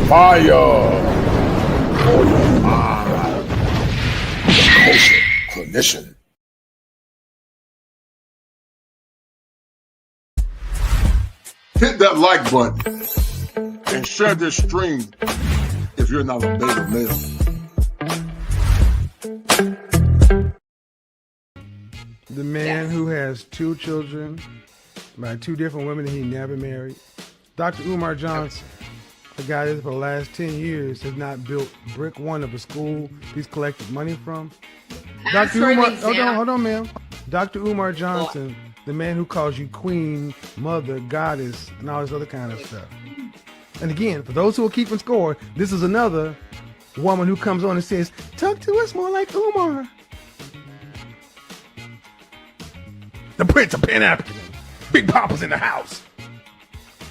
Fire for your mind. Culture clinician. Hit that like button and share this stream if you're not a beta male. The man who has 2 children by 2 different women that he never married. Dr. Umar Johson, the guy that for the last 10 years has not built brick one of a school he's collected money from. Dr. Umar, hold on, ma'am. Dr. Umar Johson, the man who calls you queen, mother, goddess, and all this other kind of stuff. And again, for those who are keeping score, this is another woman who comes on and says, talk to us more like Umar. The Prince of Pan-African. Big Papa's in the house.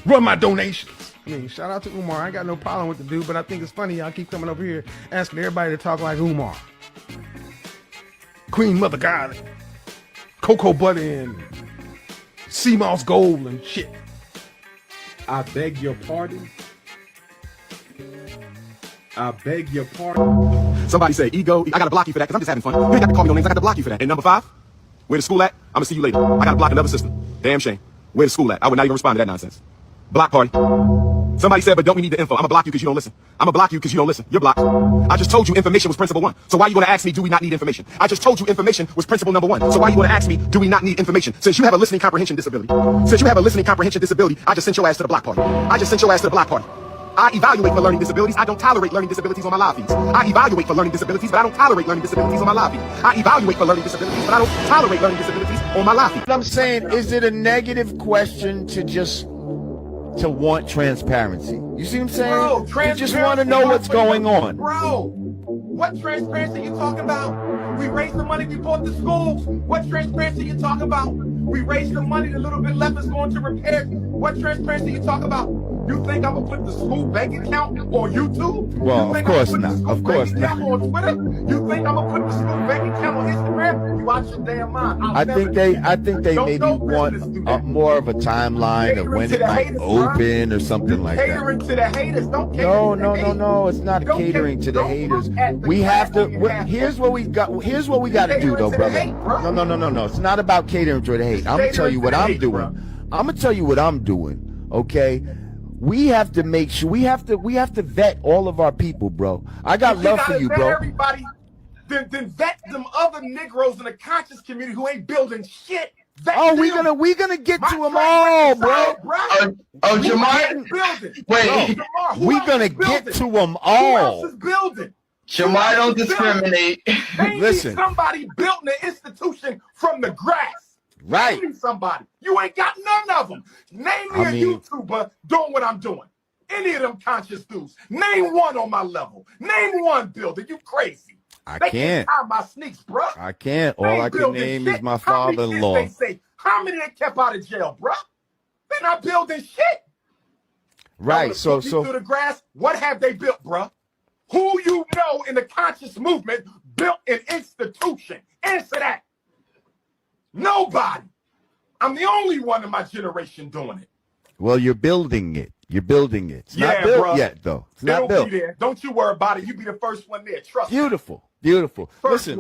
Run my donations. I mean, shout out to Umar. I ain't got no problem with the dude, but I think it's funny y'all keep coming over here asking everybody to talk like Umar. Queen Mother God, cocoa butter and sea moss gold and shit. I beg your pardon. I beg your pardon. Somebody say ego. I gotta block you for that because I'm just having fun. You ain't got to call me no names. I got to block you for that. And number 5, where the school at? I'm gonna see you later. I gotta block another system. Damn shame. Where the school at? I would not even respond to that nonsense. Block party. Somebody said, but don't we need the info? I'm gonna block you because you don't listen. I'm gonna block you because you don't listen. You're blocked. I just told you information was principle 1. So why are you gonna ask me, do we not need information? I just told you information was principle number 1. So why are you gonna ask me, do we not need information? Since you have a listening comprehension disability. I just sent your ass to the block party. I evaluate for learning disabilities. I don't tolerate learning disabilities on my live feeds. I evaluate for learning disabilities, but I don't tolerate learning disabilities on my live feed. I evaluate for learning disabilities, but I don't tolerate learning disabilities on my live feed. What I'm saying, is it a negative question to want transparency? You see what I'm saying? Bro, you just want to know what's going on. Bro, what transparency you talking about? We raised the money, we bought the schools. What transparency you talking about? We raised the money, the little bit left is going to repair. What transparency you talking about? You think I'm gonna put the school bank account on YouTube? Well, of course not. Of course not. On Twitter? You think I'm gonna put the school bank account on Instagram? You watch your damn mind. I think they maybe want more of a timeline of when it might open or something like that. Catering to the haters. Don't cater No. It's not catering to the haters. We have to. Here's what we got. Here's what we got to do, though, brother. No. It's not about catering to the hate. I'm gonna tell you what I'm doing. Okay. We have to make sure we have to vet all of our people, bro. I got love for you, bro. Everybody, then vet them other Negroes in the conscious community who ain't building shit. We gonna get to them all, bro. Jamar, wait. We gonna get to them all. Who else is building? Jamar, don't discriminate. Listen, somebody built an institution from the grass. Right. Name somebody. You ain't got none of them. Name me a YouTuber doing what I'm doing. Any of them conscious dudes. Name one on my level. Name one builder. You crazy. They can't tie my sneaks, bro. I can't. All I can name is my father-in-law. They say, how many they kept out of jail, bro? They're not building shit. Right. So through the grass, what have they built, bro? Who you know in the conscious movement built an institution? Answer that. Nobody. I'm the only one in my generation doing it. Well, you're building it. It's not built yet, though. It's not built. Be there. Don't you worry about it. You be the first one there. Trust me. Beautiful. Listen.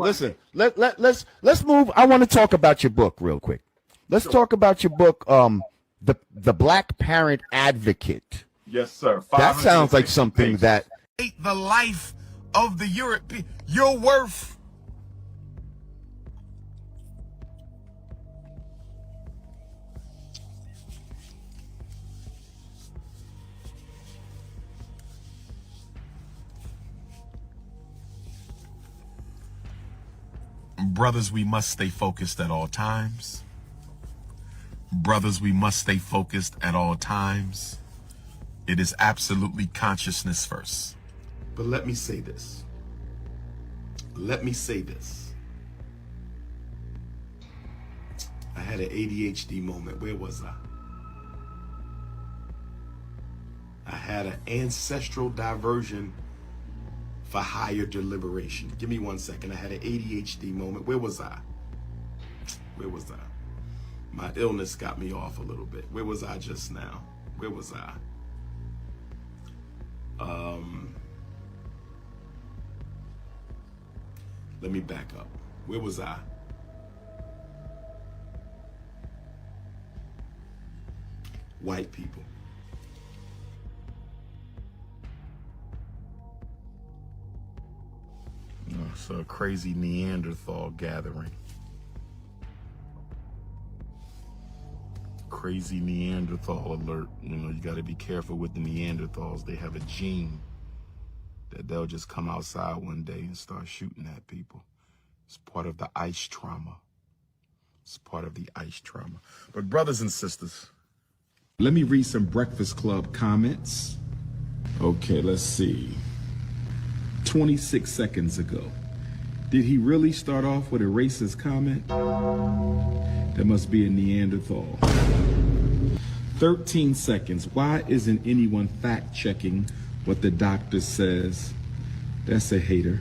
Let's move. I want to talk about your book real quick. Let's talk about your book, the Black Parent Advocate. Yes, sir. That sounds like something that the life of the European. Your worth. Brothers, we must stay focused at all times. Brothers, we must stay focused at all times. It is absolutely consciousness first. But let me say this. I had an ADHD moment. Where was I? I had an ancestral diversion for higher deliberation. Give me 1 second. I had an ADHD moment. Where was I? My illness got me off a little bit. Where was I just now? Let me back up. Where was I? White people. It's a crazy Neanderthal gathering. Crazy Neanderthal alert. You know, you got to be careful with the Neanderthals. They have a gene that they'll just come outside one day and start shooting at people. It's part of the ice trauma. It's part of the ice trauma. But brothers and sisters, let me read some Breakfast Club comments. Okay, let's see. 26 seconds ago. Did he really start off with a racist comment? That must be a Neanderthal. 13 seconds. Why isn't anyone fact-checking what the doctor says? That's a hater.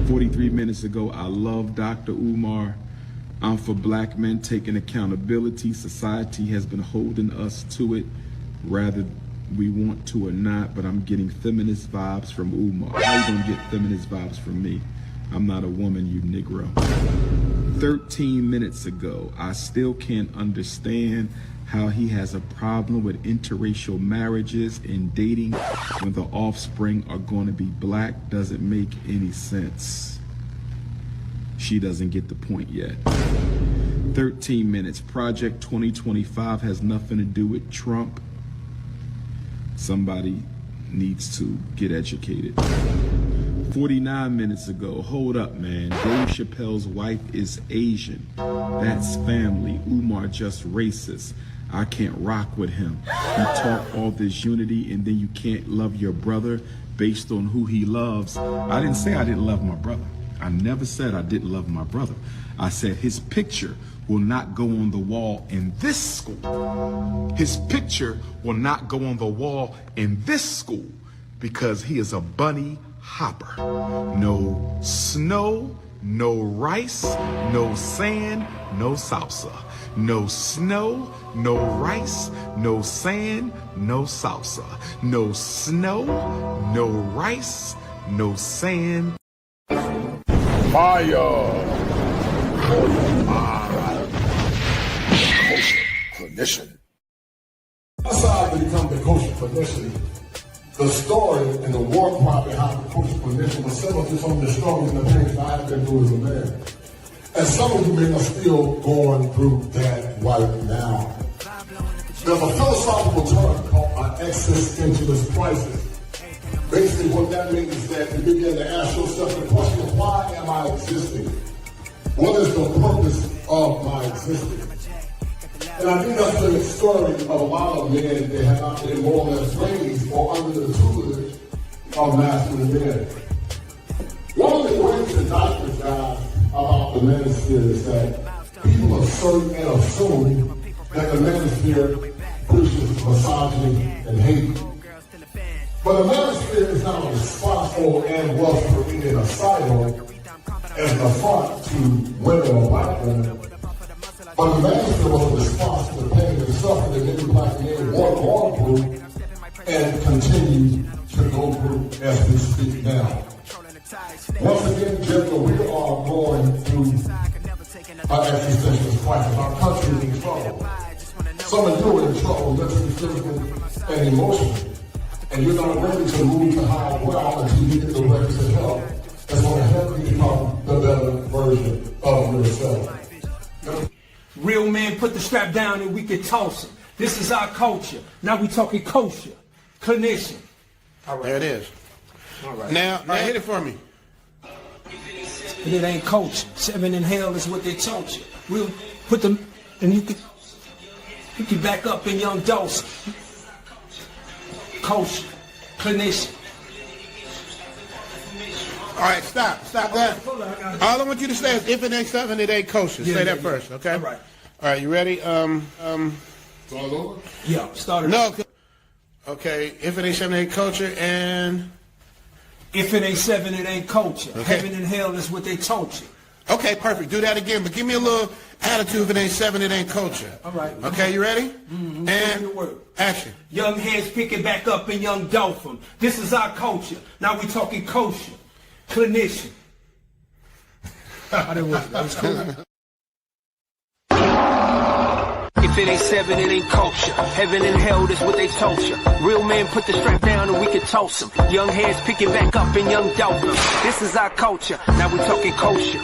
43 minutes ago, I love Dr. Umar. I'm for black men taking accountability. Society has been holding us to it, whether we want to or not, but I'm getting feminist vibes from Umar. How you gonna get feminist vibes from me? I'm not a woman, you Negro. 13 minutes ago, I still can't understand how he has a problem with interracial marriages and dating when the offspring are going to be black. Doesn't make any sense. She doesn't get the point yet. 13 minutes. Project 2025 has nothing to do with Trump. Somebody needs to get educated. 49 minutes ago, hold up, man. Dave Chappelle's wife is Asian. That's family. Umar just racist. I can't rock with him. You talk all this unity and then you can't love your brother based on who he loves. I didn't say I didn't love my brother. I never said I didn't love my brother. I said his picture will not go on the wall in this school. His picture will not go on the wall in this school because he is a bunny hopper. No snow, no rice, no sand, no salsa. No snow, no rice, no sand, no salsa. No snow, no rice, no sand. Fire! Kosher clinician. Aside to become the kosher clinician, the story and the war cry behind the kosher clinician was similar to some of the struggles and the pains that I've been through as a man. And some of you men are still going through that right now. There's a philosophical term called an existentialist crisis. Basically what that means is that you begin to ask yourself the question, why am I existing? What is the purpose of my existence? And I think that's the story of a lot of men that have not been more or less raised or under the tutelage of masculine men. One of the great seductive guys about the manosphere is that people assert and assume that the manosphere preaches misogyny and hate. But the manosphere is not responsible and was created a silo as the front to women or black women. But the manosphere was responsible for pain and suffering that many black men work on through and continue to go through as we speak now. Once again, gentlemen, we are going through an existential crisis. Our country is in trouble. Some of you are in trouble, mentally, physically, and emotionally. And you're not ready to move to higher ground until you get the requisite help that's going to help you become the better version of yourself. Real men, put the strap down and we can toss it. This is our culture. Now we talking kosher. Clinician. All right. There it is. All right. Now hit it for me. But it ain't culture. 7 in hell is what they taught you. We'll put them, and you can back up in young Johson. Culture. Clinician. All right, stop that. All I want you to say is if it ain't 7, it ain't kosher. Say that first, okay? All right. All right, you ready? Start over? Yeah, start it. No. Okay, if it ain't 7, it ain't kosher, and if it ain't 7, it ain't culture. Okay. Heaven and hell is what they taught you. Okay, perfect. Do that again, but give me a little attitude. If it ain't 7, it ain't culture. All right. Okay, you ready? And action. Young heads picking back up in young Dolphin. This is our culture. Now we talking kosher. Clinician. That was cool. If it ain't 7, it ain't culture. Heaven and hell, that's what they told you. Real men put the strap down and we can toast them. Young heads picking back up in young dolphins. This is our culture. Now we talking kosher.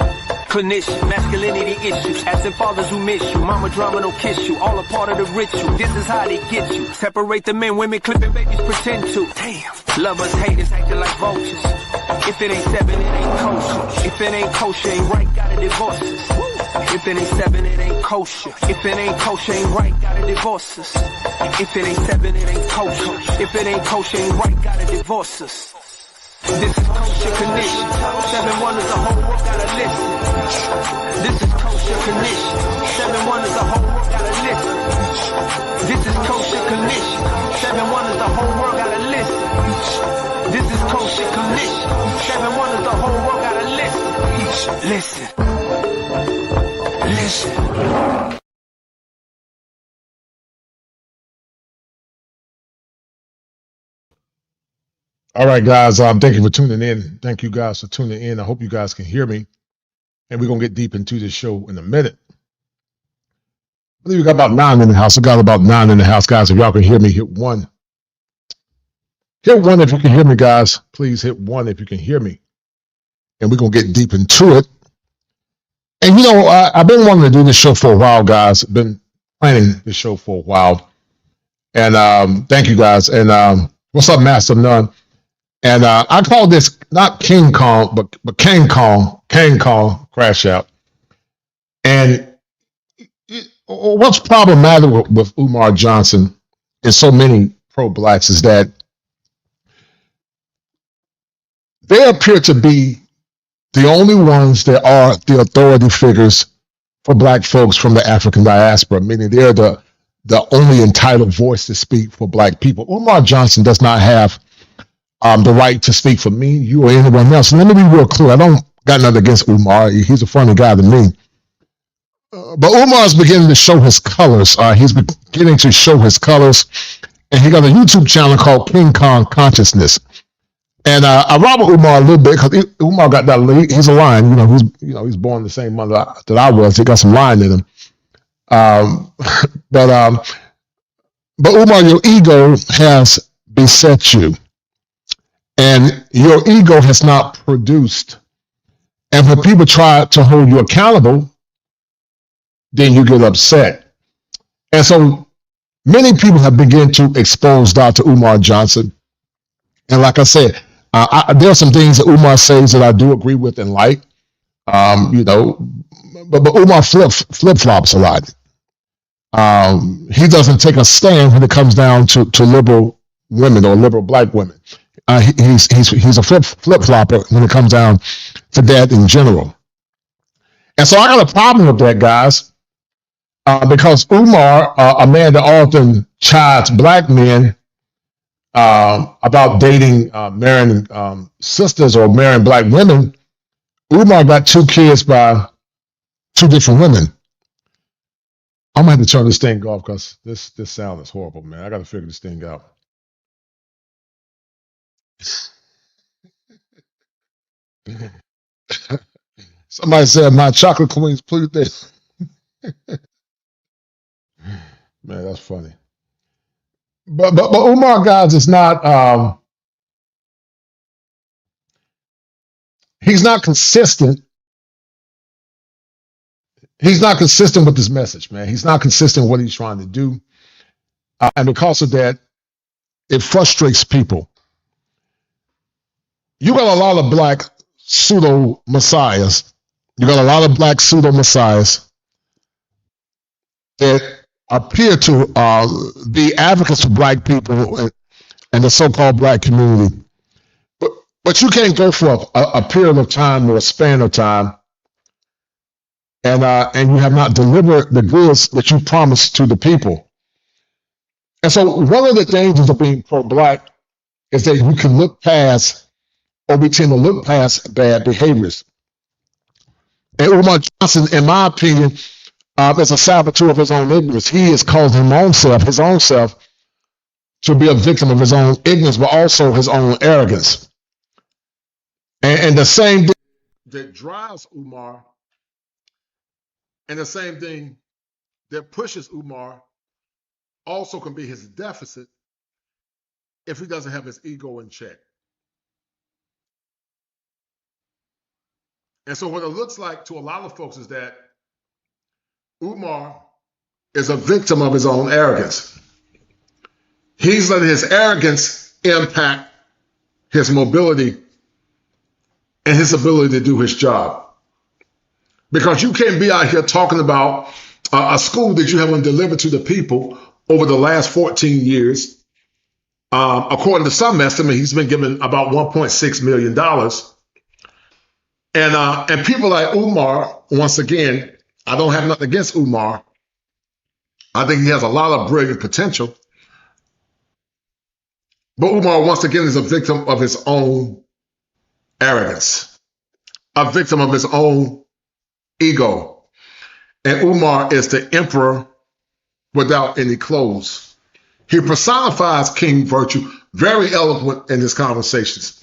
Clinician, masculinity issues. Asking fathers who miss you. Mama drama don't kiss you. All a part of the ritual. This is how they get you. Separate the men, women, clipping babies pretend to. Damn. Lovers, haters, acting like vultures. If it ain't 7, it ain't kosher. If it ain't kosher, ain't right, gotta divorce us. If it ain't 7, it ain't kosher. If it ain't kosher, ain't right, gotta divorce us. If it ain't 7, it ain't kosher. If it ain't kosher, ain't right, gotta divorce us. This is kosher condition. 7 wonders, the whole world gotta listen. This is kosher condition. 7 wonders, the whole world gotta listen. This is kosher condition. 7 wonders, the whole world gotta listen. This is kosher condition. 7 wonders, the whole world gotta listen. Listen. Listen. All right, guys. Thank you for tuning in. Thank you guys for tuning in. I hope you guys can hear me. And we're going to get deep into this show in a minute. I believe we got about 9 in the house. I got about 9 in the house, guys. If y'all can hear me, hit 1. Hit 1 if you can hear me, guys. Please hit 1 if you can hear me. And we're going to get deep into it. And, you know, I've been wanting to do this show for a while, guys. I've been planning this show for a while. And thank you, guys. And what's up, Master None? And I call this not King Kong, but Kang Kong Crash Out. And what's problematic with Umar Johson and so many pro-blacks is that they appear to be the only ones that are the authority figures for black folks from the African diaspora, meaning they're the only entitled voice to speak for black people. Umar Johson does not have the right to speak for me, you, or anyone else. And let me be real clear. I don't got nothing against Umar. He's a funny guy to me. But Umar's beginning to show his colors. He's beginning to show his colors. And he got a YouTube channel called King Kong Consciousness. And I rob Umar a little bit because Umar got that. He's a lion. He's born the same month that I was. He got some lion in him. But Umar, your ego has beset you. And your ego has not produced. And when people try to hold you accountable, then you get upset. And so many people have begun to expose Dr. Umar Johson. And like I said, there are some things that Umar says that I do agree with and like, but Umar flip-flops a lot. He doesn't take a stand when it comes down to liberal women or liberal black women. He's a flip-flopper when it comes down to that in general. And so I got a problem with that, guys, because Umar, a man that often chides black men about dating, marrying sisters or marrying black women, Umar got 2 kids by 2 different women. I'm going to have to turn this thing off because this sound is horrible, man. I got to figure this thing out. Somebody said my chocolate queens, please. This. Man, that's funny. But Umar, guys, is not. He's not consistent. He's not consistent with his message, man. He's not consistent with what he's trying to do, and because of that, it frustrates people. You got a lot of black pseudo messiahs. You got a lot of black pseudo messiahs that appear to be advocates for black people and the so-called black community. But you can't go for a period of time or a span of time and you have not delivered the goods that you promised to the people. And so one of the dangers of being pro-black is that you can look past, or we tend to look past bad behaviors. And Umar Johnson, in my opinion, is a saboteur of his own ignorance. He is causing his own self, to be a victim of his own ignorance, but also his own arrogance. And the same thing that drives Umar, and the same thing that pushes Umar, also can be his deficit if he doesn't have his ego in check. And so what it looks like to a lot of folks is that Umar is a victim of his own arrogance. He's letting his arrogance impact his mobility and his ability to do his job. Because you can't be out here talking about a school that you haven't delivered to the people over the last 14 years. According to some estimate, he's been given about $1.6 million. And people like Umar, once again, I don't have nothing against Umar. I think he has a lot of brilliant potential. But Umar, once again, is a victim of his own arrogance, a victim of his own ego. And Umar is the emperor without any clothes. He personifies King Virtue, very eloquent in his conversations.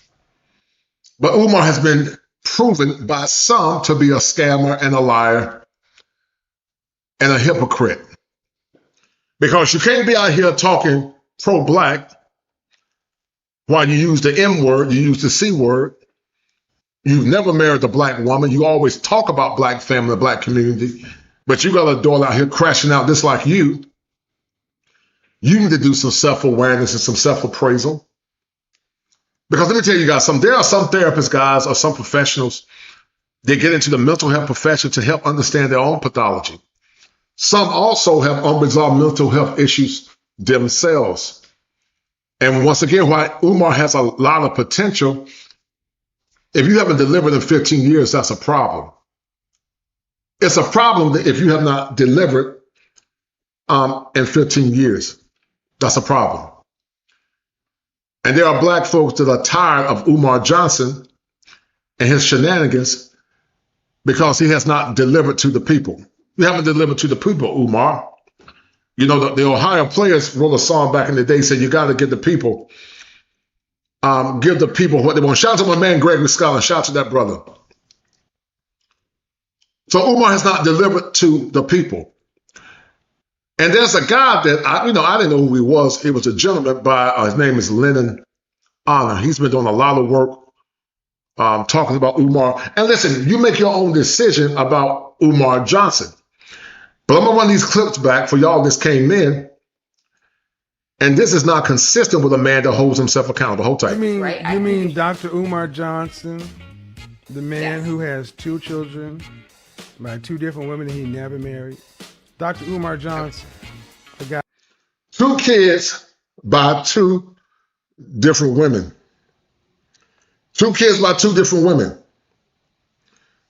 But Umar has been proven by some to be a scammer and a liar and a hypocrite. Because you can't be out here talking pro-black while you use the M word, you use the C word. You've never married a black woman. You always talk about black family, black community, but you got a daughter out here crashing out just like you. You need to do some self-awareness and some self-appraisal. Because let me tell you guys something, there are some therapists, guys, or some professionals that get into the mental health profession to help understand their own pathology. Some also have unresolved mental health issues themselves. And once again, while Umar has a lot of potential, if you haven't delivered in 15 years, that's a problem. It's a problem that if you have not delivered in 15 years, that's a problem. And there are black folks that are tired of Umar Johnson and his shenanigans because he has not delivered to the people. You haven't delivered to the people, Umar. You know, the Ohio Players wrote a song back in the day, said you got to give the people what they want. Shout out to my man, Gregory Scott. Shout out to that brother. So Umar has not delivered to the people. And there's a guy that, I didn't know who he was. He was a gentleman his name is Lennon Honor. He's been doing a lot of work talking about Umar. And listen, you make your own decision about Umar Johnson. But I'm going to run these clips back for y'all that came in. And this is not consistent with a man that holds himself accountable. Hold tight. You mean Dr. Umar Johnson, the man who has 2 children by 2 different women that he never married? Dr. Umar Johnson, a guy. 2 kids by 2 different women. 2 kids by 2 different women.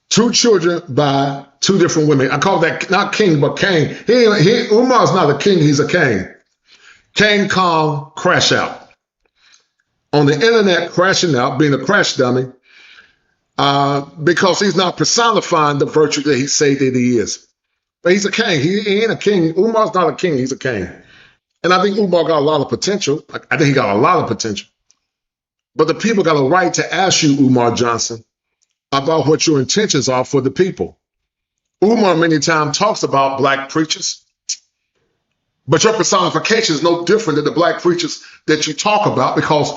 2 children by 2 different women. I call that not king, but Cain. Umar's not a king, he's a Cain. Cain Kong crash out. On the internet, crashing out, being a crash dummy, because he's not personifying the virtue that he say that he is. But he's a king. He ain't a king. Umar's not a king, he's a king. And I think Umar got a lot of potential. I think he got a lot of potential. But the people got a right to ask you, Umar Johnson, about what your intentions are for the people. Umar many times talks about black preachers, but your personification is no different than the black preachers that you talk about, because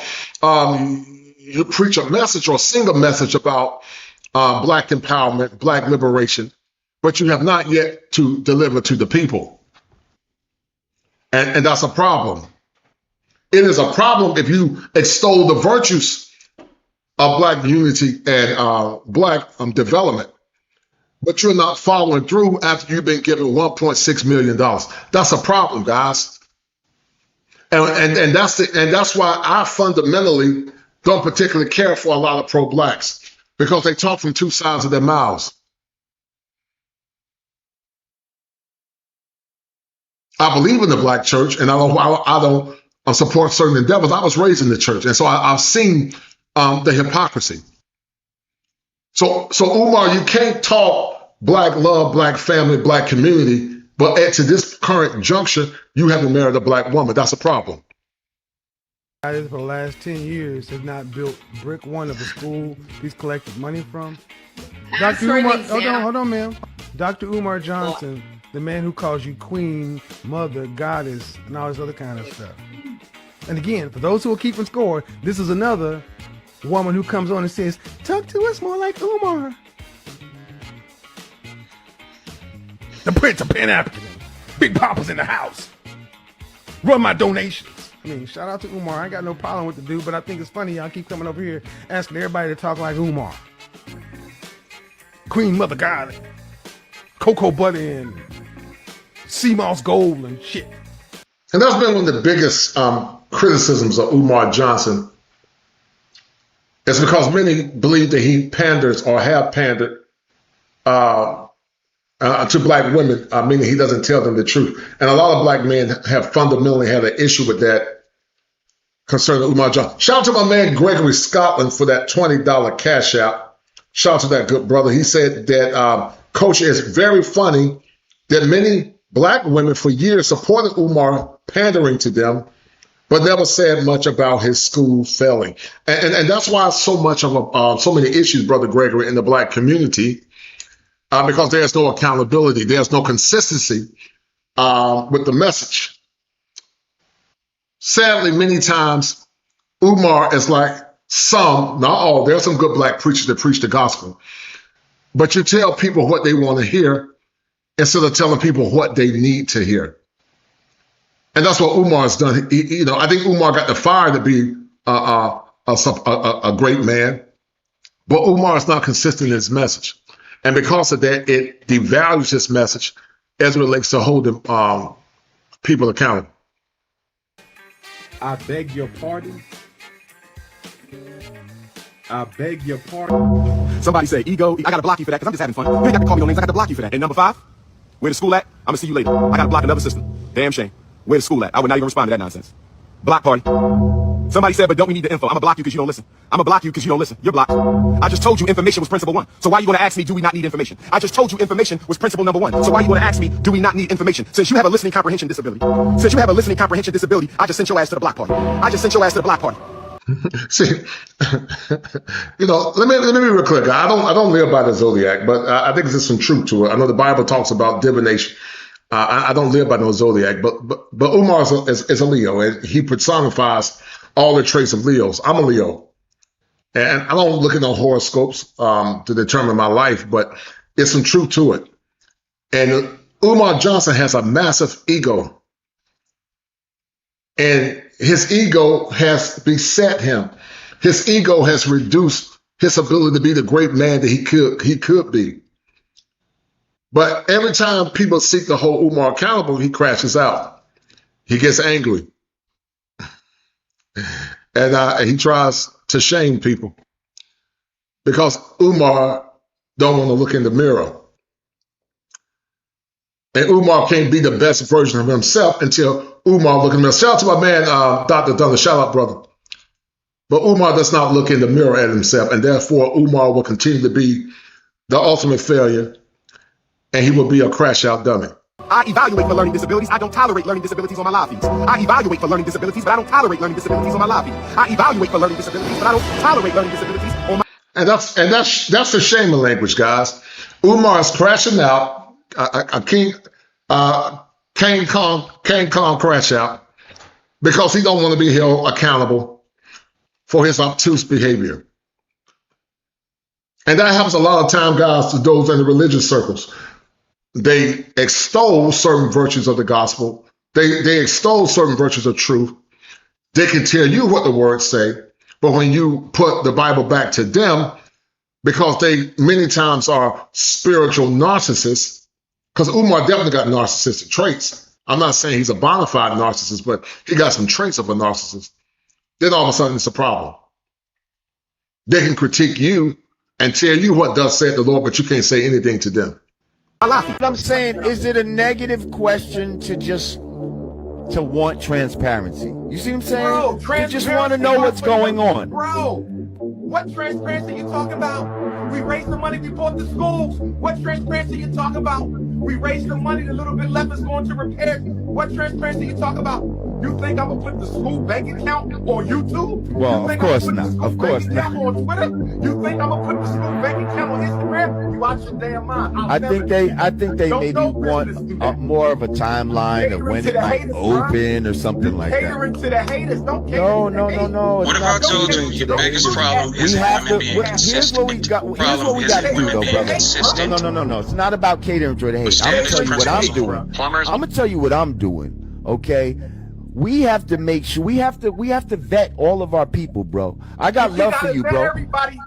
you preach a message or sing a message about black empowerment, black liberation, but you have not yet to deliver to the people. And that's a problem. It is a problem if you extol the virtues of black unity and black development, but you're not following through after you've been given $1.6 million. That's a problem, guys. And that's why I fundamentally don't particularly care for a lot of pro-blacks, because they talk from 2 sides of their mouths. I believe in the black church, and I don't support certain endeavors. I was raised in the church, and so I've seen the hypocrisy. So Umar, you can't talk black love, black family, black community, but to this current juncture, you haven't married a black woman. That's a problem. For the last 10 years has not built brick one of the school he's collected money from. Dr. Umar, hold on, ma'am. Dr. Umar Johson, the man who calls you queen, mother, goddess, and all this other kind of stuff. And again, for those who are keeping score, this is another woman who comes on and says, talk to us more like Umar. The Prince of Pan-African. Big Papa's in the house. Run my donations. I mean, shout out to Umar. I ain't got no problem with the dude, but I think it's funny y'all keep coming over here asking everybody to talk like Umar. Queen Mother God, Cocoa Butter and Sea Moss Gold and shit. And that's been one of the biggest criticisms of Umar Johson. It's because many believe that he panders or have pandered to black women, meaning he doesn't tell them the truth. And a lot of black men have fundamentally had an issue with that concerning Umar Johson. Shout out to my man Gregory Scotland for that $20 cash out. Shout out to that good brother. He said that Coach, is very funny that many black women for years supported Umar pandering to them, but never said much about his school failing. And that's why so many issues, Brother Gregory, in the black community, because there's no accountability, there's no consistency with the message. Sadly, many times, Umar is like some, not all, there are some good black preachers that preach the gospel, but you tell people what they want to hear instead of telling people what they need to hear. And that's what Umar's done. I think Umar got the fire to be a great man, but Umar is not consistent in his message. And because of that, it devalues his message as it relates to holding people accountable. I beg your pardon. I beg your pardon. Somebody say, ego, I gotta block you for that because I'm just having fun. You ain't got to call me no names, I got to block you for that. And number 5, where the school at? I'm gonna see you later. I gotta block another system. Damn shame. Where the school at? I would not even respond to that nonsense. Block party. Somebody said, but don't we need the info? I'm gonna block you because you don't listen. I'm gonna block you because you don't listen. You're blocked. I just told you information was principle 1. So why are you gonna ask me, do we not need information? I just told you information was principle number 1. So why are you gonna ask me, do we not need information? Since you have a listening comprehension disability. I just sent your ass to the block party. See, let me be real clear. I don't live by the zodiac, but I think there's some truth to it. I know the Bible talks about divination. I don't live by no zodiac, but Umar is a Leo, and he personifies all the traits of Leos. I'm a Leo, and I don't look at no horoscopes to determine my life, but there's some truth to it. And Umar Johson has a massive ego, and his ego has beset him. His ego has reduced his ability to be the great man that he could be. But every time people seek to hold Umar accountable, he crashes out. He gets angry. And he tries to shame people because Umar don't want to look in the mirror. And Umar can't be the best version of himself until Umar look in the mirror. Shout out to my man, Dr. Dunner. Shout out, brother. But Umar does not look in the mirror at himself, and therefore Umar will continue to be the ultimate failure, and he will be a crash-out dummy. I evaluate for learning disabilities. I don't tolerate learning disabilities on my live feeds. I evaluate for learning disabilities, but I don't tolerate learning disabilities on my live feed. I evaluate for learning disabilities, but I don't tolerate learning disabilities on my... And that's the shame of language, guys. Umar is crashing out, a King Kong crash out, because he don't want to be held accountable for his obtuse behavior. And that happens a lot of time, guys, to those in the religious circles. They extol certain virtues of the gospel. They extol certain virtues of truth. They can tell you what the words say, but when you put the Bible back to them, because they many times are spiritual narcissists, because Umar definitely got narcissistic traits. I'm not saying he's a bona fide narcissist, but he got some traits of a narcissist. Then all of a sudden it's a problem. They can critique you and tell you what thus said the Lord, but you can't say anything to them. I'm saying, is it a negative question to want transparency? You see what I'm saying? Bro, you just want to know what's going on. Bro, what transparency you talking about? We raised the money, we bought the schools. What transparency you talk about? We raised the money, the little bit left is going to repair. What transparency you talk about? You think I'm gonna put the school bank account on YouTube? Well, you think of course I'm gonna put not. the Of school course bank not. account on Twitter? You think I'm gonna put the school bank account on Instagram? You watch your damn mind. I think they Don't maybe no want business do that. more of a timeline of Catering when to it the might haters, open or something like that. Catering to the haters. Don't cater No, to the no, no, haters. no. It's What not about children? catering to Your the biggest haters. problem We isn't have women to. being Here's what we consistent. got. Here's what we Problem got to isn't do, women though, being brother. consistent. No. It's not about catering to the hate. I'm gonna tell you what I'm doing. Plumbers. I'm gonna tell you what I'm doing. Okay. We have to make sure we have to vet all of our people, bro. I got If love for gotta you, vet bro. everybody,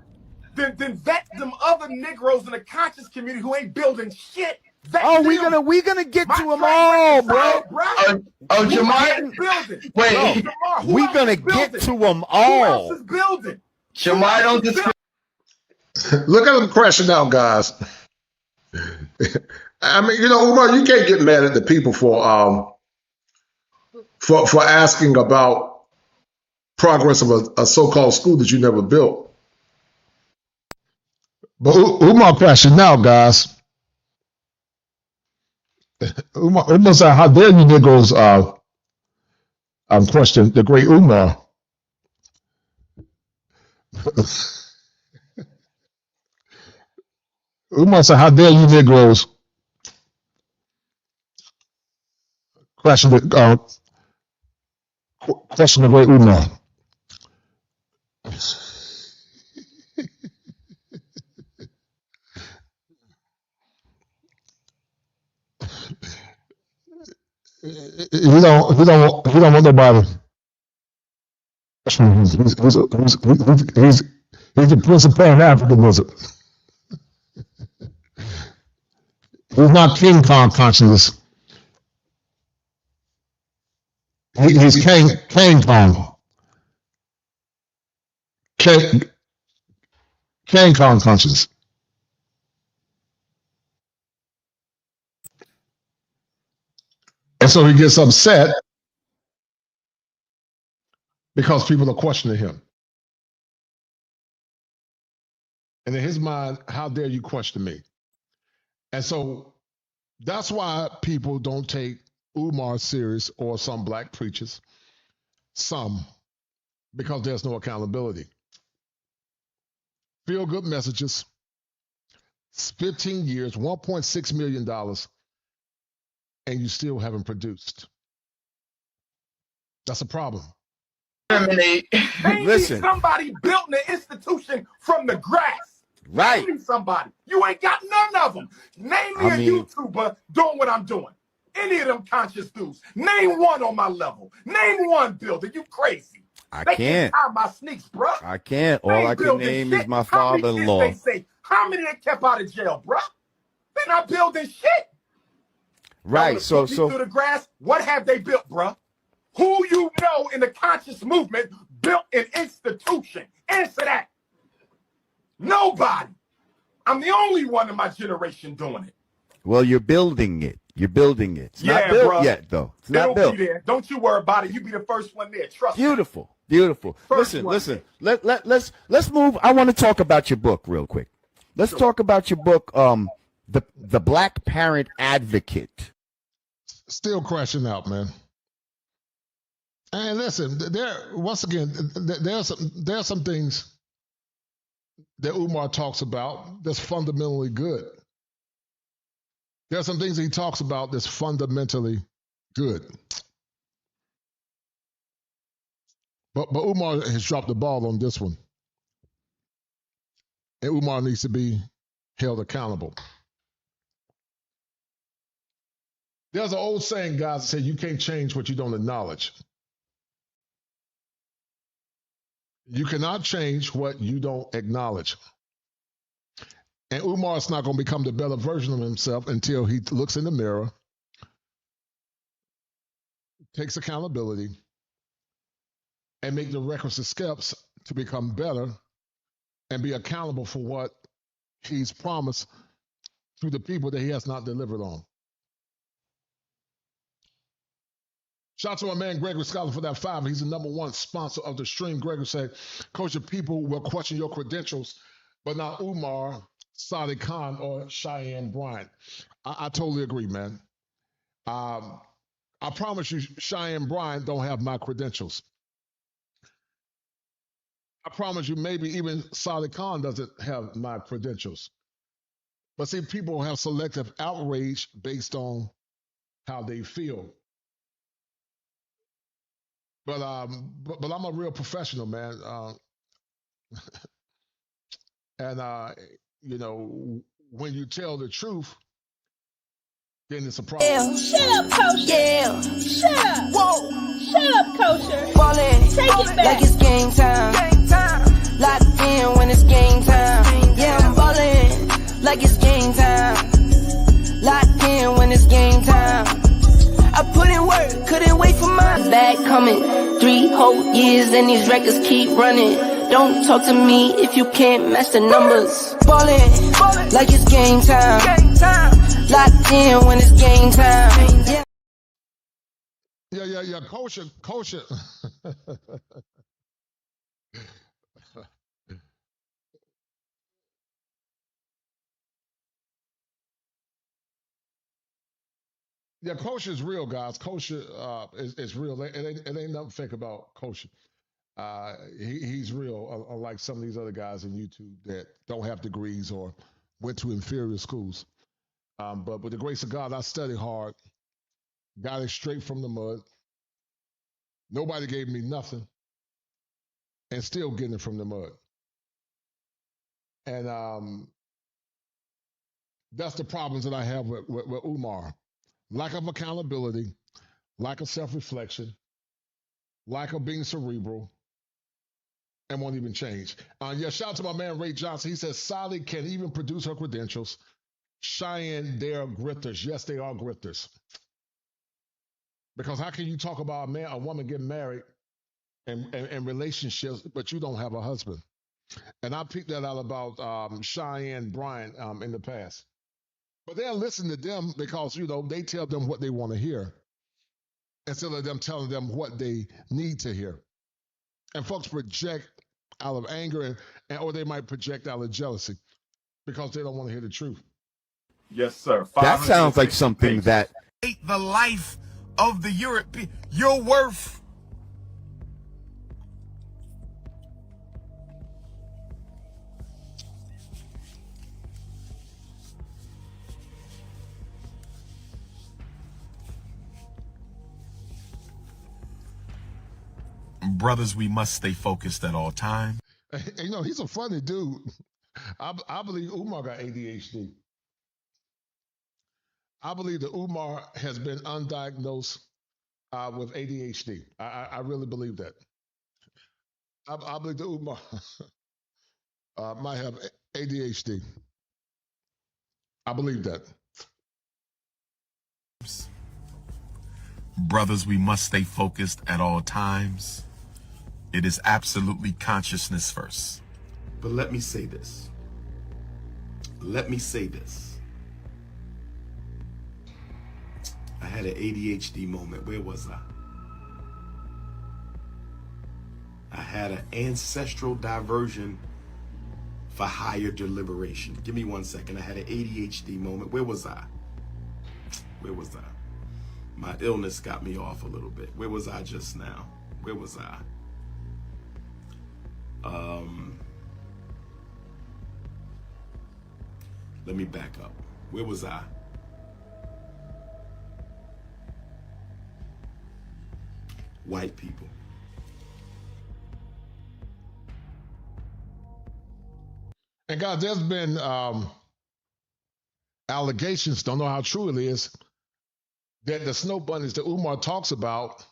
then vet them other Negroes in the conscious community who ain't building shit. Vet Oh, them. we gonna get My to them track all, record bro. solid, bro. Oh, Who Jamar. else is building? Wait. Jamar, who We else gonna is get building? to them Who else all. is building? Jamar, don't discriminate. Look at them crashing out, guys. I mean, you know, Umar, you can't get mad at the people for asking about progress of a so-called school that you never built. But Umar crashing out, guys. Umar said, "How dare you Negroes question the great Umar?" Umar said, "How dare you Negroes question the great Umar?" He don't want nobody. He's the principal in Africanism. He's not King Kong consciousness. He's King Kong. King Kong conscious. And so he gets upset because people are questioning him. And in his mind, how dare you question me? And so that's why people don't take Umar serious or some black preachers. Some, because there's no accountability. Feel good messages, 15 years, $1.6 million, and you still haven't produced. That's a problem. Discriminate. Listen. Somebody built an institution from the grass. Right. Name me somebody. You ain't got none of them. Name me a YouTuber doing what I'm doing. Any of them conscious dudes. Name one on my level. Name one builder. You crazy. They can't. tie my sneaks, bro. I can't. All I can name is my How many father-in-law. kids they say? How many they kept out of jail, bro? They're not building shit. Right. So through the grass. What have they built, bro? Who you know in the conscious movement built an institution? Answer that. Nobody. I'm the only one in my generation doing it. well, you're building it. You're building it. It's not built bro. yet, though. It's not built. Be there. Don't you worry about it. You be the first one there. Trust Beautiful. Beautiful. Listen. Let's move. I want to talk about your book real quick. Let's talk about your book, the Black Parent Advocate. Still crashing out, man. And listen, there's some things that Umar talks about that's fundamentally good. There are some things he talks about that's fundamentally good. But Umar has dropped the ball on this one. And Umar needs to be held accountable. There's an old saying, guys, that say you can't change what you don't acknowledge. You cannot change what you don't acknowledge. And Umar's not going to become the better version of himself until he looks in the mirror, takes accountability, and make the requisite steps to become better and be accountable for what he's promised to the people that he has not delivered on. Shout out to my man Gregory Scholar for that 5. He's the #1 sponsor of the stream. Gregory said, Coach, your people will question your credentials, but not Umar, Sadiq Khan, or Cheyenne Bryant. I totally agree, man. I promise you, Cheyenne Bryant don't have my credentials. I promise you, maybe even Sadiq Khan doesn't have my credentials. But see, people have selective outrage based on how they feel. But I'm a real professional, man. And you know, when you tell the truth, then it's a problem. Yeah. Shut up, Kosher. Yeah. Shut up. Whoa. Shut up, Kosher. Ballin'. Take it back. Like it's game time. Game time. Locked in when it's game time. Yeah, I'm ballin'. Like it's game time. Locked in when it's game time. I put in work, couldn't wait for my bag coming. 3 whole years and these records keep running. Don't talk to me if you can't match the numbers. Ballin', like it's game time. Locked in when it's game time. Yeah. Kosher. Yeah, kosher is real, guys. Kosher is real. It ain't nothing fake about kosher. He's real, unlike some of these other guys on YouTube that don't have degrees or went to inferior schools. But with the grace of God, I studied hard, got it straight from the mud. Nobody gave me nothing, and still getting it from the mud. And that's the problems that I have with Umar. Lack of accountability, lack of self-reflection, lack of being cerebral, and won't even change. Yeah, shout out to my man Ray Johson. He says Sally can even produce her credentials. Cheyenne, they're grifters. Yes, they are grifters. Because how can you talk about a woman getting married and relationships, but you don't have a husband? And I picked that out about Cheyenne Bryant in the past. But they'll listen to them because, you know, they tell them what they want to hear instead of them telling them what they need to hear. And folks project out of anger or they might project out of jealousy because they don't want to hear the truth. Yes, sir. That sounds like something that The life of the European. Your worth. Brothers, we must stay focused at all times. You know, he's a funny dude. I believe Umar got ADHD. I believe that Umar has been undiagnosed with ADHD. I really believe that. I believe that Umar might have ADHD. I believe that. Brothers, we must stay focused at all times. It is absolutely consciousness first. But let me say this. Let me say this. I had an ADHD moment. Where was I? I had an ancestral diversion for higher deliberation. Give me 1 second. I had an ADHD moment. Where was I? Where was I? My illness got me off a little bit. Where was I just now? Where was I? Let me back up. Where was I? White people. And guys, there's been allegations, don't know how true it is, that the snow bunnies that Umar talks about,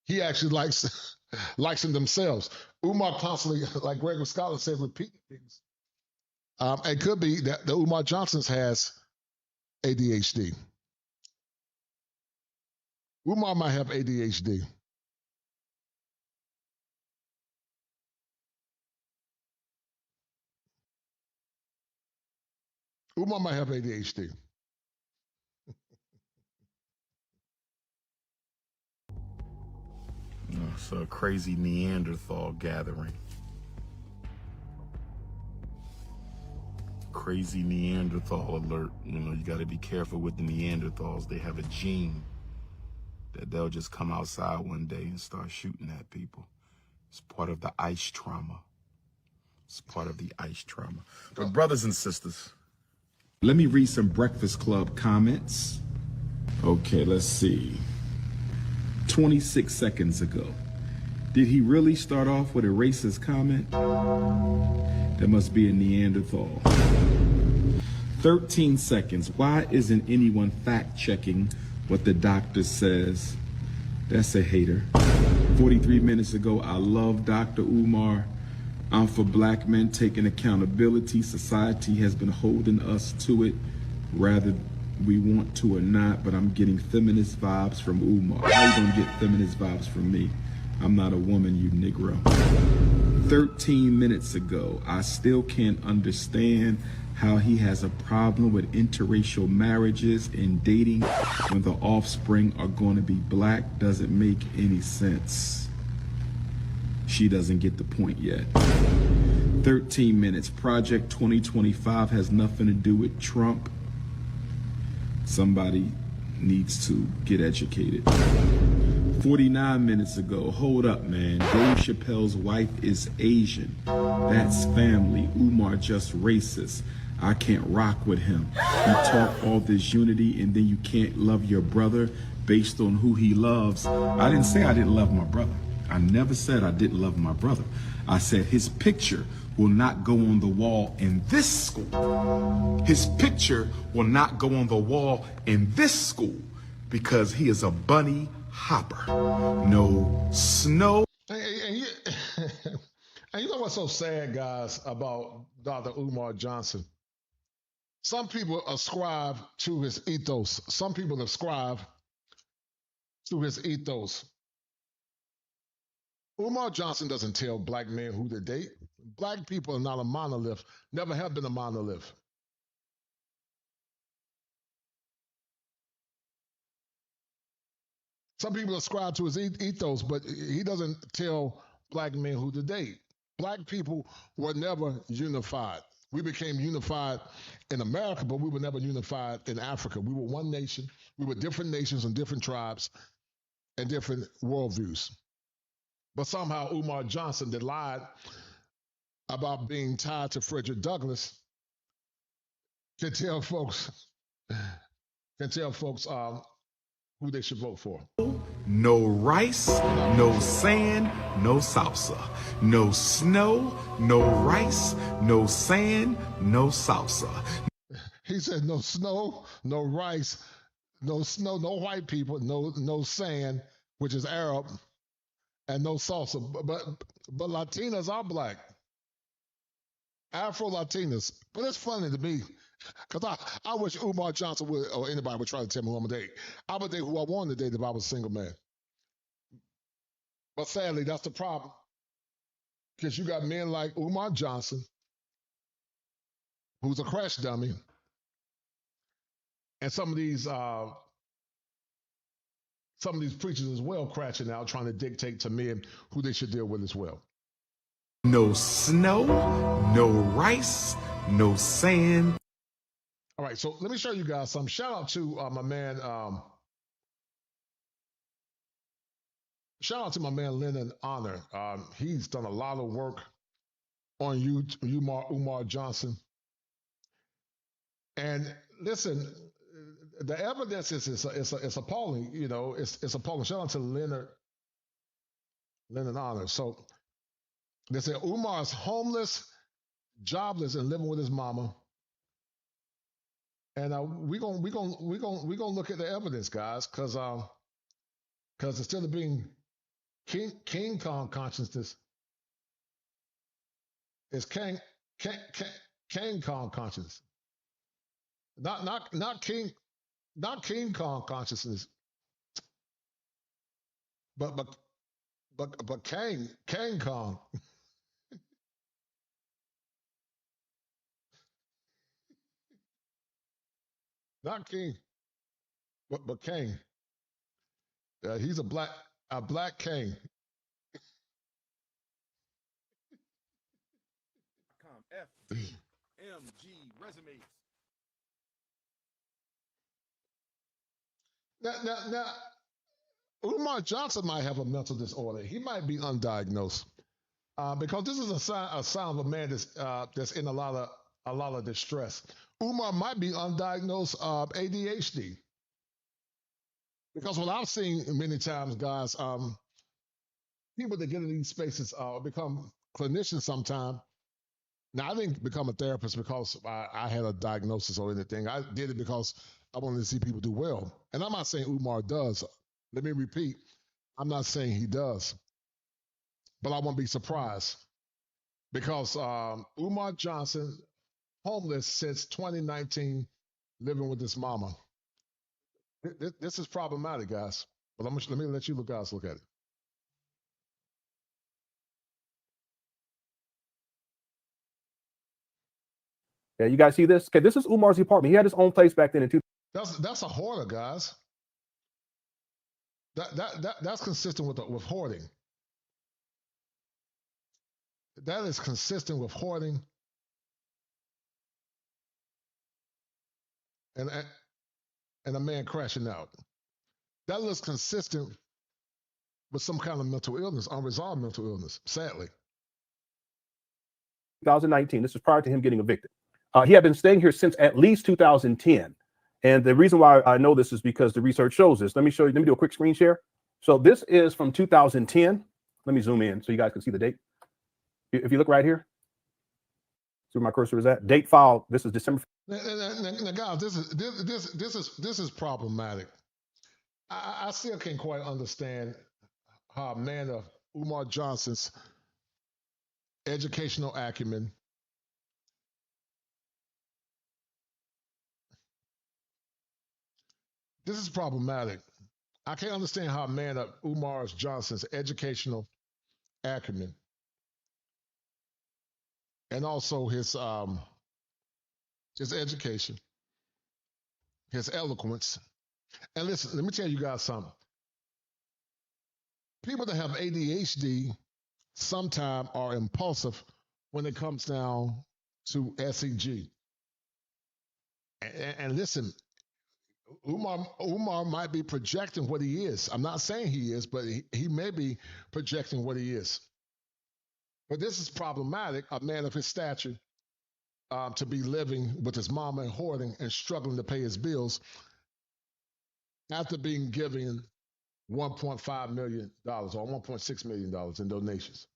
he actually likes them themselves. Umar constantly, like Gregory Scott said, repeating things. It could be that the Umar Johnson's has ADHD. Umar might have ADHD. Umar might have ADHD. It's a crazy Neanderthal gathering. Crazy Neanderthal alert. You know, you got to be careful with the Neanderthals. They have a gene that they'll just come outside one day and start shooting at people. It's part of the ice trauma. It's part of the ice trauma. But brothers and sisters, let me read some Breakfast Club comments. Okay, let's see. 26 seconds ago. Did he really start off with a racist comment? That must be a Neanderthal. 13 seconds. Why isn't anyone fact-checking what the doctor says? That's a hater. 43 minutes ago, I love Dr. Umar. I'm for black men taking accountability. Society has been holding us to it, whether we want to or not, but I'm getting feminist vibes from Umar. How you gonna get feminist vibes from me? I'm not a woman, you Negro. 13 minutes ago, I still can't understand how he has a problem with interracial marriages and dating when the offspring are going to be black. Doesn't make any sense. She doesn't get the point yet. 13 minutes. Project 2025 has nothing to do with Trump. Somebody needs to get educated. 49 minutes ago. Hold up, man. Dave Chappelle's wife is Asian. That's family. Umar just racist. I can't rock with him. You talk all this unity and then you can't love your brother based on who he loves. I didn't say I didn't love my brother. I never said I didn't love my brother. I said his picture will not go on the wall in this school. His picture will not go on the wall in this school because he is a bunny hopper. No snow. And you, and you know what's so sad, guys, about Dr. Umar Johnson? Some people ascribe to his ethos. Some people ascribe to his ethos. Umar Johnson doesn't tell black men who to date. Black people are not a monolith, never have been a monolith. Some people ascribe to his ethos, but he doesn't tell black men who to date. Black people were never unified. We became unified in America, but we were never unified in Africa. We were one nation. We were different nations and different tribes and different worldviews. But somehow Umar Johnson that lied about being tied to Frederick Douglass can tell folks who they should vote for. No rice, no sand, no salsa. No snow, no rice, no sand, no salsa. He said no snow, no rice, no snow, no white people, no sand, which is Arab, and no salsa. But Latinas are black. Afro Latinas. But it's funny to me, because I wish Umar Johnson would, or anybody would try to tell me who I'm going to date. I would date who I wanted to date if I was a single man. But sadly, that's the problem. Because you got men like Umar Johnson, who's a crash dummy, and some of these preachers as well crashing out, trying to dictate to men who they should deal with as well. No snow, no rice, no sand. All right, so let me show you guys some. Shout out to my man. Shout out to my man Lennon Honor. He's done a lot of work on Umar Johnson. And listen, the evidence is appalling. You know, it's appalling. Shout out to Lennon Honor. So they say Umar's homeless, jobless, and living with his mama. And we're gonna look at the evidence, guys, because instead of being King Kong consciousness, it's King Kong consciousness. Not King Kong consciousness, but King Kong. Not King, but King. He's a black king. OMG resumes. Now, Umar Johnson might have a mental disorder. He might be undiagnosed because this is a sign of a man that's in a lot of distress. Umar might be undiagnosed ADHD because what I've seen many times, guys, people that get in these spaces become clinicians sometime. Now, I didn't become a therapist because I had a diagnosis or anything. I did it because I wanted to see people do well. And I'm not saying Umar does. Let me repeat. I'm not saying he does. But I won't be surprised because Umar Johnson, homeless since 2019, living with his mama. This is problematic, guys. But let me let you guys look at it. Yeah, you guys see this? Okay, this is Umar's apartment. He had his own place back then in 2000. That's a hoarder, guys. That's consistent with hoarding. That is consistent with hoarding and a man crashing out. That looks consistent with some kind of mental illness, unresolved mental illness, sadly. 2019. This is prior to him getting evicted. He had been staying here since at least 2010. And the reason why I know this is because the research shows this. Let me show you. Let me do a quick screen share. So this is from 2010. Let me zoom in so you guys can see the date. If you look right here, see where my cursor is at. Date file. This is December. Now, guys, this is problematic. I still can't quite understand how a man of Umar Johnson's educational acumen, this is problematic. I can't understand how a man of Umar Johnson's educational acumen and also his education, his eloquence. And listen, let me tell you guys something. People that have ADHD sometimes are impulsive when it comes down to SEG. And listen, Umar might be projecting what he is. I'm not saying he is, but he may be projecting what he is. But this is problematic, a man of his stature to be living with his mama and hoarding and struggling to pay his bills after being given $1.5 million or $1.6 million in donations.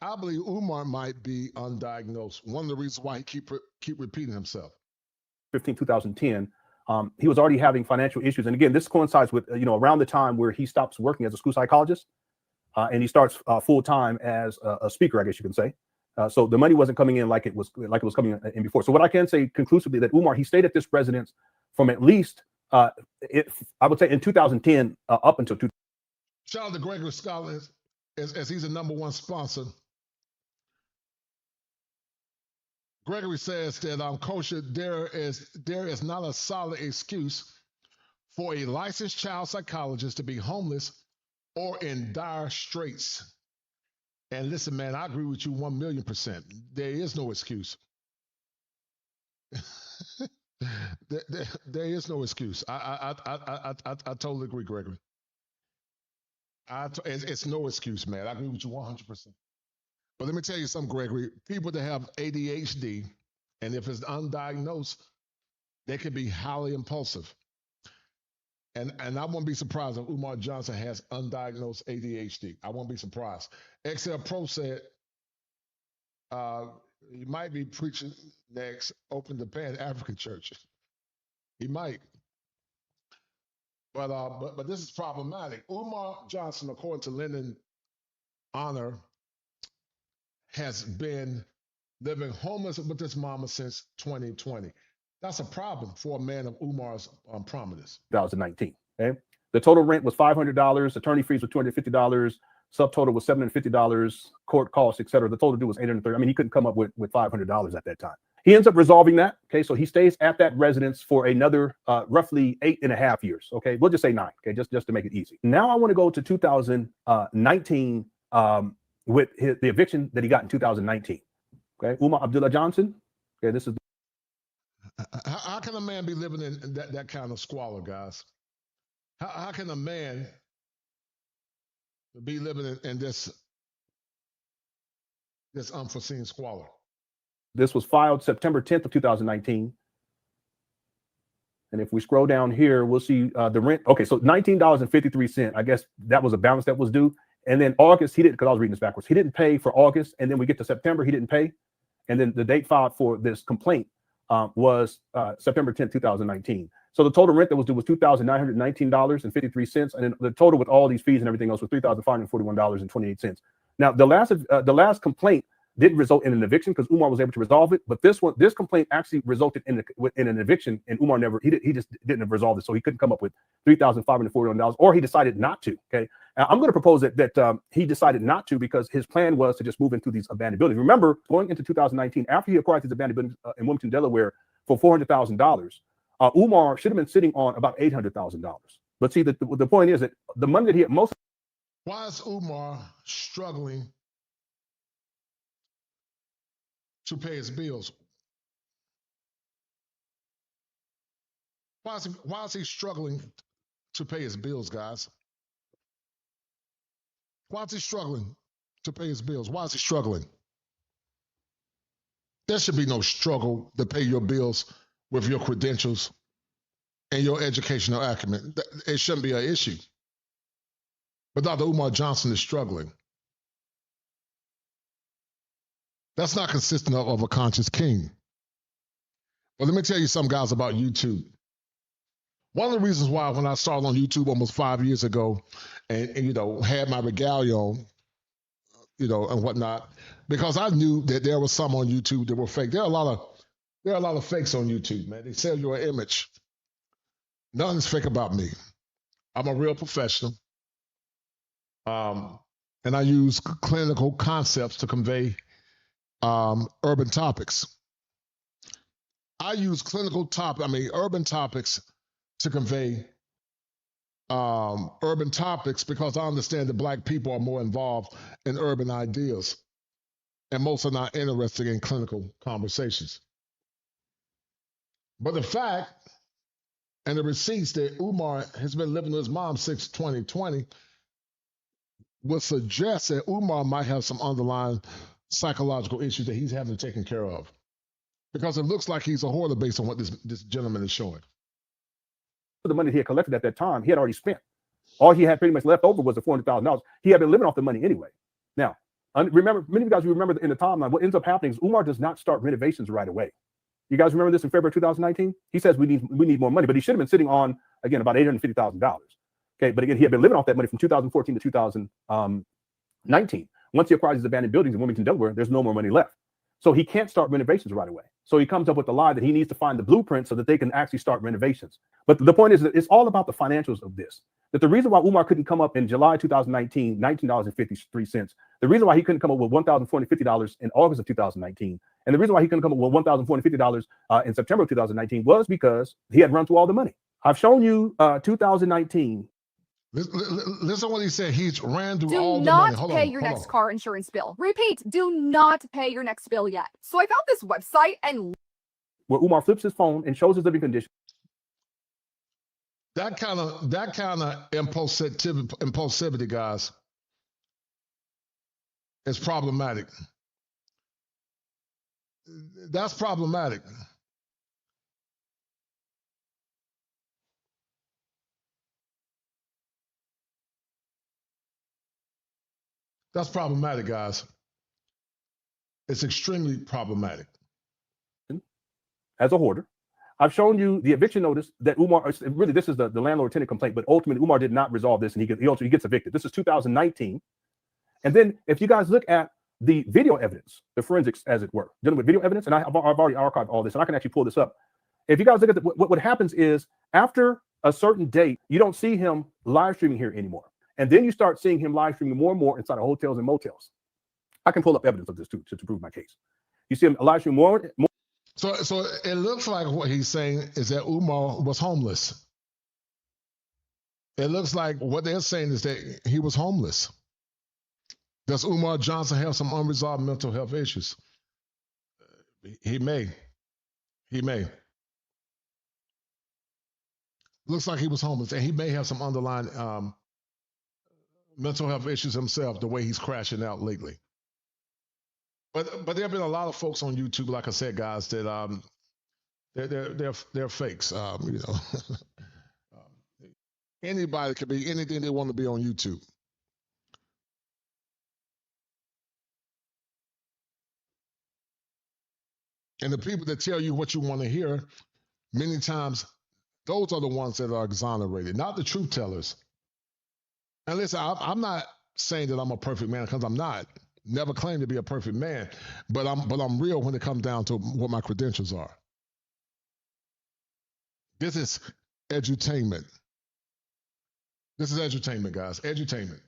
I believe Umar might be undiagnosed. One of the reasons why he keep repeating himself. 2010, he was already having financial issues. And again, this coincides with, around the time where he stops working as a school psychologist and he starts full-time as a speaker, I guess you can say. So the money wasn't coming in like it was coming in before. So what I can say conclusively that Umar, he stayed at this residence from at least, I would say in 2010 up until 2000. Shout out to Gregory Scott as he's the #1 sponsor. Gregory says that kosher, there is not a solid excuse for a licensed child psychologist to be homeless or in dire straits. And listen, man, I agree with you 1,000,000%. There is no excuse. there is no excuse. I totally agree, Gregory. It's no excuse, man. I agree with you 100%. But let me tell you something, Gregory. People that have ADHD, and if it's undiagnosed, they can be highly impulsive. And I won't be surprised if Umar Johnson has undiagnosed ADHD. I won't be surprised. XL Pro said he might be preaching next Open the Pan African Church. He might. But this is problematic. Umar Johnson, according to Lyndon Honor, has been living homeless with his mama since 2020. That's a problem for a man of Umar's prominence. 2019. Okay, the total rent was $500. Attorney fees were $250. Subtotal was $750. Court costs, etc. The total due was $830. I mean, he couldn't come up with $500 at that time. He ends up resolving that. Okay, so he stays at that residence for another roughly 8.5 years. Okay, we'll just say 9. Okay, just to make it easy. Now I want to go to 2019 with the eviction that he got in 2019. Okay, Umar Abdullah Johnson. Okay, this is How can a man be living in that kind of squalor, guys? How can a man be living in this unforeseen squalor? this was filed September 10th of 2019. And if we scroll down here, we'll see the rent. Okay, so $19.53. I guess that was a balance that was due. And then August, he didn't, because I was reading this backwards. He didn't pay for August. And then we get to September, he didn't pay. And then the date filed for this complaint was September 10th, 2019. So the total rent that was due was $2,919.53. And then the total with all these fees and everything else was $3,541.28. Now, the last complaint didn't result in an eviction because Umar was able to resolve it. But this complaint actually resulted in an eviction, and Umar he just didn't resolve it. So he couldn't come up with $3,541, or he decided not to. Okay. I'm going to propose that he decided not to because his plan was to just move into these abandoned buildings. Remember, going into 2019, after he acquired these abandoned buildings in Wilmington, Delaware for $400,000, Umar should have been sitting on about $800,000. But see, the point is that the money that he had most. Why is Umar struggling to pay his bills? Why is he struggling to pay his bills, guys? Why is he struggling to pay his bills? Why is he struggling? There should be no struggle to pay your bills with your credentials and your educational acumen. It shouldn't be an issue. But Dr. Umar Johnson is struggling. That's not consistent of a conscious king. But let me tell you some guys about YouTube. One of the reasons why when I started on YouTube almost 5 years ago and had my regalia on, and whatnot, because I knew that there was some on YouTube that were fake. There are a lot of fakes on YouTube, man. They sell you an image. Nothing's fake about me. I'm a real professional. And I use clinical concepts to convey urban topics. I use urban topics to convey urban topics because I understand that Black people are more involved in urban ideas, and most are not interested in clinical conversations. But the fact and the receipts that Umar has been living with his mom since 2020 would suggest that Umar might have some underlying psychological issues that he's having taken care of, because it looks like he's a hoarder based on what this gentleman is showing. The money he had collected at that time, he had already spent. All he had pretty much left over was the $400,000. He had been living off the money anyway. Now, remember, many of you guys remember in the timeline, what ends up happening is Umar does not start renovations right away. You guys remember this in February 2019? He says we need more money, but he should have been sitting on, again, about $850,000. Okay, but again, he had been living off that money from 2014 to 2019. Once he acquires his abandoned buildings in Wilmington, Delaware, there's no more money left. So he can't start renovations right away. So he comes up with the lie that he needs to find the blueprint so that they can actually start renovations. But the point is that it's all about the financials of this. That the reason why Umar couldn't come up in July 2019, $19.53, the reason why he couldn't come up with $1,450 in August of 2019, and the reason why he couldn't come up with $1,450 in September of 2019 was because he had run through all the money. I've shown you 2019. Listen what he said. He's ran through all the money. Do not pay your next car insurance bill. Repeat, do not pay your next bill yet. So I found this website and where Umar flips his phone and shows his living condition. That kind of impulsivity, guys, is problematic. That's problematic. That's problematic, guys. It's extremely problematic. As a hoarder, I've shown you the eviction notice that Umar, really this is the landlord-tenant complaint, but ultimately Umar did not resolve this and he gets evicted. This is 2019. And then if you guys look at the video evidence, the forensics as it were, dealing with video evidence, and I've already archived all this and I can actually pull this up. If you guys look at what happens is after a certain date, you don't see him live streaming here anymore. And then you start seeing him live streaming more and more inside of hotels and motels. I can pull up evidence of this too to prove my case. You see him live stream more. So it looks like what he's saying is that Umar was homeless. It looks like what they're saying is that he was homeless. Does Umar Johnson have some unresolved mental health issues? He may. He may. Looks like he was homeless, and he may have some underlying mental health issues himself. The way he's crashing out lately. But there have been a lot of folks on YouTube, like I said, guys, that they're fakes. You know, anybody could be anything they want to be on YouTube. And the people that tell you what you want to hear, many times, those are the ones that are exonerated, not the truth tellers. And listen, I'm not saying that I'm a perfect man because I'm not. Never claimed to be a perfect man, but I'm real when it comes down to what my credentials are. This is edutainment. This is edutainment, guys. Edutainment.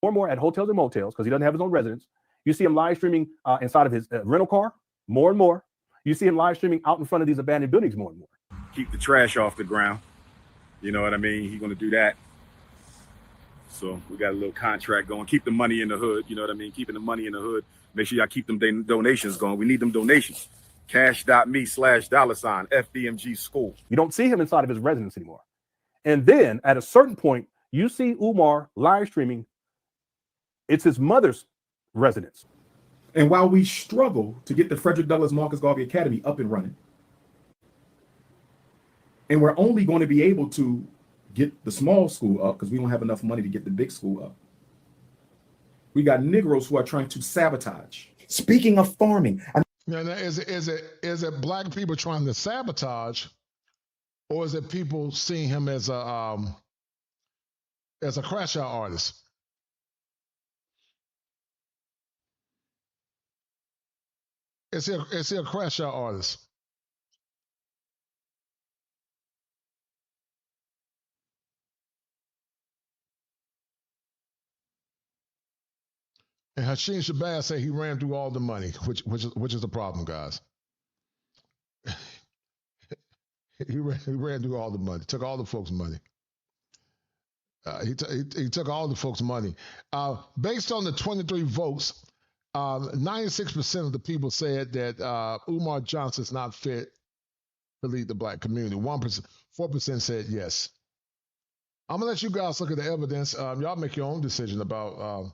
More and more at hotels and motels because he doesn't have his own residence. You see him live streaming inside of his rental car more and more. You see him live streaming out in front of these abandoned buildings more and more. Keep the trash off the ground. You know what I mean? He's going to do that. So we got a little contract going. Keep the money in the hood. You know what I mean? Keeping the money in the hood. Make sure y'all keep them donations going. We need them donations. Cash.me/$FDMG school. You don't see him inside of his residence anymore. And then at a certain point, you see Umar live streaming. It's his mother's residence. And while we struggle to get the Frederick Douglass Marcus Garvey Academy up and running, and we're only going to be able to get the small school up because we don't have enough money to get the big school up. We got Negroes who are trying to sabotage. Speaking of farming, Now, is it black people trying to sabotage, or is it people seeing him as a crash out artist? Is he a crash out artist? And Hashim Shabazz said he ran through all the money, which is the problem, guys. he ran through all the money, took all the folks' money. He took all the folks' money. Based on the 23 votes, 96% of the people said that Umar Johnson is not fit to lead the black community. 4% said yes. I'm gonna let you guys look at the evidence. Y'all make your own decision about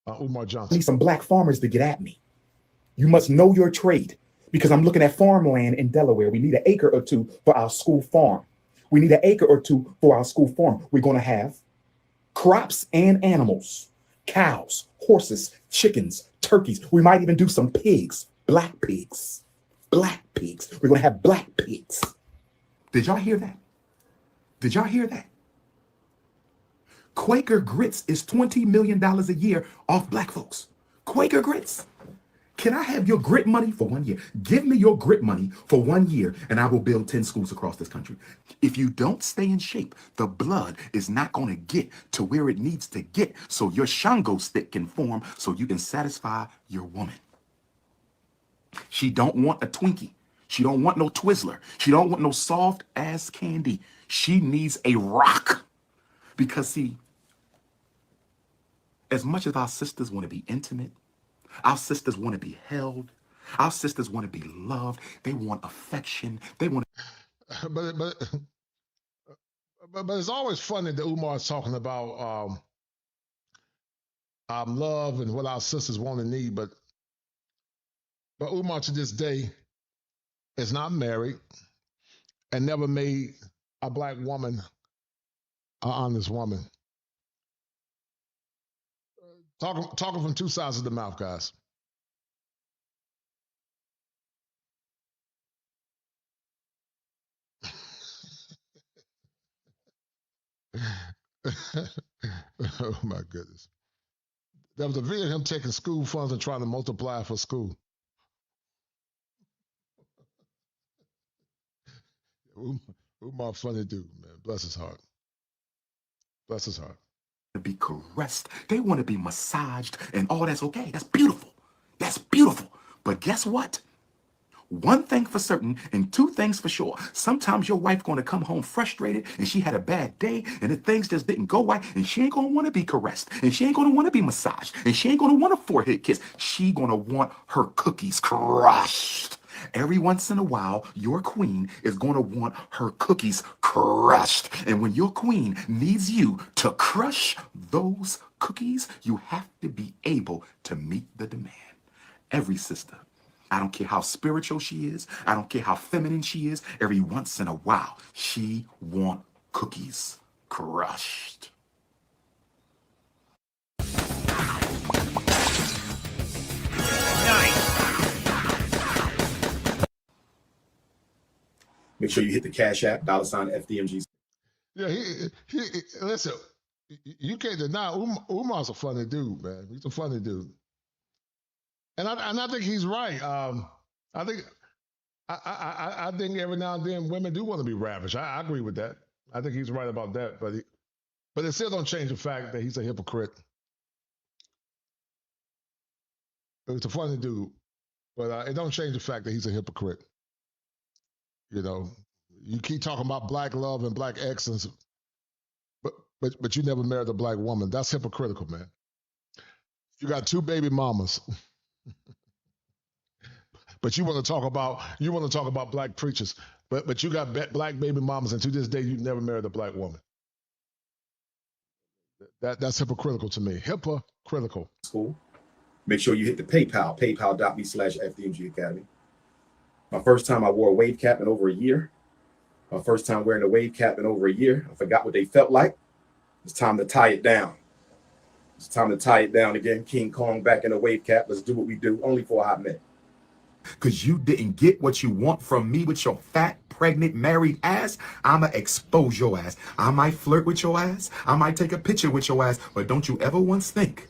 Umar Johnson. I need some black farmers to get at me. You must know your trade because I'm looking at farmland in Delaware. We need an acre or two for our school farm. We need an acre or two for our school farm. We're going to have crops and animals, cows, horses, chickens, turkeys. We might even do some pigs, black pigs, black pigs. We're going to have black pigs. Did y'all hear that? Did y'all hear that? Quaker Grits is $20 million a year off black folks. Quaker Grits. Can I have your grit money for 1 year? Give me your grit money for 1 year and I will build 10 schools across this country. If you don't stay in shape, the blood is not going to get to where it needs to get so your Shango stick can form so you can satisfy your woman. She don't want a Twinkie. She don't want no Twizzler. She don't want no soft ass candy. She needs a rock. Because see, as much as our sisters want to be intimate, our sisters want to be held, our sisters want to be loved, they want affection, they want But it's always funny that Umar's talking about love and what our sisters want and need, but Umar to this day is not married and never made a black woman an honest woman. Talking from two sides of the mouth, guys. Oh my goodness. There was a video of him taking school funds and trying to multiply for school. Umar, funny dude, man. Bless his heart. Bless his heart. to be caressed. They want to be massaged and all that's okay. That's beautiful. That's beautiful. But guess what? One thing for certain and two things for sure. Sometimes your wife gonna come home frustrated and she had a bad day and the things just didn't go right and she ain't gonna want to be caressed and she ain't gonna want to be massaged and she ain't gonna want a forehead kiss. She gonna want her cookies crushed. Every once in a while, your queen is going to want her cookies crushed. And when your queen needs you to crush those cookies, you have to be able to meet the demand. Every sister, I don't care how spiritual she is, I don't care how feminine she is, every once in a while, she want cookies crushed. Make sure you hit the Cash App, $FDMG. Yeah, listen, you can't deny Umar's a funny dude, man. He's a funny dude. And I think he's right. I think I think every now and then women do want to be ravished. I agree with that. I think he's right about that, but it still don't change the fact that he's a hypocrite. He's a funny dude, but it don't change the fact that he's a hypocrite. You know, you keep talking about black love and black excellence, but you never married a black woman. That's hypocritical, man. You got 2 baby mamas, but you want to talk about black preachers, but you got black baby mamas, and to this day you never married a black woman. That's hypocritical to me. Hypocritical. School. Make sure you hit the PayPal, paypal.me/FDMG Academy. My first time I wore a wave cap in over a year. My first time wearing a wave cap in over a year. I forgot what they felt like. It's time to tie it down. It's time to tie it down again. King Kong back in a wave cap. Let's do what we do, only for a hot minute. Because you didn't get what you want from me with your fat, pregnant, married ass, I'ma expose your ass. I might flirt with your ass. I might take a picture with your ass. But don't you ever once think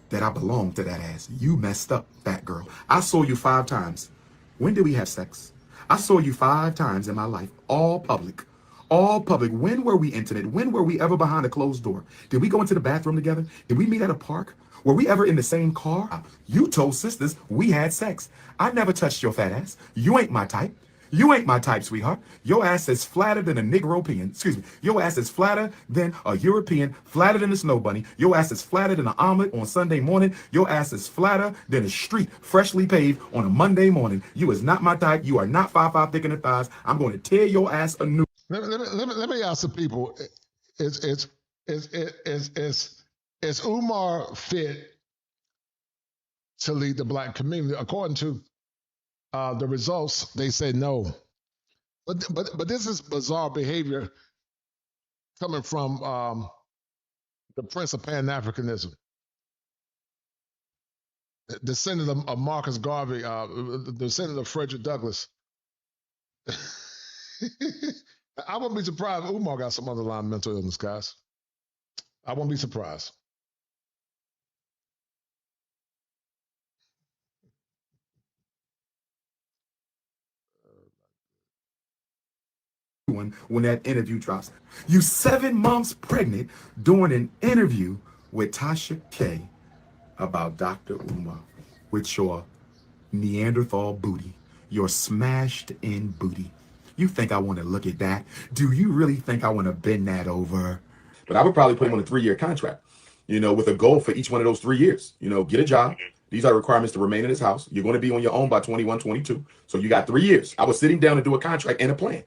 that I belong to that ass. You messed up, fat girl. I saw you 5 times. When did we have sex? I saw you 5 times in my life, all public. All public. When were we intimate? When were we ever behind a closed door? Did we go into the bathroom together? Did we meet at a park? Were we ever in the same car? You told sisters we had sex. I never touched your fat ass. You ain't my type. You ain't my type, sweetheart. Your ass is flatter than a Negropean. Excuse me. Your ass is flatter than a European, flatter than a snow bunny. Your ass is flatter than an omelet on Sunday morning. Your ass is flatter than a street freshly paved on a Monday morning. You is not my type. You are not 5'5" thick in the thighs. I'm going to tear your ass a new. Let me ask the people: Is Umar fit to lead the black community? According to the results, they say no. But this is bizarre behavior coming from the Prince of Pan-Africanism, the descendant of Marcus Garvey, the descendant of Frederick Douglass. I wouldn't be surprised if Umar got some underlying mental illness, guys. I won't be surprised. When that interview drops. You 7 months pregnant doing an interview with Tasha K about Dr. Umar with your Neanderthal booty, your smashed in booty. You think I want to look at that? Do you really think I want to bend that over? But I would probably put him on a 3-year contract, with a goal for each one of those 3 years. Get a job. These are requirements to remain in his house. You're going to be on your own by 21, 22. So you got 3 years. I would sit him down and do a contract and a plan.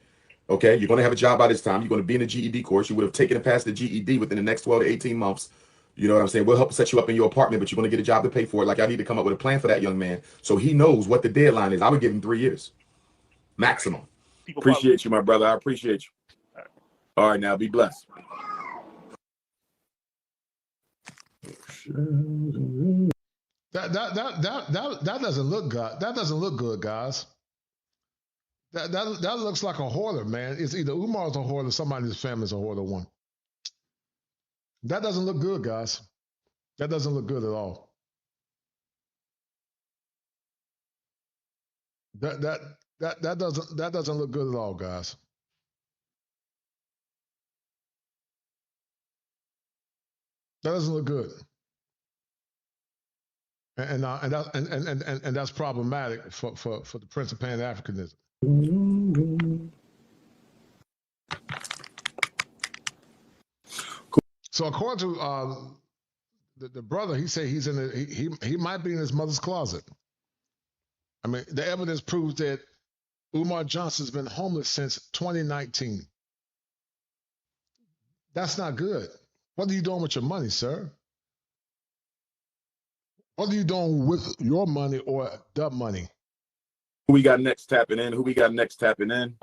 Okay, you're going to have a job by this time. You're going to be in the GED course. You would have taken and passed the GED within the next 12 to 18 months. You know what I'm saying? We'll help set you up in your apartment, but you're going to get a job to pay for it. Like, I need to come up with a plan for that young man so he knows what the deadline is. I would give him 3 years maximum. Appreciate you, my brother. I appreciate you. All right, now be blessed. That doesn't look good. That doesn't look good, guys. That looks like a hoarder, man. It's either Umar's a hoarder or somebody in his family's a hoarder one. That doesn't look good, guys. That doesn't look good at all. That doesn't look good at all, guys. That doesn't look good. And that's problematic for the Prince of Pan Africanism. So according to the brother, he said he's he might be in his mother's closet. I mean, the evidence proves that Umar Johnson's been homeless since 2019. That's not good. What are you doing with your money, sir? What are you doing with your money or the money? Who we got next tapping in? Who we got next tapping in?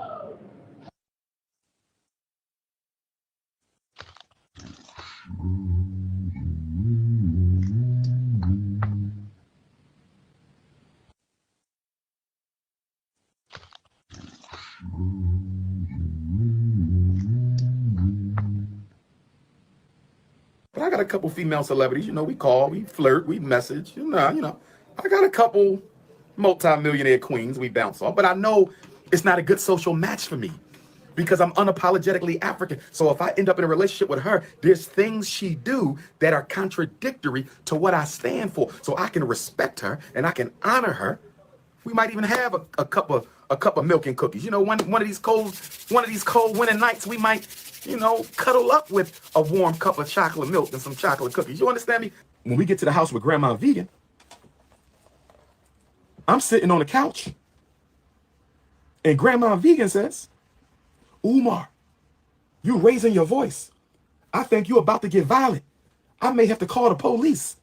But I got a couple female celebrities, you know, we call, we flirt, we message, you know. I got a couple multi-millionaire queens we bounce off, but I know it's not a good social match for me because I'm unapologetically African. So if I end up in a relationship with her, there's things she do that are contradictory to what I stand for. So I can respect her and I can honor her. We might even have a cup of milk and cookies. You know, one of these cold winter nights, we might, you know, cuddle up with a warm cup of chocolate milk and some chocolate cookies. You understand me? When we get to the house with Grandma Vegan, I'm sitting on the couch, and Grandma Vegan says, Umar, you raising your voice. I think you're about to get violent. I may have to call the police.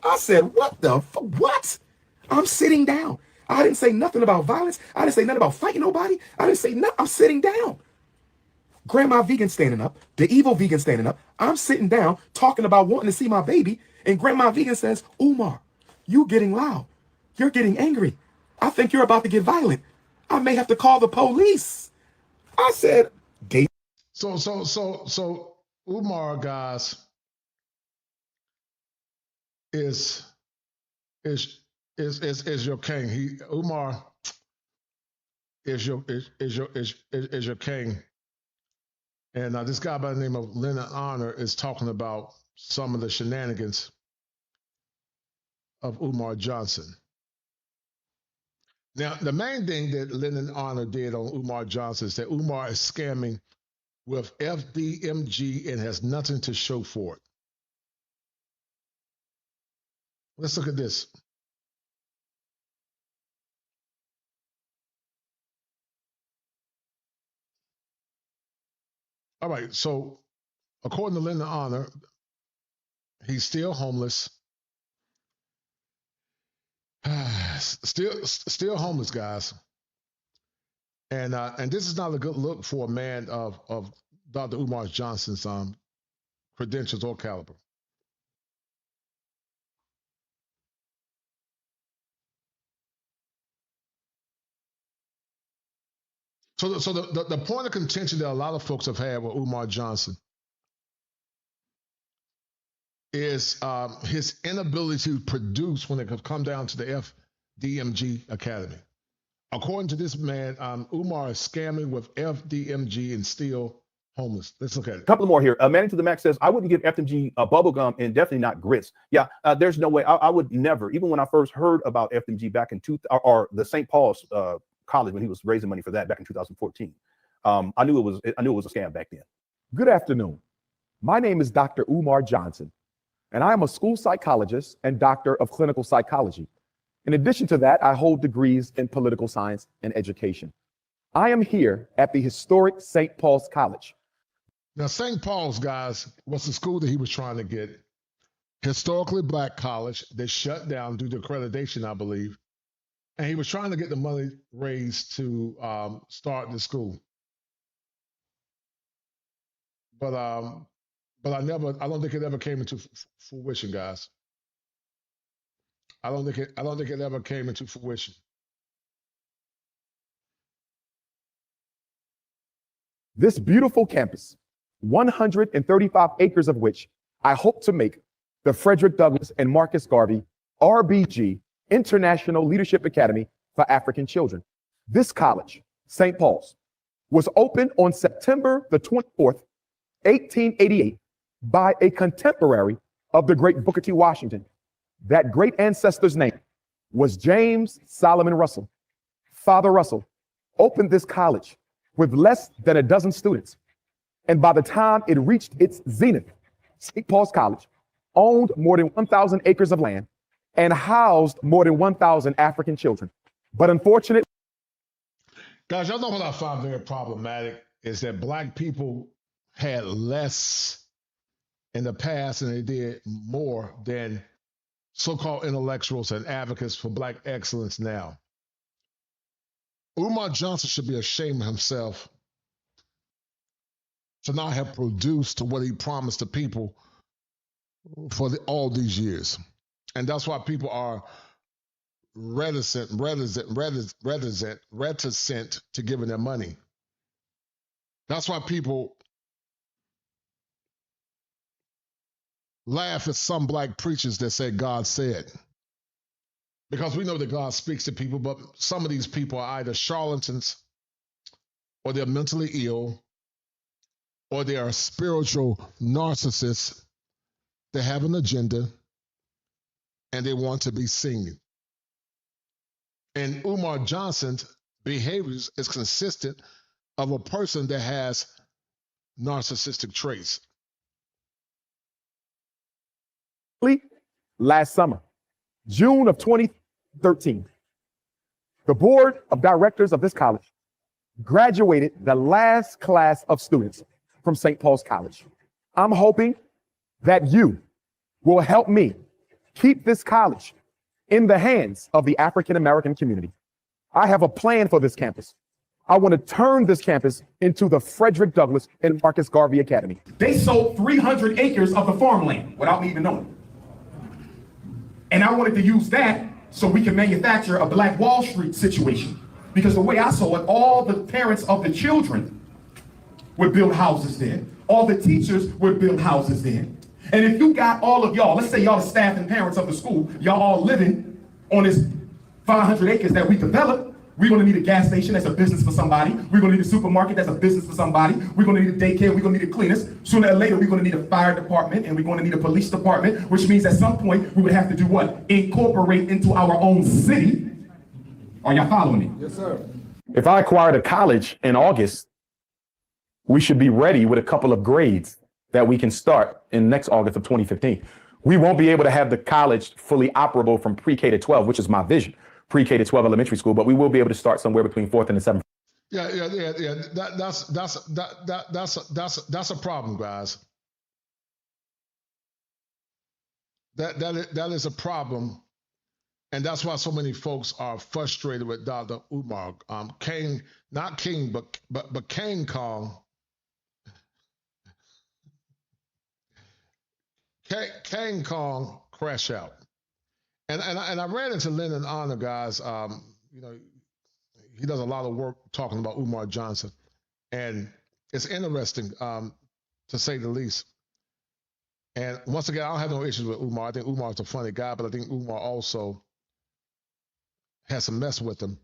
I said, what? I'm sitting down. I didn't say nothing about violence. I didn't say nothing about fighting nobody. I didn't say nothing. I'm sitting down. Grandma Vegan standing up, the evil vegan standing up. I'm sitting down talking about wanting to see my baby. And Grandma Vegan says, Umar, you getting loud. You're getting angry. I think you're about to get violent. I may have to call the police. I said, gay. So Umar, guys, is your king. Umar is your king. And this guy by the name of Lennon Honor is talking about some of the shenanigans of Umar Johnson. Now, the main thing that Lennon Honor did on Umar Johnson is that Umar is scamming with FDMG and has nothing to show for it. Let's look at this. All right, so according to Linda Honor, he's still homeless. Still homeless, guys. And this is not a good look for a man of Dr. Umar Johnson's credentials or caliber. So the point of contention that a lot of folks have had with Umar Johnson is his inability to produce when it could come down to the FDMG Academy. According to this man, Umar is scamming with FDMG and still homeless. Let's look at it. A couple more here. Manning to the Max says, I wouldn't give FMG bubble gum and definitely not grits. Yeah, there's no way. I would never, even when I first heard about FMG back in or the St. Paul's college when he was raising money for that back in 2014. I knew it was a scam back then. Good afternoon. My name is Dr. Umar Johnson, and I am a school psychologist and doctor of clinical psychology. In addition to that, I hold degrees in political science and education. I am here at the historic St. Paul's College. Now, St. Paul's, guys, was the school that he was trying to get. Historically black college. They shut down due to accreditation, I believe. And he was trying to get the money raised to start the school. But I don't think it ever came into fruition, guys. I don't think it ever came into fruition. This beautiful campus, 135 acres of which I hope to make the Frederick Douglass and Marcus Garvey RBG International Leadership Academy for African Children. This college, St. Paul's, was opened on September the 24th, 1888 by a contemporary of the great Booker T. Washington, That great ancestor's name was James Solomon Russell. Father Russell opened this college with less than a dozen students. And by the time it reached its zenith, St. Paul's College owned more than 1,000 acres of land and housed more than 1,000 African children. But unfortunately, Guys, y'all know what I find very problematic is that black people had less in the past and they did more than so-called intellectuals and advocates for black excellence now. Umar Johnson should be ashamed of himself to not have produced what he promised the people for all these years. And that's why people are reticent to giving their money. That's why people laugh at some black preachers that say God said. Because we know that God speaks to people, but some of these people are either charlatans or they're mentally ill or they are spiritual narcissists that have an agenda and they want to be seen. And Umar Johnson's behaviors is consistent of a person that has narcissistic traits. last summer, June of 2013, the board of directors of this college graduated the last class of students from St. Paul's College. I'm hoping that you will help me keep this college in the hands of the African American community. I have a plan for this campus. I want to turn this campus into the Frederick Douglass and Marcus Garvey Academy. They sold 300 acres of the farmland without me even knowing. And I wanted to use that so we can manufacture a Black Wall Street situation. Because the way I saw it, all the parents of the children would build houses there. All the teachers would build houses there. And if you got all of y'all, let's say y'all the staff and parents of the school, y'all all living on this 500 acres that we developed, we're gonna need a gas station that's a business for somebody. We're gonna need a supermarket that's a business for somebody. We're gonna need a daycare, we're gonna need a cleaners. Sooner or later, we're gonna need a fire department and we're gonna need a police department, which means at some point, we would have to do what? Incorporate into our own city. Are y'all following me? Yes, sir. If I acquired a college in August, we should be ready with a couple of grades that we can start in next August of 2015. We won't be able to have the college fully operable from pre-K to 12, which is my vision, pre-K to 12 elementary school, but we will be able to start somewhere between 4th and the 7th. Yeah. That's a problem, guys. That is a problem, and that's why so many folks are frustrated with Dr. Umar. King, not King, but King Kong. King Kong crash out. And I ran into Lyndon Honor, guys. He does a lot of work talking about Umar Johnson. And it's interesting, to say the least. And once again, I don't have no issues with Umar. I think Umar's a funny guy, but I think Umar also has some mess with him.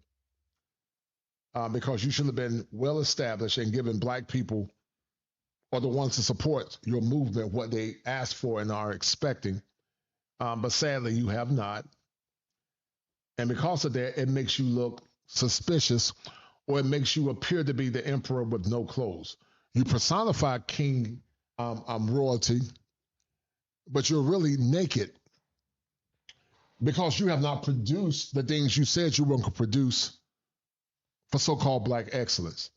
Because you should have been well established and given black people or the ones to support your movement what they asked for and are expecting. But sadly, you have not. And because of that, it makes you look suspicious, or it makes you appear to be the emperor with no clothes. You personify king royalty, but you're really naked because you have not produced the things you said you were going to produce for so-called black excellence.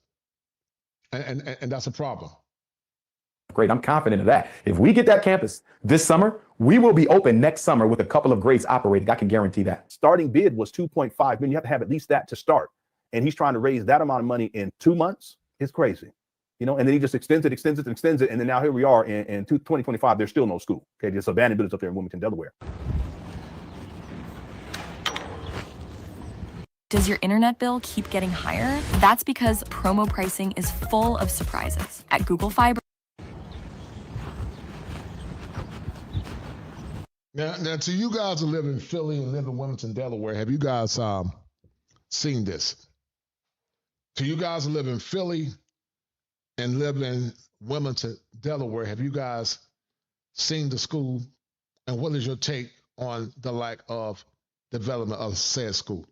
And that's a problem. Great, I'm confident of that. If we get that campus this summer, we will be open next summer with a couple of grades operating. I can guarantee that. Starting bid was 2.5 million. You have to have at least that to start. And he's trying to raise that amount of money in 2 months. It's crazy. And then he just extends it. And then now here we are in 2025, there's still no school. Okay, there's abandoned buildings up there in Wilmington, Delaware. Does your internet bill keep getting higher? That's because promo pricing is full of surprises. At Google Fiber. Now, to you guys who live in Philly and live in Wilmington, Delaware, have you guys seen this? To you guys who live in Philly and live in Wilmington, Delaware, have you guys seen the school? And what is your take on the lack of development of said school.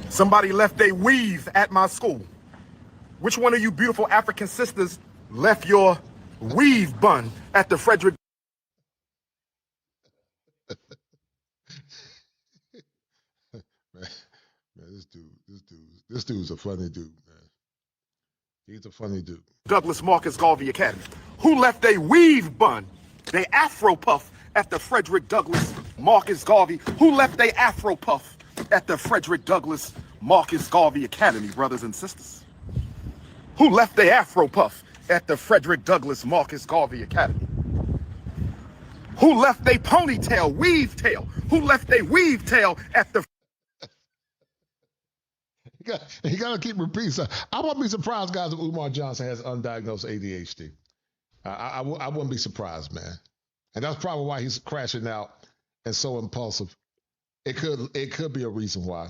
Somebody left a weave at my school. Which one of you beautiful African sisters left your weave bun at the Frederick? Man, this dude's a funny dude, man. He's a funny dude. Douglas Marcus Garvey Academy. Who left a weave bun, they Afro puff at the Frederick Douglass Marcus Garvey? Who left a Afro puff at the Frederick Douglass Marcus Garvey Academy, brothers and sisters? Who left a Afro puff at the Frederick Douglass Marcus Garvey Academy? Who left a ponytail, weave tail? Who left a weave tail at the... You got to keep repeating. So I wouldn't be surprised, guys, if Umar Johnson has undiagnosed ADHD. I wouldn't be surprised, man. And that's probably why he's crashing out and so impulsive. It could be a reason why.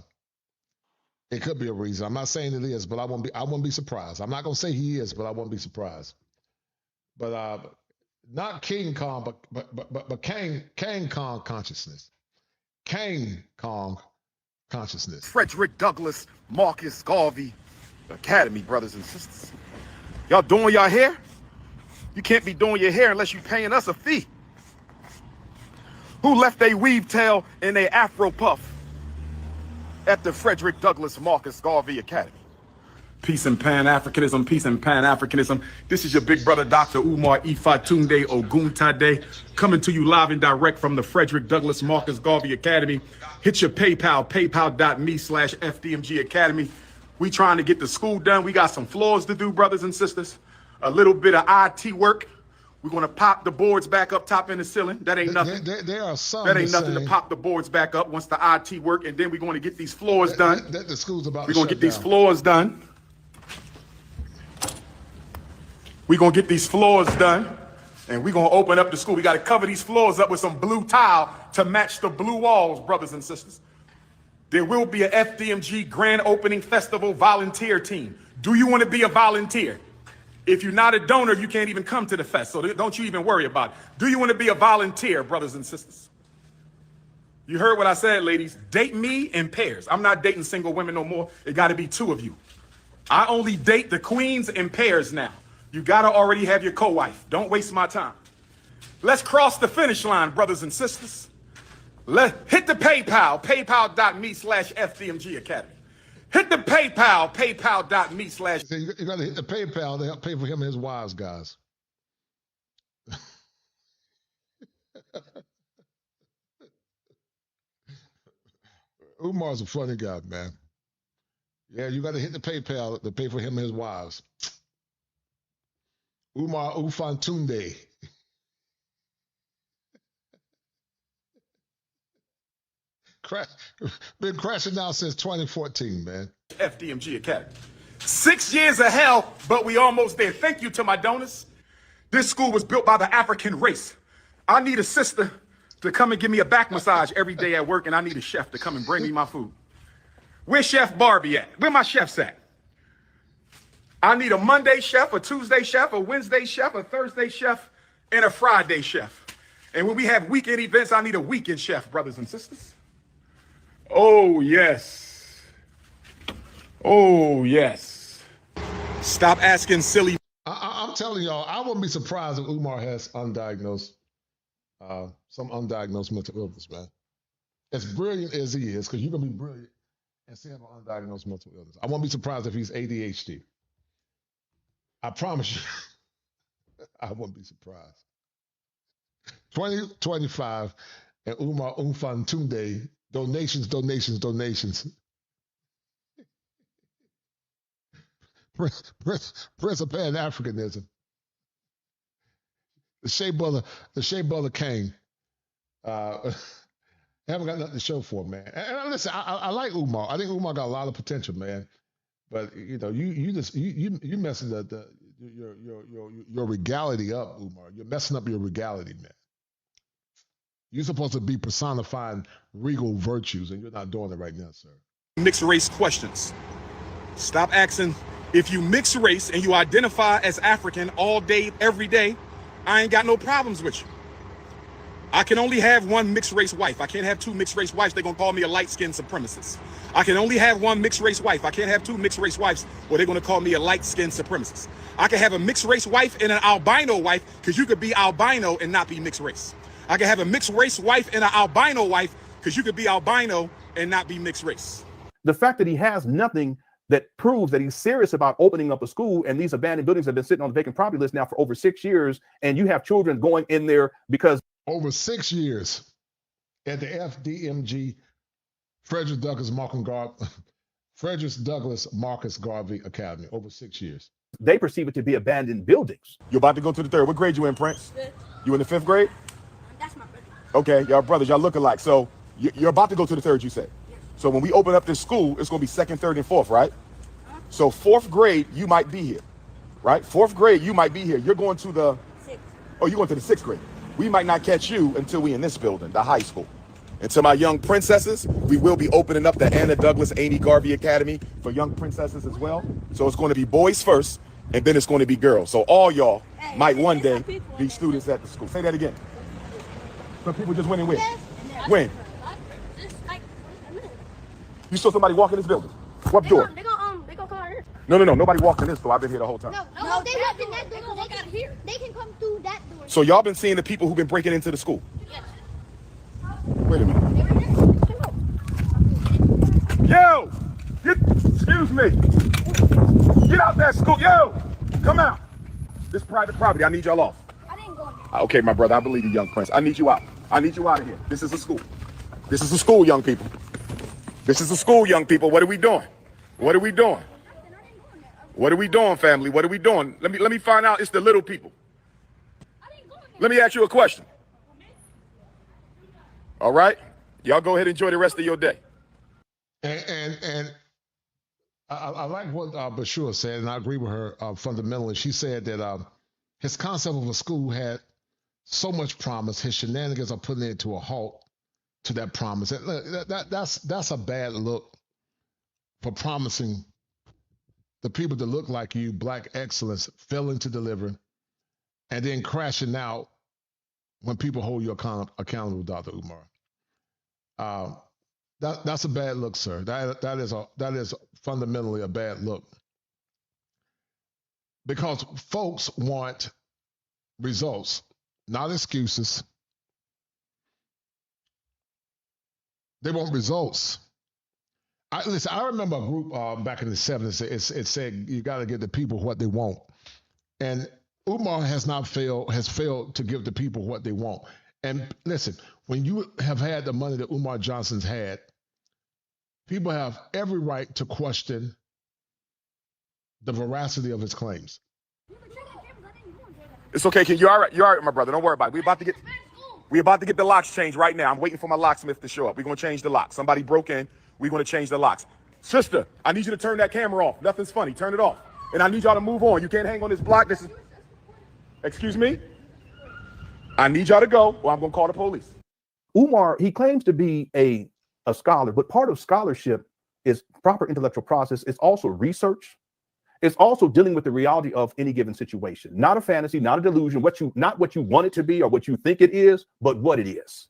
It could be a reason. I'm not saying it is, but I wouldn't be surprised. I'm not gonna say he is, but I wouldn't be surprised. But not King Kong, but Kang Kong consciousness. Kang Kong consciousness. Frederick Douglass Marcus Garvey Academy, brothers and sisters. Y'all doing your hair? You can't be doing your hair unless you're paying us a fee. Who left a weave tail in a Afro puff at the Frederick Douglass Marcus Garvey Academy? Peace and Pan-Africanism, peace and Pan-Africanism. This is your big brother, Dr. Umar Ifatunde Oguntade, coming to you live and direct from the Frederick Douglass Marcus Garvey Academy. Hit your PayPal, paypal.me/FDMG Academy. We trying to get the school done. We got some floors to do, brothers and sisters. A little bit of IT work. We're going to pop the boards back up top in the ceiling. That ain't nothing. There are some that ain't nothing to pop the boards back up once the IT work, and then we're going to get these floors done. The school's about we're going to get these floors done. We're going to get these floors done, and we're going to open up the school. We got to cover these floors up with some blue tile to match the blue walls, brothers and sisters. There will be a FDMG Grand Opening Festival volunteer team. Do you want to be a volunteer? If you're not a donor, you can't even come to the fest, so don't you even worry about it. Do you want to be a volunteer, brothers and sisters? You heard what I said, ladies. Date me in pairs. I'm not dating single women no more. It got to be two of you. I only date the queens in pairs now. You got to already have your co-wife. Don't waste my time. Let's cross the finish line, brothers and sisters. Hit the PayPal, paypal.me/FDMG Academy. Hit the PayPal, paypal.me/ You got to hit the PayPal to help pay for him and his wives, guys. Umar's a funny guy, man. Yeah, you got to hit the PayPal to pay for him and his wives. Umar Ufantunde. Been crashing out since 2014, man. FDMG Academy. 6 years of hell, but we almost there. Thank you to my donors. This school was built by the African race. I need a sister to come and give me a back massage every day at work, and I need a chef to come and bring me my food. Where's Chef Barbie at? Where my chefs at? I need a Monday chef, a Tuesday chef, a Wednesday chef, a Thursday chef, and a Friday chef. And when we have weekend events, I need a weekend chef, brothers and sisters. Oh, yes. Oh, yes. Stop asking silly. I'm telling y'all, I wouldn't be surprised if Umar has some undiagnosed mental illness, man. As brilliant as he is, because you're going to be brilliant and still have an undiagnosed mental illness. I won't be surprised if he's ADHD. I promise you, I wouldn't be surprised. 2025 and Umar Umfantunde, donations. Prince of Pan-Africanism. The Shea Brother King. Haven't got nothing to show for him, man. And listen, I like Umar. I think Umar got a lot of potential, man. But you know, you messing your regality up, Umar. You're messing up your regality, man. You're supposed to be personifying regal virtues, and you're not doing it right now, sir. Mixed race questions. Stop asking. If you mix race and you identify as African all day, every day, I ain't got no problems with you. I can only have one mixed race wife. I can't have two mixed race wives. They're gonna call me a light-skinned supremacist. I can only have one mixed race wife. I can't have two mixed race wives, or they're gonna call me a light-skinned supremacist. I can have a mixed race wife and an albino wife, because you could be albino and not be mixed race. I can have a mixed race wife and an albino wife, because you could be albino and not be mixed race. The fact that he has nothing that proves that he's serious about opening up a school, and these abandoned buildings have been sitting on the vacant property list now for over 6 years, and you have children going in there because over 6 years at the FDMG Frederick Douglass Marcus Garvey Academy. Over 6 years. They perceive it to be abandoned buildings. You're about to go to the third. What grade you in, Prince? Fifth. You in the 5th grade? That's my brother. Okay, y'all brothers, y'all look alike. So you're about to go to the third, you say? Yes. So when we open up this school, it's gonna be 2nd, 3rd, and 4th, right? So 4th grade, you might be here, right? 4th grade, you might be here. You're going to the 6th. Oh, you're going to the 6th grade. We might not catch you until we in this building, the high school. And to my young princesses, we will be opening up the Anna Douglas Amy Garvey Academy for young princesses as well. So it's going to be boys first, and then it's going to be girls. So all y'all might one day be students at the school. Say that again. Some people just went and win. When? You saw somebody walk in this building? What door? They gonna come out here. No, nobody walked in this door. I've been here the whole time. No, if they walk in that door, they got here. They can come through that door. So y'all been seeing the people who've been breaking into the school? Yes. Wait a minute. Yo! Excuse me. Get out that school. Yo! Come out. This private property. I need y'all off. I didn't go in there. Okay, my brother. I believe you, young prince. I need you out. I need you out of here. This is a school. This is a school, young people. This is a school, young people. What are we doing? What are we doing? What are we doing, family? What are we doing? Let me find out. It's the little people. Let me ask you a question. All right? Y'all go ahead and enjoy the rest of your day. And I like what Bashir said, and I agree with her fundamentally. She said that his concept of a school had so much promise. His shenanigans are putting it to a halt to that promise. And that's a bad look for promising the people that look like you, black excellence, failing to deliver, and then crashing out when people hold you accountable, Dr. Umar. That's a bad look, sir. That is fundamentally a bad look. Because folks want results, not excuses. They want results. I remember a group back in the 70s. It said you got to give the people what they want, and Umar has failed to give the people what they want. And listen, when you have had the money that Umar Johnson's had, people have every right to question the veracity of his claims. It's okay, kid. You're all right, my brother. Don't worry about it. We're about to get the locks changed right now. I'm waiting for my locksmith to show up. We're gonna change the locks. Somebody broke in. We're gonna change the locks. Sister, I need you to turn that camera off. Nothing's funny. Turn it off. And I need y'all to move on. You can't hang on this block. This is. Excuse me? I need y'all to go, or I'm gonna call the police. Umar, he claims to be a scholar, but part of scholarship is proper intellectual process. It's also research. It's also dealing with the reality of any given situation. Not a fantasy, not a delusion, not what you want it to be or what you think it is, but what it is.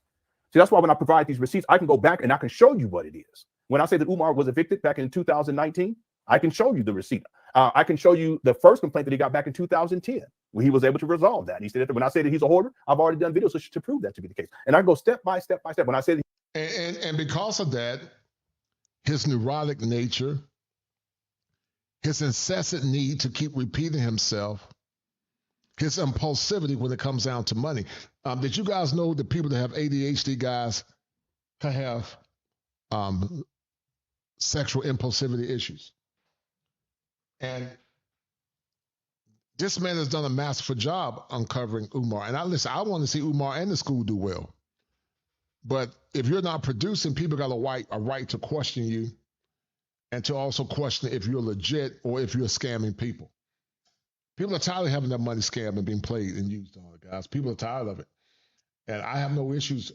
See, that's why when I provide these receipts, I can go back and I can show you what it is. When I say that Umar was evicted back in 2019, I can show you the receipt. I can show you the first complaint that he got back in 2010, where he was able to resolve that. And he said that when I say that he's a hoarder, I've already done videos to prove that to be the case. And I go step by step by step. When I say that, and because of that, his neurotic nature, his incessant need to keep repeating himself, his impulsivity when it comes down to money. Did you guys know that people that have ADHD guys can have sexual impulsivity issues? And This man has done a masterful job uncovering Umar. And I want to see Umar and the school do well. But if you're not producing, people got a right to question you and to also question if you're legit or if you're scamming people. People are tired of having their money scammed and being played and used on it, guys. People are tired of it. And I have no issues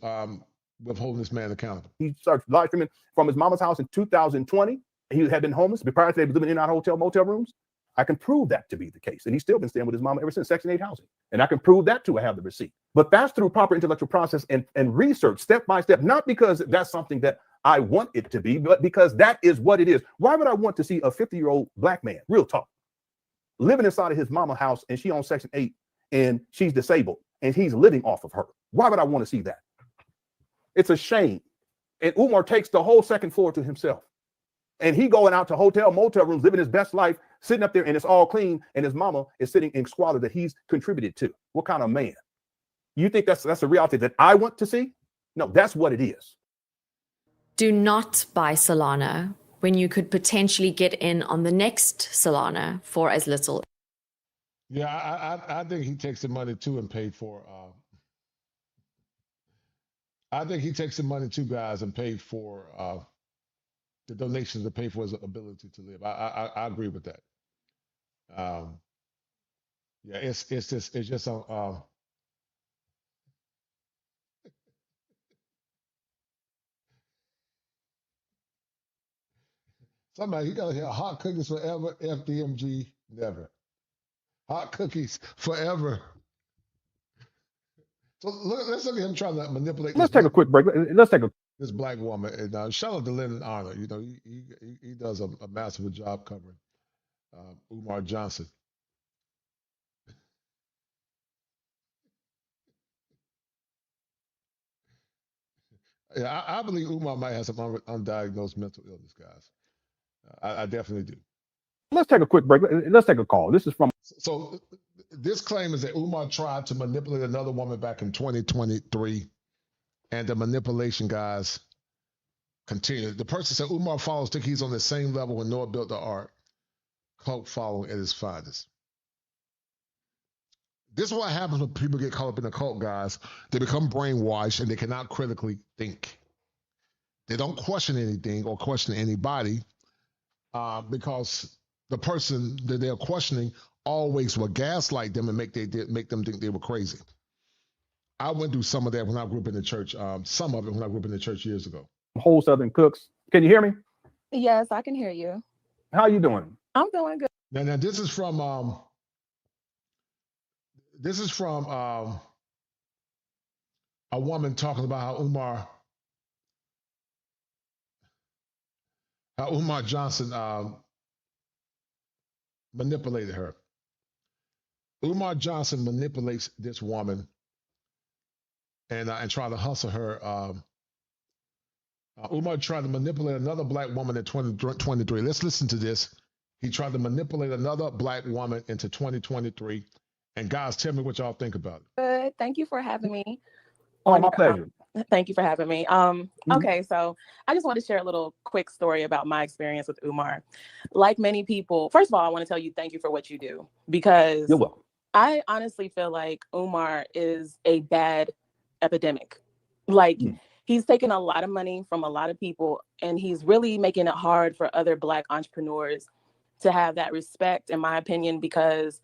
with holding this man accountable. He started live streaming from his mama's house in 2020. He had been homeless. Prior to that, he was living in and out of motel rooms. I can prove that to be the case. And he's still been staying with his mama ever since, Section 8 housing. And I can prove that too. I have the receipt. But that's through proper intellectual process and research, step by step, not because that's something that I want it to be, but because that is what it is. Why would I want to see a 50-year-old black man, real talk, living inside of his mama's house and she on Section 8 and she's disabled and he's living off of her? Why would I want to see that? It's a shame. And Umar takes the whole second floor to himself. And he going out to hotel, motel rooms, living his best life, sitting up there and it's all clean. And his mama is sitting in squalor that he's contributed to. What kind of man? You think that's a reality that I want to see? No, that's what it is. Do not buy Solana when you could potentially get in on the next Solana for as little. Yeah, I think he takes the money too and paid for. I think he takes the money too, guys, and paid for the donations to pay for his ability to live. I agree with that. Yeah, it's just somebody, you gotta hear hot cookies forever, FDMG never. Hot cookies forever. So let's look at him trying to manipulate. Let's take a quick break. Let's take a this black woman. And shout out to Lennon Honor. You know, he does a massive job covering Umar Johnson. Yeah, I believe Umar might have some undiagnosed mental illness, guys. I definitely do. Let's take a quick break. Let's take a call. This is from. So this claim is that Umar tried to manipulate another woman back in 2023, and the manipulation, guys, continued. The person said Umar follows think he's on the same level when Noah built the ark. Cult following at its finest. This is what happens when people get caught up in the cult, guys. They become brainwashed and they cannot critically think. They don't question anything or question anybody because the person that they're questioning always will gaslight them and make them think they were crazy. I went through some of that when I grew up in the church, some of it when I grew up in the church years ago. Whole Southern Cooks. Can you hear me? Yes, I can hear you. How you doing? I'm doing good. Now this is from a woman talking about how Umar Johnson manipulated her. Umar Johnson manipulates this woman and try to hustle her. Umar tried to manipulate another black woman in 2023. Let's listen to this. He tried to manipulate another black woman into 2023. And guys, tell me what y'all think about it. Good. Thank you for having me. Oh, my pleasure. Thank you for having me. Okay, so I just want to share a little quick story about my experience with Umar. Like many people, first of all, I want to tell you thank you for what you do, because you're welcome. I honestly feel like Umar is a bad epidemic. Like he's taken a lot of money from a lot of people, and he's really making it hard for other Black entrepreneurs to have that respect, in my opinion, because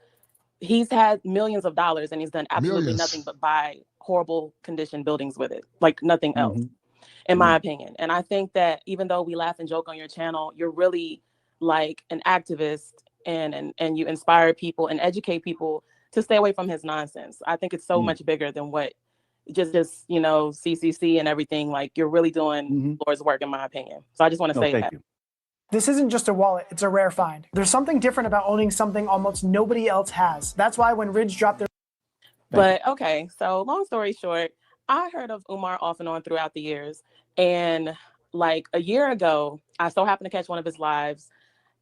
he's had millions of dollars and he's done absolutely nothing but buy horrible condition buildings with it, like nothing else, in my opinion. And I think that even though we laugh and joke on your channel, you're really like an activist and you inspire people and educate people to stay away from his nonsense. I think it's so much bigger than what just CCC and everything. Like you're really doing Lord's work, in my opinion. So I just want to say that. This isn't just a wallet, it's a rare find. There's something different about owning something almost nobody else has. That's why when Ridge dropped their... But okay, so long story short, I heard of Umar off and on throughout the years. And like a year ago, I so happened to catch one of his lives,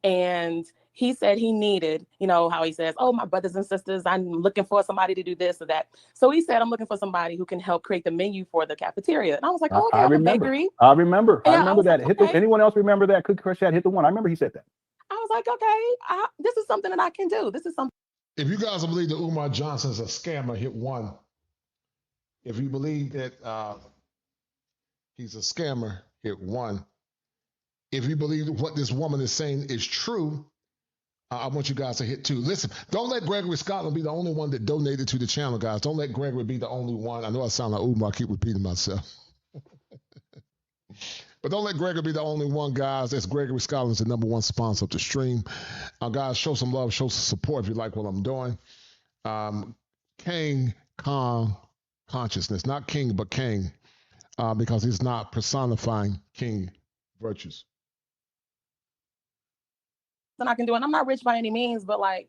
and he said he needed, you know how he says, oh, my brothers and sisters, I'm looking for somebody to do this or that. So he said, I'm looking for somebody who can help create the menu for the cafeteria. And I was like, oh, okay, I remember. Bakery. I remember. Yeah, I remember that. Like, okay. Anyone else remember that? Cookie Crush Chat hit the one. I remember he said that. I was like, okay, this is something that I can do. This is something. If you guys believe that Umar Johnson is a scammer, hit 1. If you believe that he's a scammer, hit 1. If you believe what this woman is saying is true, I want you guys to hit 2. Listen, don't let Gregory Scotland be the only one that donated to the channel, guys. Don't let Gregory be the only one. I know I sound like Umar, I keep repeating myself. But don't let Gregory be the only one, guys. That's Gregory Scotland's the #1 sponsor of the stream. Guys, show some love, show some support if you like what I'm doing. King Kong consciousness, not king, but king, because he's not personifying king virtues. And I can do it. I'm not rich by any means, but like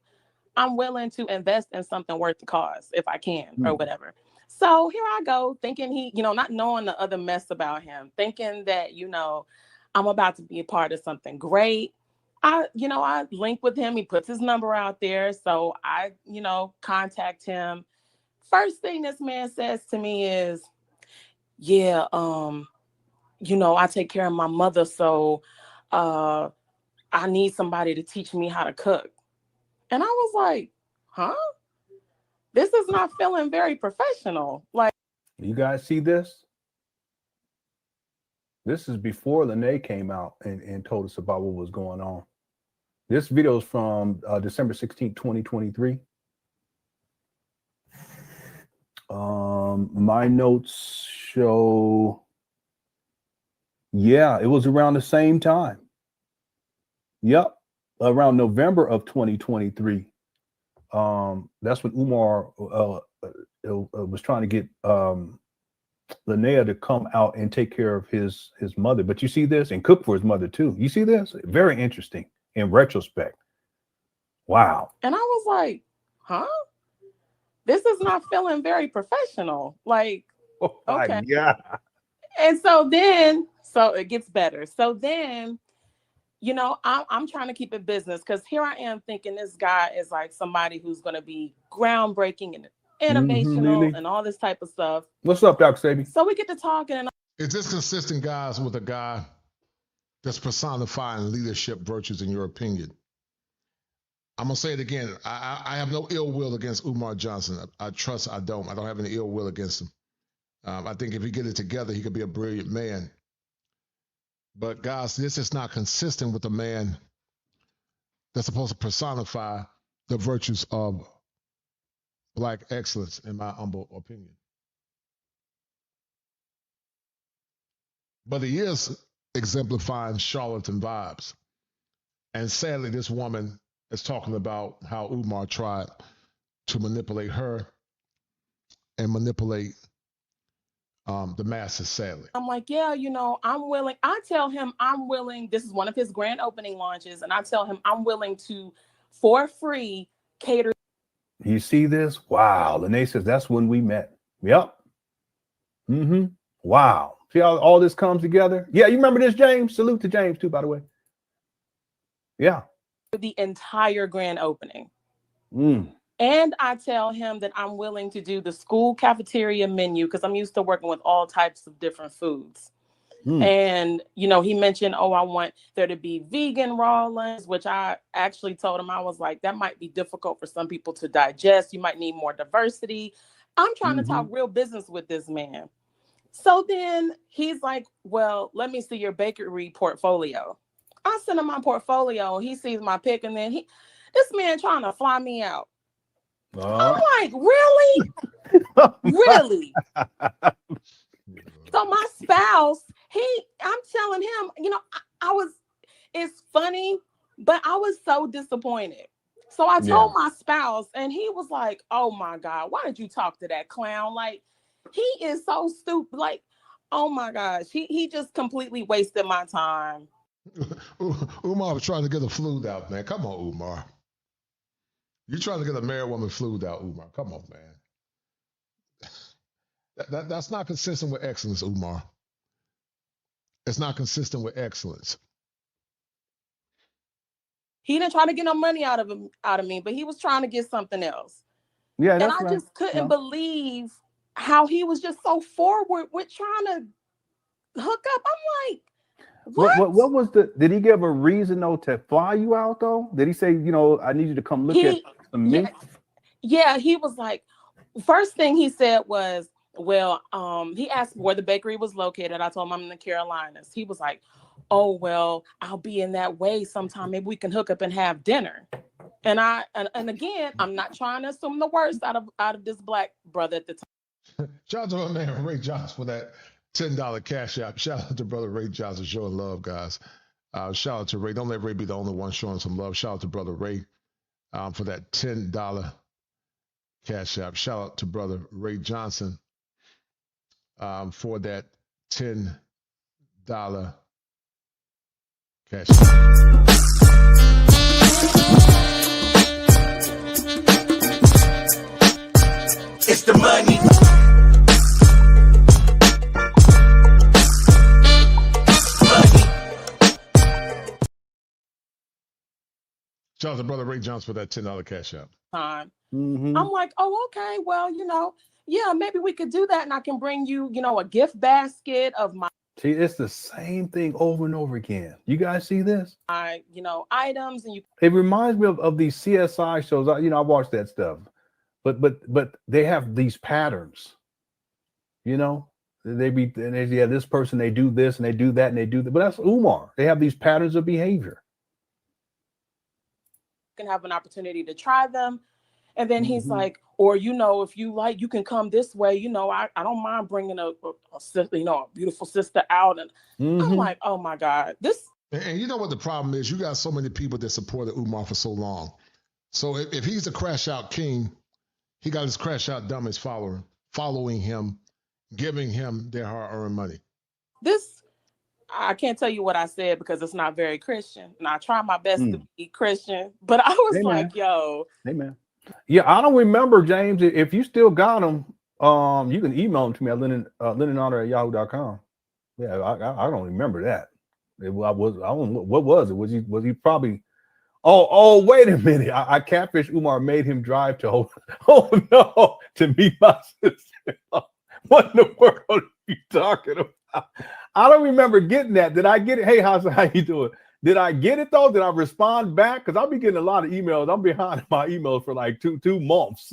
I'm willing to invest in something worth the cause if I can or whatever. So here I go thinking he, not knowing the other mess about him, thinking that, I'm about to be a part of something great. I link with him. He puts his number out there. So I, contact him. First thing this man says to me is, yeah, I take care of my mother. So I need somebody to teach me how to cook. And I was like, huh? This is not feeling very professional. Like, you guys see this? This is before Lene came out and told us about what was going on. This video is from December 16th, 2023. My notes show, yeah, it was around the same time. Yep, around November of 2023. That's when Umar was trying to get Linnea to come out and take care of his mother. But you see this, and cook for his mother too. You see this? Very interesting in retrospect. Wow. And I was like, huh? This is not feeling very professional. Like, okay. Yeah. And so it gets better. So then, I'm trying to keep it business because here I am thinking this guy is like somebody who's going to be groundbreaking and innovational and all this type of stuff. What's up, Doc Sabi? So we get to talking. And Is this consistent, guys, with a guy that's personifying leadership virtues, in your opinion? I'm going to say it again. I have no ill will against Umar Johnson. I don't have any ill will against him. I think if he get it together, he could be a brilliant man. But guys, this is not consistent with a man that's supposed to personify the virtues of Black excellence, in my humble opinion. But he is exemplifying charlatan vibes. And sadly, this woman is talking about how Umar tried to manipulate her and manipulate the masses, sadly. I'm like, yeah, I'm willing. I tell him I'm willing. This is one of his grand opening launches. And I tell him I'm willing to, for free, cater. You see this? Wow. Lene says that's when we met. Yep. Wow. See how all this comes together? Yeah, you remember this, James? Salute to James, too, by the way. Yeah. The entire grand opening. And I tell him that I'm willing to do the school cafeteria menu because I'm used to working with all types of different foods. And, he mentioned, I want there to be vegan raw lunch, which I actually told him, I was like, that might be difficult for some people to digest. You might need more diversity. I'm trying to talk real business with this man. So then he's like, well, let me see your bakery portfolio. I send him my portfolio. He sees my pic, and then this man trying to fly me out. I'm like, really? Really? So my spouse, I'm telling him, it's funny, but I was so disappointed. So I told my spouse, and he was like, oh my God, why did you talk to that clown? Like, he is so stupid. Like, oh my gosh, he just completely wasted my time. Umar was trying to get a flued out, man. Come on, Umar. You're trying to get a married woman flued out, Umar. Come on, man. That's not consistent with excellence, Umar. It's not consistent with excellence. He didn't try to get no money out of me, but he was trying to get something else. Yeah, and I just couldn't believe how he was just so forward with trying to hook up. I'm like, what was did he give a reason though to fly you out though? Did he say, I need you to come look at the meat? Yeah, he was like, first thing he said was, well, he asked where the bakery was located. I told him I'm in the Carolinas. He was like, oh, well, I'll be in that way sometime. Maybe we can hook up and have dinner. And again, I'm not trying to assume the worst out of this black brother at the time. Shout out to my man Ray Johnson for that $10 cash app. Shout out to brother Ray Johnson showing love, guys. Shout out to Ray. Don't let Ray be the only one showing some love. Shout out to brother Ray for that $10 cash app. Shout out to brother Ray Johnson for that $10 cash app. It's the money. Shout out to brother Ray Johnson for that $10 cash app. Time. Mm-hmm. I'm like, oh, okay, well, yeah, maybe we could do that, and I can bring you, a gift basket of my. See, it's the same thing over and over again. You guys see this? Items, and you. It reminds me of these CSI shows. I watch that stuff, but they have these patterns. This person, they do this and they do that and they do that. But that's Umar. They have these patterns of behavior. Can have an opportunity to try them, and then he's like, or if you like, you can come this way. I don't mind bringing a sister, a beautiful sister out, and I'm like, oh my God, this. And you know what the problem is? You got so many people that supported Umar for so long. So if he's a crash out king, he got his crash out dummies following him, giving him their hard-earned money. This, I can't tell you what I said because it's not very Christian, and I try my best to be Christian, but I was like, yo. Amen. Yeah, I don't remember, James. If you still got them, you can email them to me at linenotter@yahoo.com. Yeah, I don't remember that. What was it? Was he probably? Oh, wait a minute. I catfish Umar, made him drive to to meet my sister. What in the world are you talking about? I don't remember getting that. Did I get it? Hey, how you doing? Did I get it though? Did I respond back? Because I'll be getting a lot of emails. I'm behind my emails for like two months.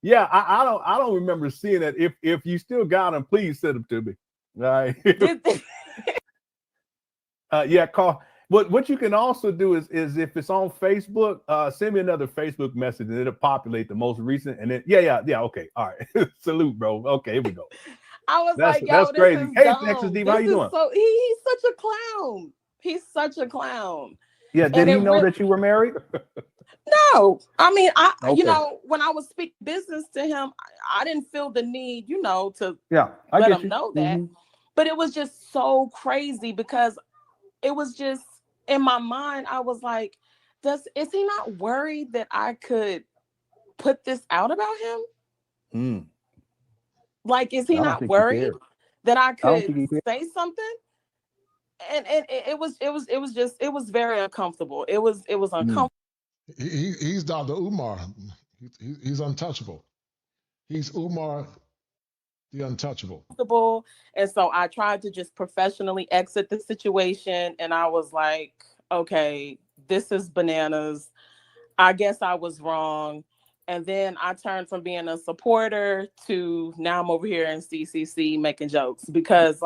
Yeah, I don't remember seeing that. If you still got them, please send them to me. All right. Yeah, call. What you can also do is if it's on Facebook, send me another Facebook message and it'll populate the most recent. And then yeah, okay, all right. Salute, bro. Okay, here we go. I was like, yo, that's crazy. Hey, dumb. Texas Diva, how you doing? So he's such a clown. He's such a clown. Yeah, did he know that you were married? No, I mean, Okay. when I was speaking business to him, I didn't feel the need, to I let get him you. know that. But it was just so crazy because it was just in my mind. I was like, is he not worried that I could put this out about him? Like, is he not worried that I could say something? And it was very uncomfortable. It was uncomfortable. He's Dr. Umar. He's untouchable. He's Umar, the untouchable. And so I tried to just professionally exit the situation. And I was like, okay, this is bananas. I guess I was wrong. And then I turned from being a supporter to now I'm over here in CCC making jokes because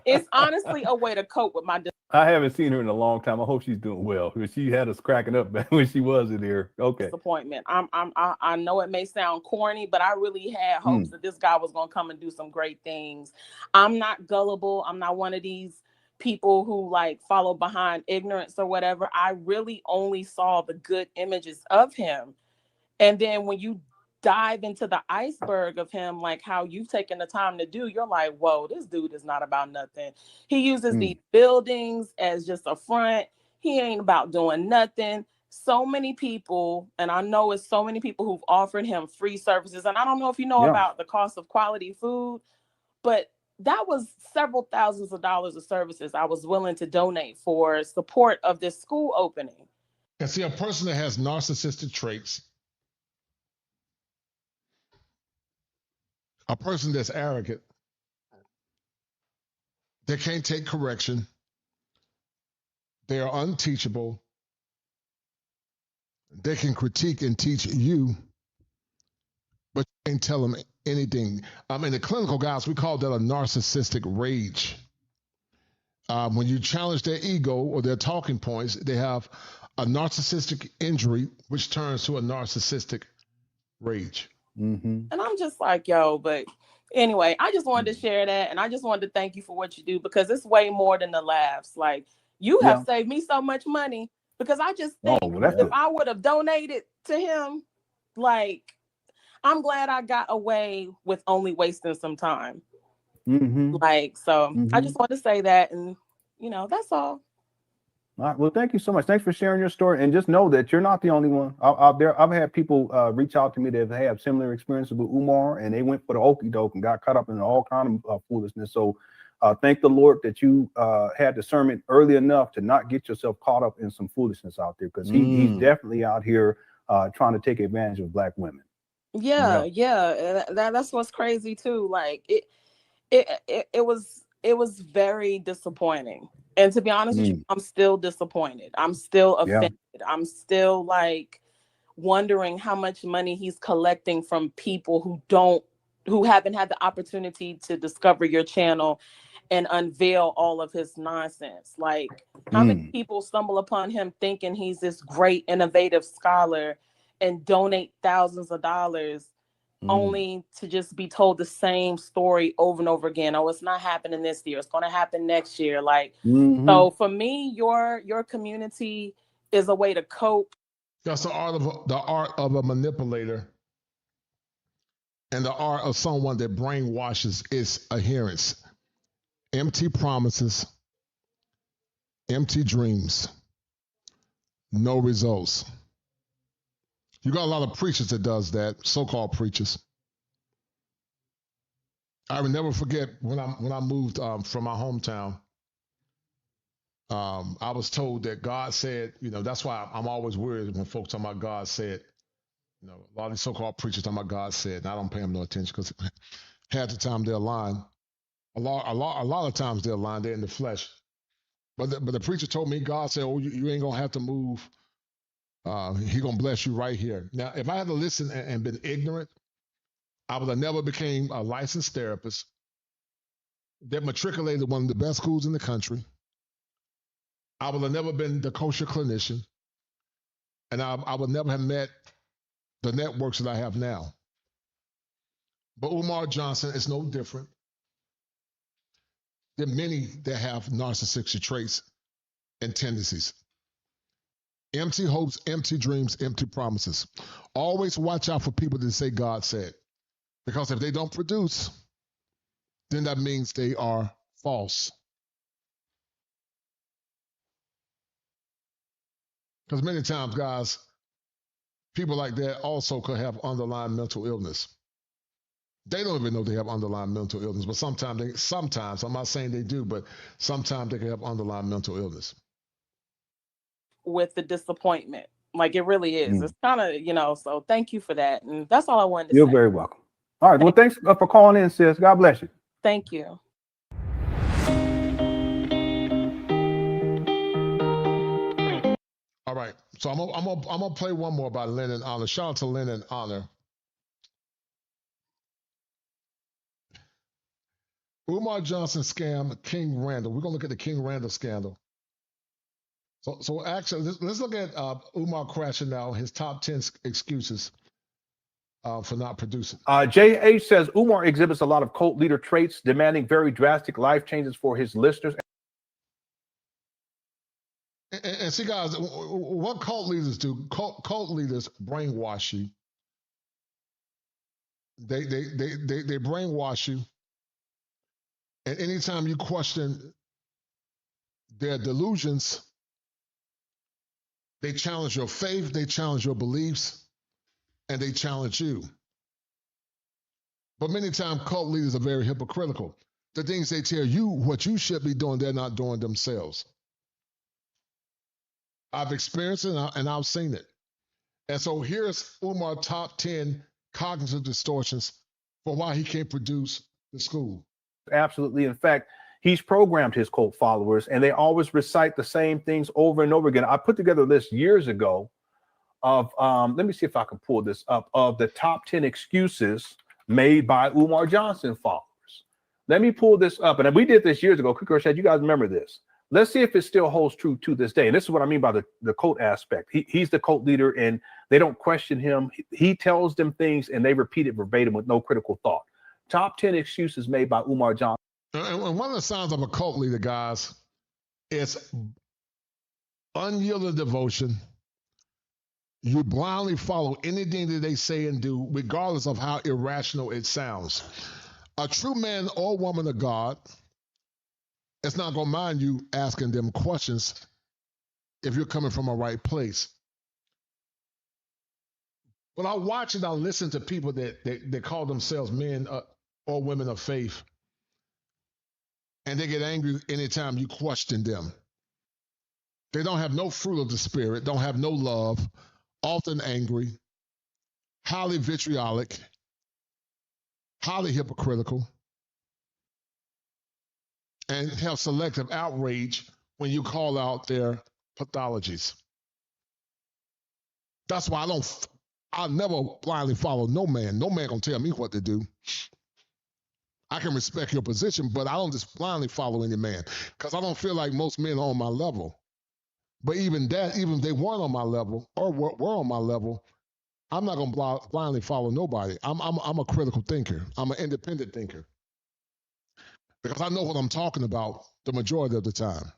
it's honestly a way to cope with my. I haven't seen her in a long time. I hope she's doing well. She had us cracking up back when she was in here. Okay. Disappointment. I know it may sound corny, but I really had hopes that this guy was going to come and do some great things. I'm not gullible. I'm not one of these people who follow behind ignorance or whatever. I really only saw the good images of him. And then when you dive into the iceberg of him, like how you've taken the time to do, you're like, whoa, this dude is not about nothing. He uses these buildings as just a front. He ain't about doing nothing. So many people, and I know it's so many people who've offered him free services. And I don't know if you know about the cost of quality food, but that was several thousands of dollars of services I was willing to donate for support of this school opening. And see, a person that has narcissistic traits, a person that's arrogant, they can't take correction, they are unteachable, They can critique and teach you, but you can't tell them anything. In the clinical guys, we call that a narcissistic rage. When you challenge their ego or their talking points, they have a narcissistic injury, which turns to a narcissistic rage. Mm-hmm. And I'm just like, yo, but anyway, I just wanted to share that. And I just wanted to thank you for what you do, because it's way more than the laughs. Like, you have saved me so much money, because I just think if I would have donated to him, like, I'm glad I got away with only wasting some time. Mm-hmm. Like, so I just want to say that, and that's all. All right. Well, thank you so much. Thanks for sharing your story, and just know that you're not the only one out there. I've had people reach out to me that have similar experiences with Umar, and they went for the okie doke and got caught up in all kind of foolishness. So, thank the Lord that you had discernment early enough to not get yourself caught up in some foolishness out there, because he's definitely out here trying to take advantage of Black women. Yeah. That's what's crazy too. Like it was very disappointing. And to be honest with you, I'm still disappointed. I'm still offended. I'm still like wondering how much money he's collecting from people who haven't had the opportunity to discover your channel and unveil all of his nonsense. Like, how many people stumble upon him thinking he's this great innovative scholar and donate thousands of dollars only to just be told the same story over and over again. Oh, it's not happening this year. It's going to happen next year. Like, so for me, your community is a way to cope. That's the art of a manipulator, and the art of someone that brainwashes is adherence. Empty promises, empty dreams, no results. You got a lot of preachers that does that, so-called preachers. I will never forget when I moved from my hometown. I was told that God said, that's why I'm always worried when folks talk about God said. A lot of these so-called preachers talking about God said, and I don't pay them no attention, because half the time they're lying. A lot of times they're lying. They're in the flesh. But the preacher told me, God said, oh, you ain't gonna have to move. He gonna bless you right here. Now, if I had to listen and been ignorant, I would have never became a licensed therapist that matriculated one of the best schools in the country. I would have never been the kosher clinician, and I would never have met the networks that I have now. But Umar Johson is no different than many that have narcissistic traits and tendencies. Empty hopes, empty dreams, empty promises. Always watch out for people that say God said, because if they don't produce, then that means they are false. Because many times, guys, people like that also could have underlying mental illness. They don't even know they have underlying mental illness, but sometimes, I'm not saying they do, but sometimes they can have underlying mental illness. With the disappointment. Like, it really is. It's kind of, so thank you for that. And that's all I wanted to say. You're very welcome. All right. Well, thanks for calling in, sis. God bless you. Thank you. All right. So I'm gonna play one more by Lynn and Honor. Shout out to Lynn and Honor. Umar Johnson scam, King Randall. We're gonna look at the King Randall scandal. So actually, let's look at Umar crashing out, his top 10 excuses for not producing. JH says Umar exhibits a lot of cult leader traits, demanding very drastic life changes for his listeners. And see, guys, what cult leaders do? Cult leaders brainwash you. They brainwash you. And anytime you question their delusions, they challenge your faith, they challenge your beliefs, and they challenge you. But many times, cult leaders are very hypocritical. The things they tell you what you should be doing, they're not doing themselves. I've experienced it and I've seen it. And so here's Umar's top 10 cognitive distortions for why he can't produce the school. Absolutely. In fact, he's programmed his cult followers, and they always recite the same things over and over again. I put together a list years ago of let me see if I can pull this up, of the top 10 excuses made by Umar Johnson followers. Let me pull this up. And we did this years ago. Quick Rashad, you guys remember this. Let's see if it still holds true to this day. And this is what I mean by the cult aspect. He's the cult leader, and they don't question him. He tells them things, and they repeat it verbatim with no critical thought. Top 10 excuses made by Umar Johnson. And one of the signs of a cult leader, guys, is unyielding devotion. You blindly follow anything that they say and do, regardless of how irrational it sounds. A true man or woman of God is not going to mind you asking them questions if you're coming from a right place. But I watch and I listen to people that call themselves men or women of faith, and they get angry anytime you question them. They don't have no fruit of the Spirit, don't have no love, often angry, highly vitriolic, highly hypocritical, and have selective outrage when you call out their pathologies. That's why I'll never blindly follow no man. No man gonna tell me what to do. I can respect your position, but I don't just blindly follow any man, because I don't feel like most men are on my level. But even that, even if they weren't on my level or were on my level, I'm not going to blindly follow nobody. I'm a critical thinker. I'm an independent thinker. Because I know what I'm talking about the majority of the time.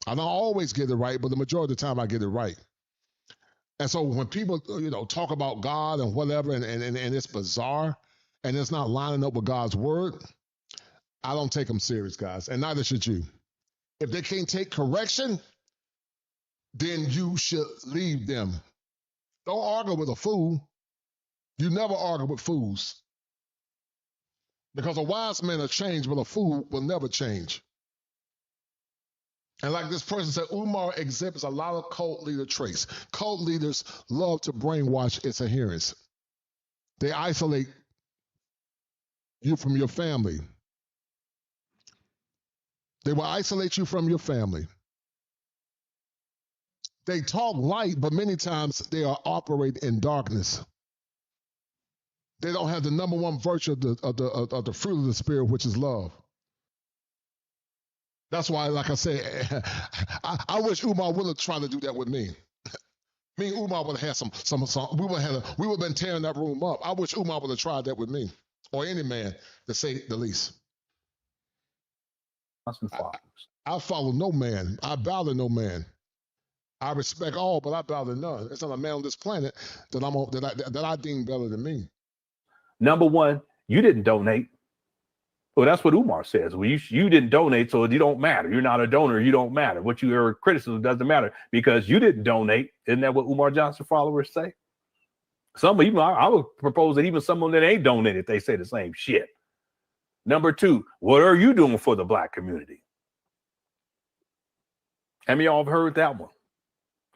I don't always get it right, but the majority of the time I get it right. And so when people, talk about God and whatever, and it's bizarre, and it's not lining up with God's word, I don't take them serious, guys, and neither should you. If they can't take correction, then you should leave them. Don't argue with a fool. You never argue with fools. Because a wise man will change, but a fool will never change. And like this person said, Umar exhibits a lot of cult leader traits. Cult leaders love to brainwash its adherents. They isolate you from your family. They will isolate you from your family. They talk light, but many times they are operating in darkness. They don't have the number one virtue of the fruit of the Spirit, which is love. That's why, like I said, I wish Umar would have tried to do that with me. Me and Umar would have had some we would have been tearing that room up. I wish Umar would have tried that with me, or any man, to say the least. I follow no man. I bow to no man. I respect all, but I bow to none. There's not a man on this planet that I deem better than me. Number one, you didn't donate. Well, that's what Umar says. Well, you didn't donate, so you don't matter. You're not a donor. You don't matter. What you heard criticism doesn't matter because you didn't donate. Isn't that what Umar Johnson followers say? I would propose that even someone that ain't donated, they say the same shit. Number two, what are you doing for the black community? How many of y'all have heard that one?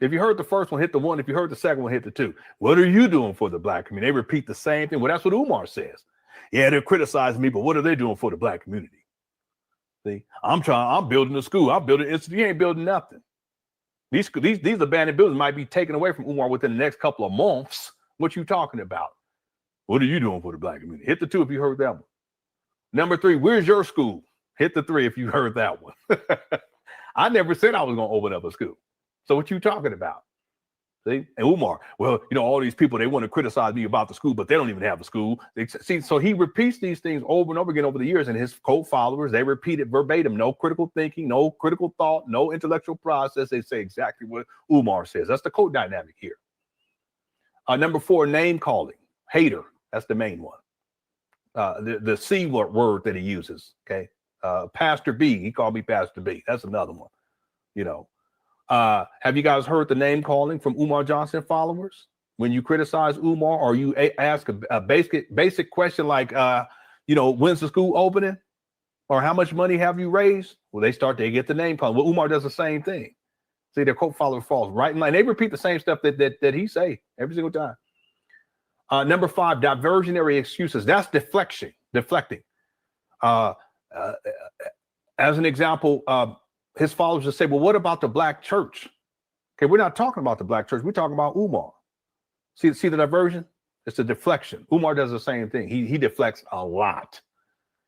If you heard the first one, hit the one. If you heard the second one, hit the two. What are you doing for the black community? They repeat the same thing. Well, that's what Umar says. Yeah, they're criticizing me, but what are they doing for the black community? See, I'm building a school. I'm building an institute. You ain't building nothing. These abandoned buildings might be taken away from Umar within the next couple of months. What you talking about? What are you doing for the black community? Hit the two if you heard that one. Number three, where's your school? Hit the three if you heard that one. I never said I was going to open up a school. So what you talking about? See? And Umar, well, all these people, they want to criticize me about the school, but they don't even have a school. So he repeats these things over and over again over the years, and his cult followers, they repeat it verbatim. No critical thinking, no critical thought, no intellectual process. They say exactly what Umar says. That's the cult dynamic here. Number four, name calling. Hater. That's the main one. The C word that he uses. Okay. Pastor B. He called me Pastor B. That's another one. Have you guys heard the name calling from Umar Johnson followers? When you criticize Umar or you ask a basic question like, when's the school opening? Or how much money have you raised? Well, they get the name calling. Well, Umar does the same thing. See, their cult follower falls right in line. They repeat the same stuff that he say every single time. Number five, diversionary excuses. That's deflecting. As an example, his followers will say, well, what about the black church? Okay, we're not talking about the black church. We're talking about Umar. See the diversion? It's a deflection. Umar does the same thing. He deflects a lot.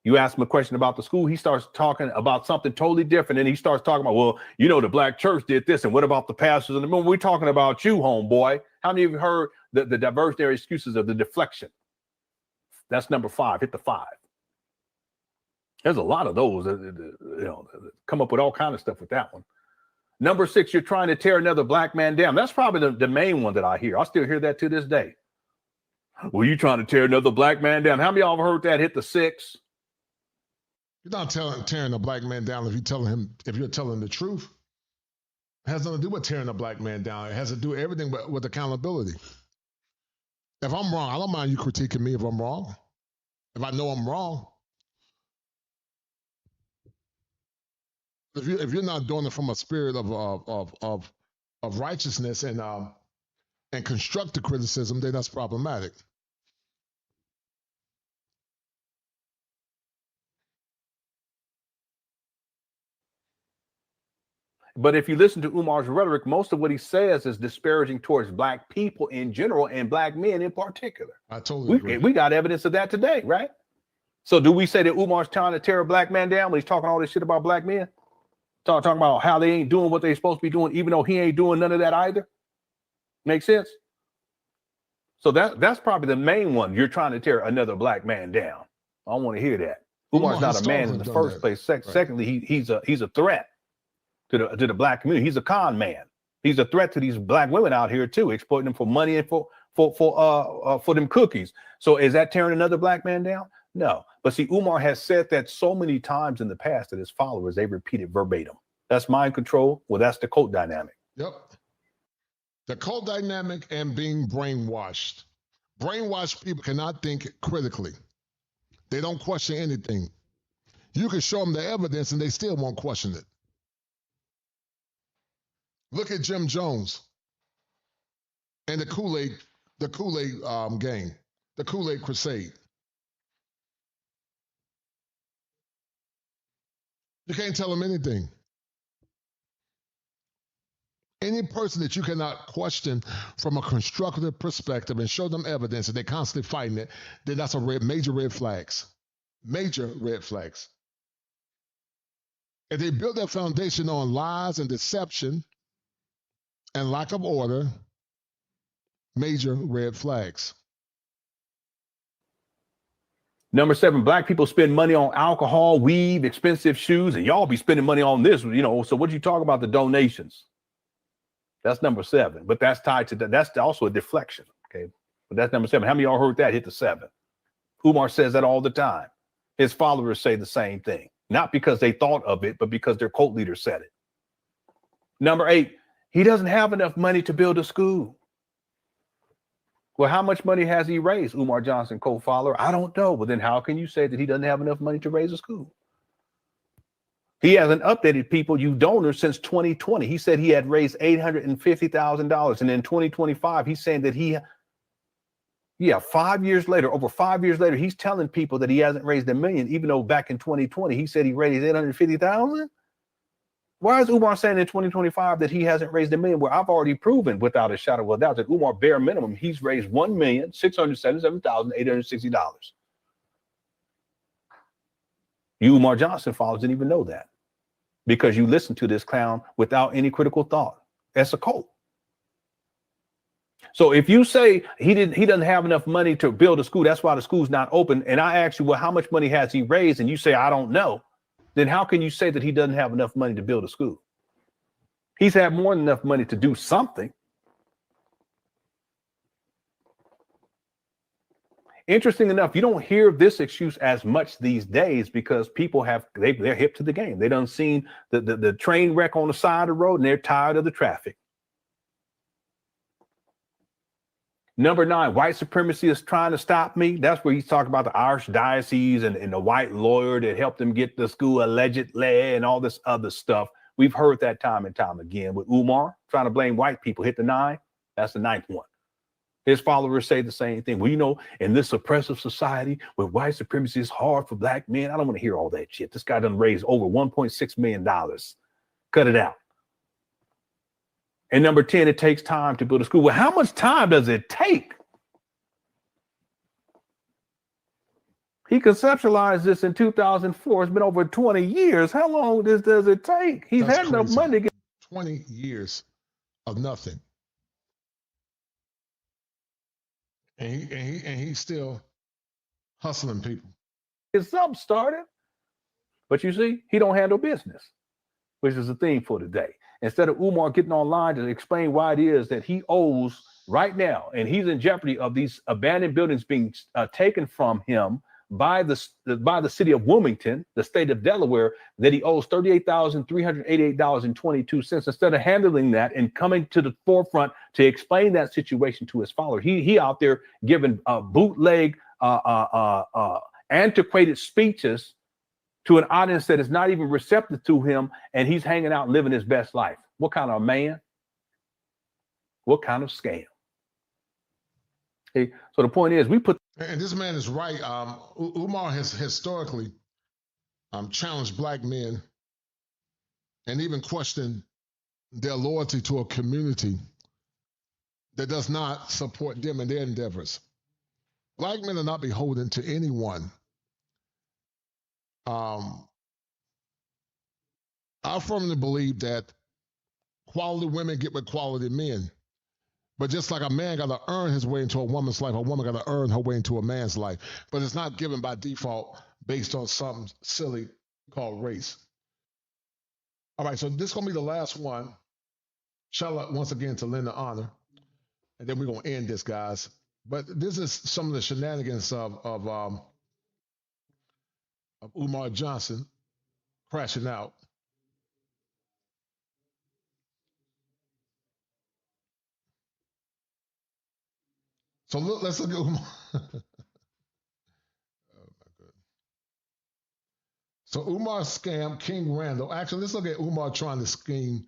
You ask him a question about the school, he starts talking about something totally different. And he starts talking about, well, you know, the black church did this. And what about the pastors in the room? We're talking about you, homeboy. How many of you heard the diversionary excuses of the deflection? That's number 5. Hit the 5. There's a lot of those that come up with all kinds of stuff with that one. Number 6, you're trying to tear another black man down. That's probably the main one that I hear. I still hear that to this day. Well, you trying to tear another black man down. How many of y'all have heard that? Hit the 6. You're not tearing a black man down if you're telling the truth. It has nothing to do with tearing a black man down. It has to do everything with accountability. If I'm wrong, I don't mind you critiquing me if I'm wrong. If I know I'm wrong. If you're not doing it from a spirit of righteousness and constructive criticism, then that's problematic. But if you listen to Umar's rhetoric, most of what he says is disparaging towards black people in general and black men in particular. I totally agree. We got evidence of that today, right? So do we say that Umar's trying to tear a black man down when he's talking all this shit about black men? Talking about how they ain't doing what they're supposed to be doing, even though he ain't doing none of that either? Make sense? So that's probably the main one. You're trying to tear another black man down. I don't want to hear that. Umar's not a man in the first place. Secondly, he's a threat to the black community. He's a con man. He's a threat to these black women out here too, exploiting them for money and for them cookies. So is that tearing another black man down? No. But see, Umar has said that so many times in the past that his followers, they repeat it verbatim. That's mind control. Well, that's the cult dynamic. Yep. The cult dynamic and being brainwashed. Brainwashed people cannot think critically. They don't question anything. You can show them the evidence and they still won't question it. Look at Jim Jones and the Kool-Aid gang, the Kool-Aid crusade. You can't tell them anything. Any person that you cannot question from a constructive perspective and show them evidence and they're constantly fighting it, then that's major red flags. Major red flags. If they build their foundation on lies and deception and lack of order, major red flags. Number 7, black people spend money on alcohol, weed, expensive shoes, and y'all be spending money on this, so what you talk about the donations? That's number 7, but that's tied to that. That's also a deflection, okay? But that's number 7. How many of y'all heard that? Hit the 7. Umar says that all the time. His followers say the same thing, not because they thought of it, but because their cult leader said it. Number 8, he doesn't have enough money to build a school. Well, how much money has he raised, Umar Johnson, co-follower? I don't know. But then how can you say that he doesn't have enough money to raise a school? He hasn't updated people, you donors, since 2020. He said he had raised $850,000. And in 2025, he's saying that 5 years later, over 5 years later, he's telling people that he hasn't raised $1 million, even though back in 2020, he said he raised $850,000. Why is Umar saying in 2025 that he hasn't raised $1 million? Well, I've already proven without a shadow of a doubt that Umar, bare minimum, he's raised $1,677,860. You Umar Johnson followers didn't even know that because you listen to this clown without any critical thought. That's a cult. So if you say he doesn't have enough money to build a school, that's why the school's not open, and I ask you, well, how much money has he raised? And you say, I don't know. Then how can you say that he doesn't have enough money to build a school? He's had more than enough money to do something. Interesting enough, you don't hear this excuse as much these days because people they're hip to the game. They done seen the train wreck on the side of the road and they're tired of the traffic. Number 9, white supremacy is trying to stop me. That's where he's talking about the archdiocese and the white lawyer that helped him get the school allegedly and all this other stuff. We've heard that time and time again with Umar trying to blame white people. Hit the 9. That's the 9th one. His followers say the same thing. Well, in this oppressive society where white supremacy is hard for black men, I don't want to hear all that shit. This guy done raised over $1.6 million. Cut it out. And number 10, it takes time to build a school. Well, how much time does it take? He conceptualized this in 2004. It's been over 20 years. How long does it take? He's That's had enough crazy. money to get 20 years of nothing. And he's still hustling people. something started. But you see, he don't handle business, which is the theme for today. Instead of Umar getting online to explain why it is that he owes right now, and he's in jeopardy of these abandoned buildings being taken from him by the city of Wilmington, the state of Delaware, that he owes $38,388.22. Instead of handling that and coming to the forefront to explain that situation to his followers, he out there giving bootleg, antiquated speeches to an audience that is not even receptive to him, and he's hanging out living his best life. What kind of man? What kind of scam? Okay, so the point is, we put. And this man is right. Umar has historically challenged black men and even questioned their loyalty to a community that does not support them in their endeavors. Black men are not beholden to anyone. I firmly believe that quality women get with quality men. But just like a man got to earn his way into a woman's life, a woman got to earn her way into a man's life. But it's not given by default based on something silly called race. All right, so this is going to be the last one. Shout out once again to lend the honor. And then we're going to end this, guys. But this is some of the shenanigans of Umar Johson crashing out. So let's look at Umar. So Umar scammed King Randall. Actually, let's look at Umar trying to scheme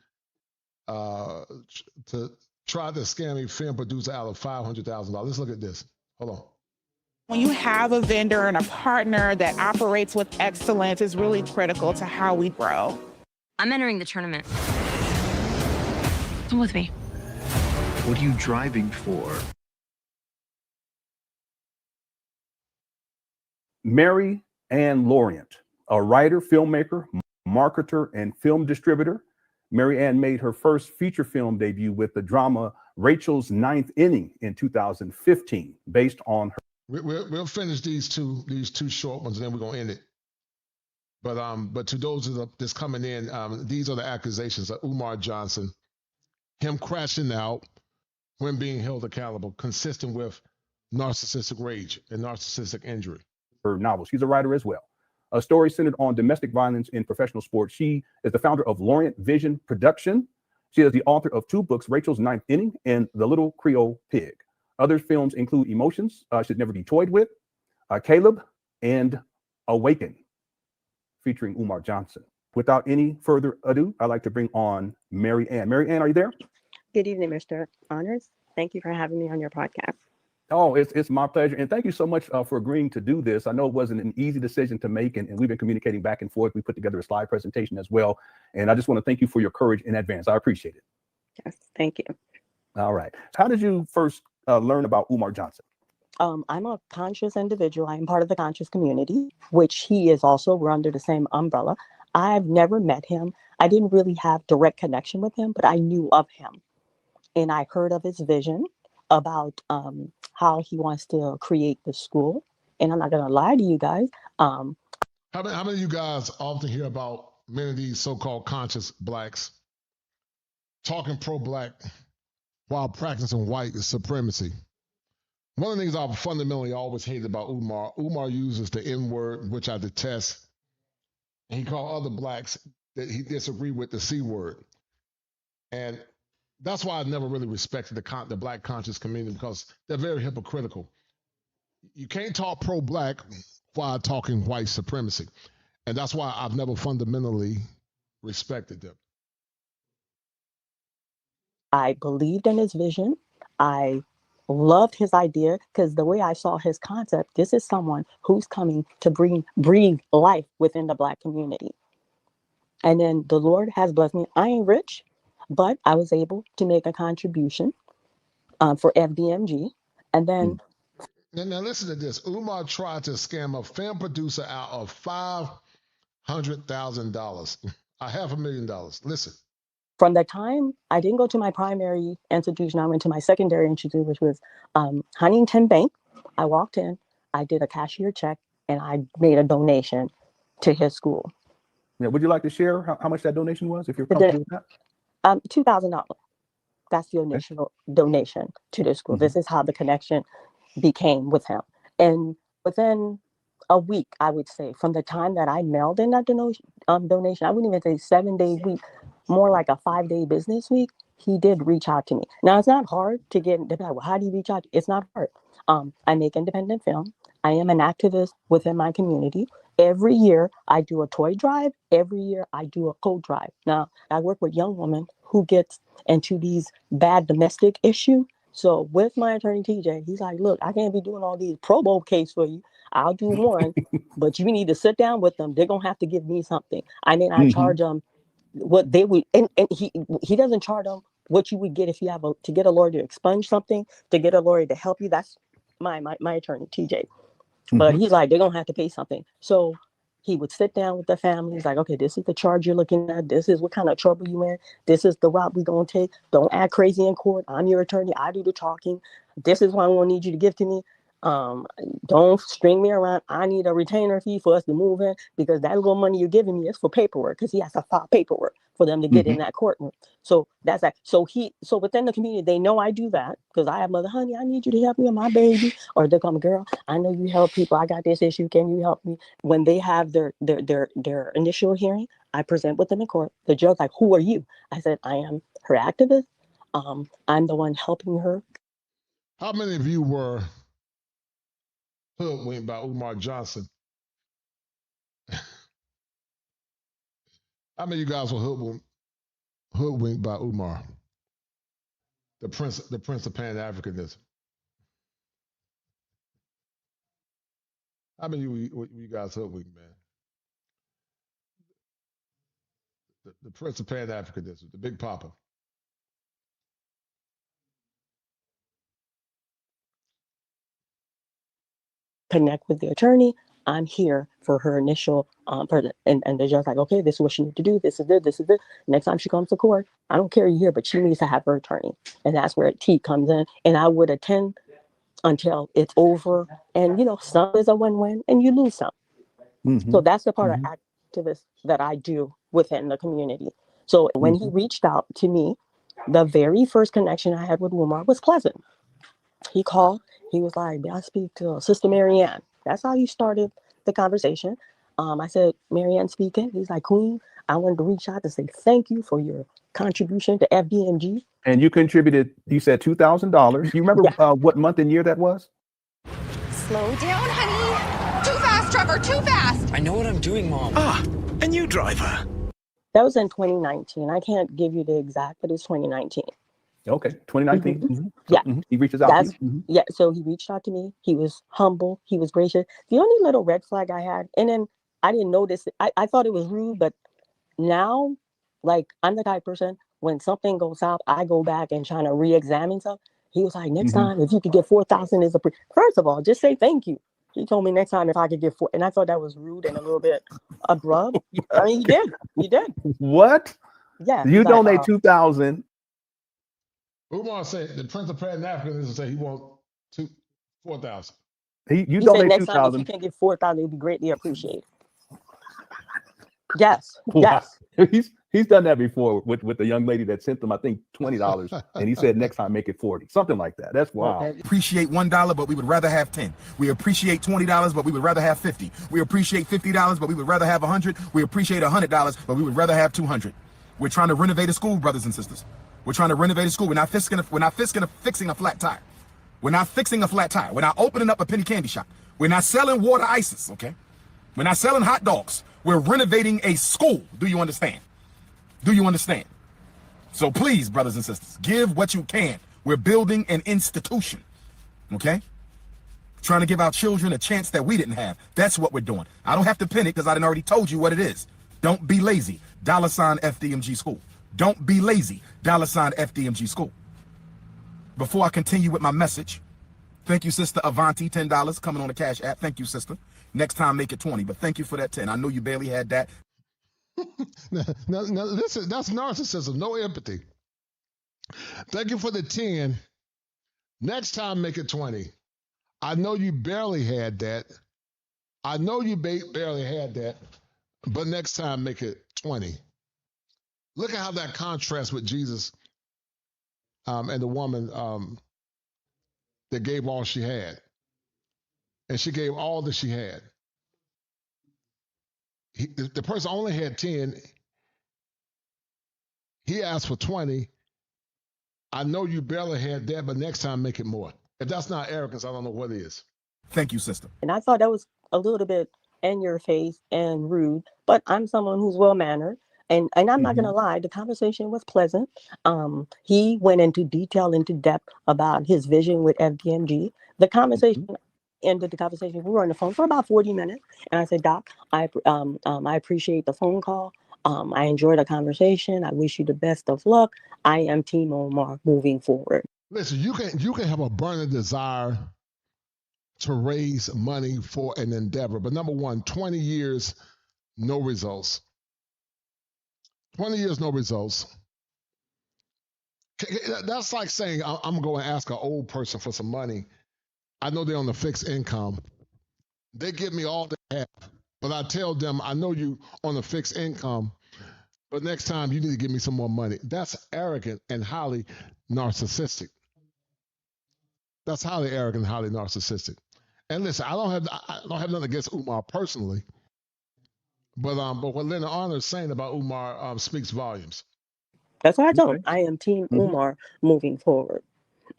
to try to scam a film producer out of $500,000. Let's look at this. Hold on. When you have a vendor and a partner that operates with excellence, is really critical to how we grow. I'm entering the tournament. Come with me. What are you driving for? Mary Ann Laurent, a writer, filmmaker, marketer, and film distributor. Mary Ann made her first feature film debut with the drama Rachel's Ninth Inning in 2015, based on her. We'll finish these two short ones, and then we're gonna end it. But to those that's coming in, these are the accusations of Umar Johson, him crashing out when being held accountable, consistent with narcissistic rage and narcissistic injury. Her novel. She's a writer as well. A story centered on domestic violence in professional sports. She is the founder of Laurent Vision Production. She is the author of 2 books, Rachel's Ninth Inning and The Little Creole Pig. Other films include Emotions, Should Never Be Toyed With, Caleb, and Awaken, featuring Umar Johson. Without any further ado, I'd like to bring on Mary Ann. Mary Ann, are you there? Good evening, Mr. Honors. Thank you for having me on your podcast. Oh, it's my pleasure. And thank you so much for agreeing to do this. I know it wasn't an easy decision to make, and we've been communicating back and forth. We put together a slide presentation as well. And I just want to thank you for your courage in advance. I appreciate it. Yes, thank you. All right. How did you first learn about Umar Johson? I'm a conscious individual. I am part of the conscious community, which he is also. We're under the same umbrella. I've never met him. I didn't really have direct connection with him, but I knew of him. And I heard of his vision about how he wants to create the school. And I'm not going to lie to you guys. How many of you guys often hear about many of these so-called conscious blacks talking pro-black while practicing white supremacy? One of the things I've fundamentally always hated about Umar uses the N-word, which I detest. And he called other blacks that he disagreed with the C word. And that's why I never really respected the black conscious community, because they're very hypocritical. You can't talk pro-black while talking white supremacy. And that's why I've never fundamentally respected them. I believed in his vision. I loved his idea, because the way I saw his concept, this is someone who's coming to breathe life within the black community. And then the Lord has blessed me. I ain't rich, but I was able to make a contribution for FDMG. And then Now listen to this. Umar tried to scam a film producer out of $500,000, $500,000. Listen. from the time I didn't go to my primary institution, I went to my secondary institution, which was Huntington Bank. I walked in, I did a cashier check, and I made a donation to his school. Yeah, would you like to share how much that donation was, if you're comfortable with that? $2,000. That's the initial donation to the school. This is how the connection became with him. And within a week, I would say, from the time that I mailed in that donation, I wouldn't even say 7 days week, more like a 5-day business week, he did reach out to me. Now, it's not hard to get, well, how do you reach out? It's not hard. I make independent film. I am an activist within my community. Every year, I do a toy drive. Every year, I do a coat drive. Now, I work with young women who get into these bad domestic issues. So with my attorney, TJ, he's like, look, I can't be doing all these pro bono case for you. I'll do one, but you need to sit down with them. They're going to have to give me something. I may not charge them what they would. And he doesn't charge them what you would get if you have to get a lawyer to expunge something, to get a lawyer to help you. That's my attorney, TJ. But he's like, they're going to have to pay something. So he would sit down with the family. He's like, okay, this is the charge you're looking at. This is what kind of trouble you in. This is the route we're going to take. Don't act crazy in court. I'm your attorney. I do the talking. This is what I'm going to need you to give to me. Don't string me around. I need a retainer fee for us to move in, because that little money you're giving me is for paperwork, because he has to file paperwork for them to get in that courtroom. So that's that. So within the community, they know I do that, because I have mother, honey, I need you to help me with my baby. Or they come, girl, I know you help people. I got this issue. Can you help me? When they have their initial hearing, I present with them in court. The judge like, who are you? I said, I am her activist. I'm the one helping her. How many of you were hoodwinked by Umar Johson? How many of you guys were hoodwinked by Umar? The Prince of Pan-Africanism. How many of you guys hoodwinked, man? The Prince of Pan-Africanism, the Big Papa. Connect with the attorney. I'm here for her initial person. And the judge like, okay, this is what she needs to do. This is it. This is it. Next time she comes to court, I don't care you here, but she needs to have her attorney. And that's where T comes in. And I would attend until it's over. And, some is a win-win and you lose some. So that's the part of activists that I do within the community. So when he reached out to me, the very first connection I had with Umar was pleasant. He called. He was like, may I speak to Sister Marianne? That's how he started the conversation. I said, Marianne speaking. He's like, Queen, I wanted to reach out to say thank you for your contribution to FDMG. And you contributed, you said $2,000. You remember what month and year that was? Slow down, honey. Too fast, Trevor, too fast. I know what I'm doing, Mom. Ah, a new driver. That was in 2019. I can't give you the exact, but it's 2019. Okay, 2019. Yeah. He reaches out to you. Yeah, so he reached out to me. He was humble. He was gracious. The only little red flag I had, and then I didn't notice it. I thought it was rude, but now, like, I'm the type of person, when something goes south, I go back and try to re-examine stuff. He was like, next time, if you could get 4,000 is first of all, just say thank you. He told me next time if I could get 4, and I thought that was rude and a little bit abrupt. I mean, he did. What? Yeah. You donate 2,000. Umar said the Prince of Pan-Africanism said he wants 4,000. You donate donate next time if 2,000. you can get 4,000, it would be greatly appreciated. Yes. Wow. Yes. He's done that before with the young lady that sent them, I think, $20, and he said next time make it 40, something like that. That's wild. We appreciate $1, but we would rather have 10. We appreciate $20, but we would rather have 50. We appreciate $50, but we would rather have 100. We appreciate $100, but we would rather have 200. We're trying to renovate a school, brothers and sisters. We're trying to renovate a school. We're not fixing a flat tire. We're not fixing a flat tire. We're not opening up a penny candy shop. We're not selling water ices, okay? We're not selling hot dogs. We're renovating a school. Do you understand? Do you understand? So please, brothers and sisters, give what you can. We're building an institution, okay? Trying to give our children a chance that we didn't have. That's what we're doing. I don't have to pin it because I done already told you what it is. Don't be lazy. $FDMG school. Don't be lazy. $ FDMG School. Before I continue with my message, thank you, Sister Avanti, $10 coming on the Cash App. Thank you, sister. Next time, make it 20, but thank you for that 10. I know you barely had that. Now, listen, that's narcissism, no empathy. Thank you for the 10. Next time, make it 20. I know you barely had that. I know you barely had that, but next time, make it 20. Look at how that contrasts with Jesus and the woman that gave all she had. And she gave all that she had. The person only had 10. He asked for 20. I know you barely had that, but next time make it more. If that's not arrogance, I don't know what is. Thank you, sister. And I thought that was a little bit in your face and rude, but I'm someone who's well mannered. And I'm not gonna lie, the conversation was pleasant. He went into detail, into depth about his vision with FDMG. The conversation ended the conversation. We were on the phone for about 40 minutes, and I said, Doc, I appreciate the phone call. I enjoyed the conversation. I wish you the best of luck. I am Team Omar moving forward. Listen, you can have a burning desire to raise money for an endeavor, but number one, 20 years, no results. 20 years, no results. That's like saying I'm going to ask an old person for some money. I know they're on a fixed income. They give me all they have, but I tell them, I know you on a fixed income, but next time you need to give me some more money. That's arrogant and highly narcissistic. That's highly arrogant and highly narcissistic. And listen, I don't have nothing against Umar personally, but what Linda Honor is saying about Umar speaks volumes. That's what I told him. I am Team Umar moving forward.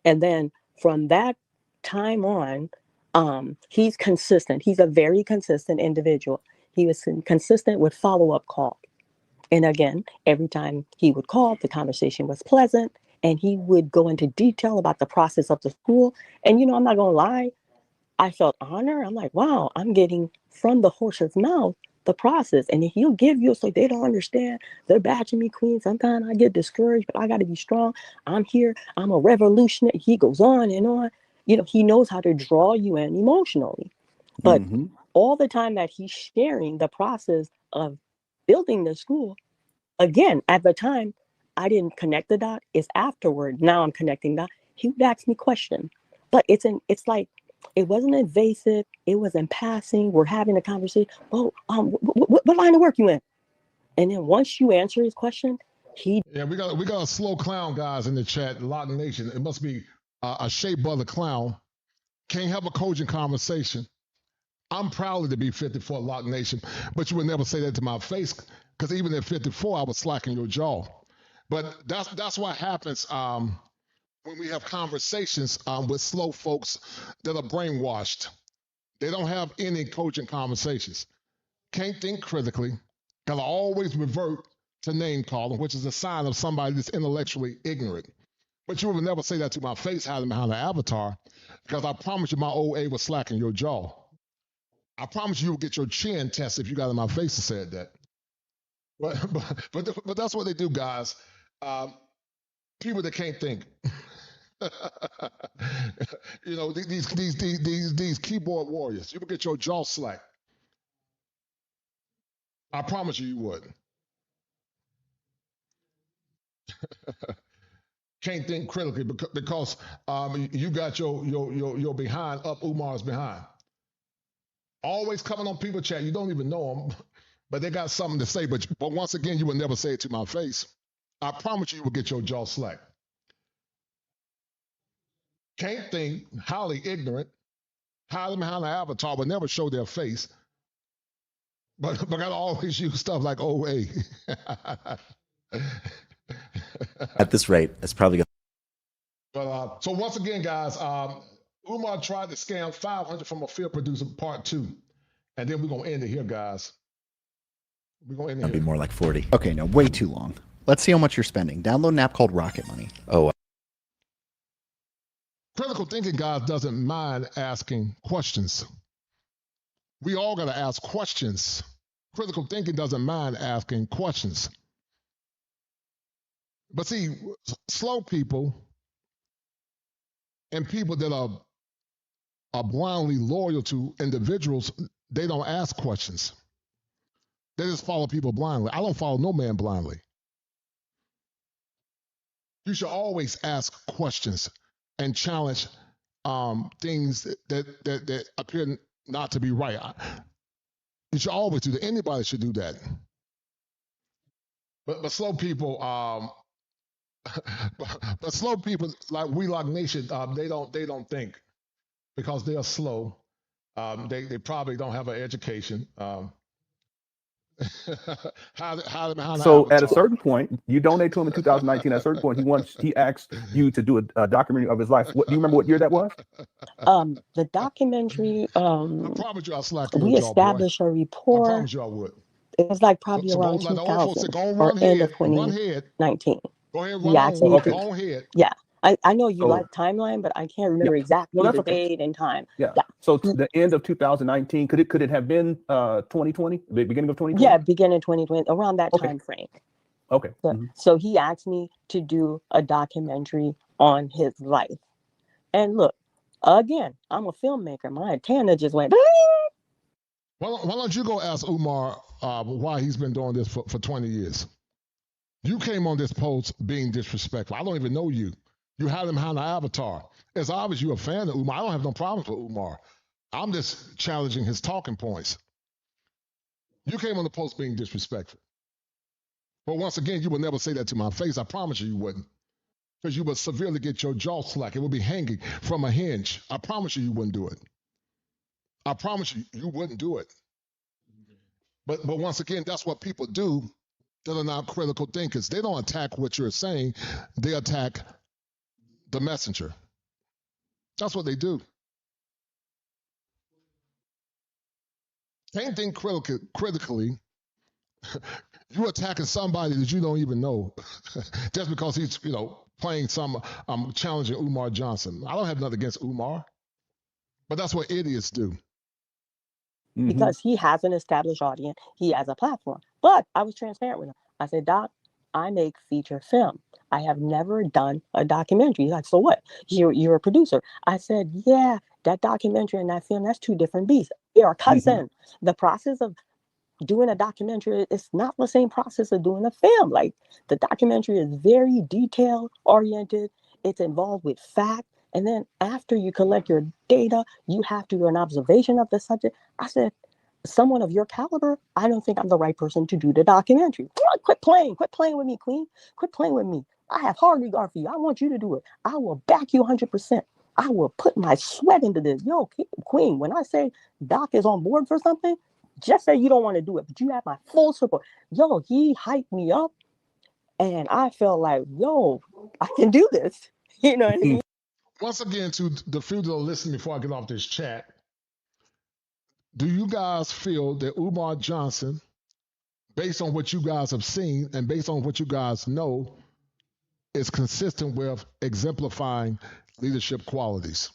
And then from that time on, he's consistent. He's a very consistent individual. He was consistent with follow-up call. And again, every time he would call, the conversation was pleasant, and he would go into detail about the process of the school. And I'm not gonna lie, I felt honor. I'm like, wow, I'm getting from the horse's mouth the process. And he'll give you, so they don't understand. They're batching me, queen. Sometimes I get discouraged, but I got to be strong. I'm here. I'm a revolutionary. He goes on and on. He knows how to draw you in emotionally. But all the time that he's sharing the process of building the school, again, at the time, I didn't connect the dot. It's afterward. Now I'm connecting that. He would ask me questions. But it's like, it wasn't invasive. It was in passing. We're having a conversation. Oh, what line of work you in? And then once you answer his question, we got a slow clown guys in the chat. Lock Nation. It must be a shape of the clown. Can't have a cogent conversation. I'm proud to be 54 Lock Nation, but you would never say that to my face because even at 54, I was slacking your jaw. But that's what happens. When we have conversations with slow folks that are brainwashed. They don't have any cogent conversations. Can't think critically. Gotta always revert to name calling, which is a sign of somebody that's intellectually ignorant. But you would never say that to my face hiding behind the avatar, because I promise you my old A was slacking your jaw. I promise you will get your chin tested if you got in my face and said that. But that's what they do, guys. People that can't think. These keyboard warriors. You would get your jaw slacked. I promise you would. Can't think critically because you got your behind up Umar's behind. Always coming on people chat. You don't even know them, but they got something to say. But once again, you would never say it to my face. I promise you will get your jaw slacked. Can't think, highly ignorant, hiding behind the avatar, but never show their face. But I always use stuff like OA. At this rate, it's probably going But so once again, guys, Umar tried to scam $500 from a field producer, part 2. And then we're going to end it here, guys. We're going to end it to be here. more like 40. Okay, no, way too long. Let's see how much you're spending. Download an app called Rocket Money. Oh, Critical thinking, guys, doesn't mind asking questions. We all got to ask questions. Critical thinking doesn't mind asking questions. But see, slow people and people that are blindly loyal to individuals, they don't ask questions. They just follow people blindly. I don't follow no man blindly. You should always ask questions and challenge things that appear not to be right. You should always do that. Anybody should do that. But slow people, but slow people like We Lock Nation, they don't think because they are slow. They probably don't have an education. How So at a certain point, you donate to him in 2019. At a certain point, he asked you to do a documentary of his life. What do you remember? What year that was? The documentary, I promise you I'll slack you, we y'all, boy. established a I rapport. promise you I would. It was like probably around Like the old folks say, 2000 go on, or run end of ahead, run ahead. 2019. Go ahead, He run asked on. me Okay. Go ahead. Yeah, I know you So- like timeline, but I can't remember Yeah. exactly Well, the that's okay. date and time. Yeah. Yeah. So the end of 2019, could it have been 2020? The beginning of 2020? Yeah, beginning 2020, around that Okay. time frame. Okay. So he asked me to do a documentary on his life. And look, again, I'm a filmmaker. My antenna just went. Why don't you go ask Umar why he's been doing this for 20 years? You came on this post being disrespectful. I don't even know you. You had him behind the avatar. It's obvious you're a fan of Umar. I don't have no problems with Umar. I'm just challenging his talking points. You came on the post being disrespectful. But once again, you would never say that to my face. I promise you wouldn't. Because you would severely get your jaw slack. It would be hanging from a hinge. I promise you wouldn't do it. I promise you wouldn't do it. But once again, that's what people do that are not critical thinkers. They don't attack what you're saying. They attack the messenger. That's what they do. Can't think critically. You're attacking somebody that you don't even know just because he's, playing some challenging Umar Johson. I don't have nothing against Umar, but that's what idiots do. Because he has an established audience, he has a platform. But I was transparent with him. I said, Doc, I make feature film. I have never done a documentary. He's like, so what? You're a producer. I said, yeah, that documentary and that film, that's two different beasts. They are cousins. The process of doing a documentary is not the same process of doing a film. Like, the documentary is very detail oriented. It's involved with fact. And then after you collect your data, you have to do an observation of the subject. I said, someone of your caliber, I don't think I'm the right person to do the documentary. Quit playing with me, Queen. Quit playing with me. I have hard regard for you. I want you to do it. I will back you 100%. I will put my sweat into this. Yo, Queen, when I say Doc is on board for something, just say you don't want to do it, but you have my full support. Yo, he hyped me up, and I felt like, yo, I can do this. You know what I mean? Once again, to the few that are listening before I get off this chat, do you guys feel that Umar Johson, based on what you guys have seen and based on what you guys know, is consistent with exemplifying leadership qualities?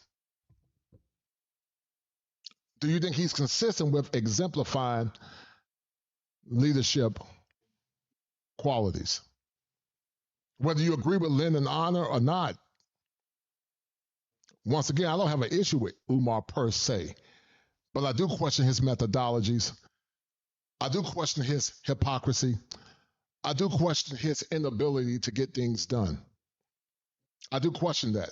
Do you think he's consistent with exemplifying leadership qualities? Whether you agree with Lynn and Honor or not, once again, I don't have an issue with Umar per se, but I do question his methodologies. I do question his hypocrisy. I do question his inability to get things done. I do question that.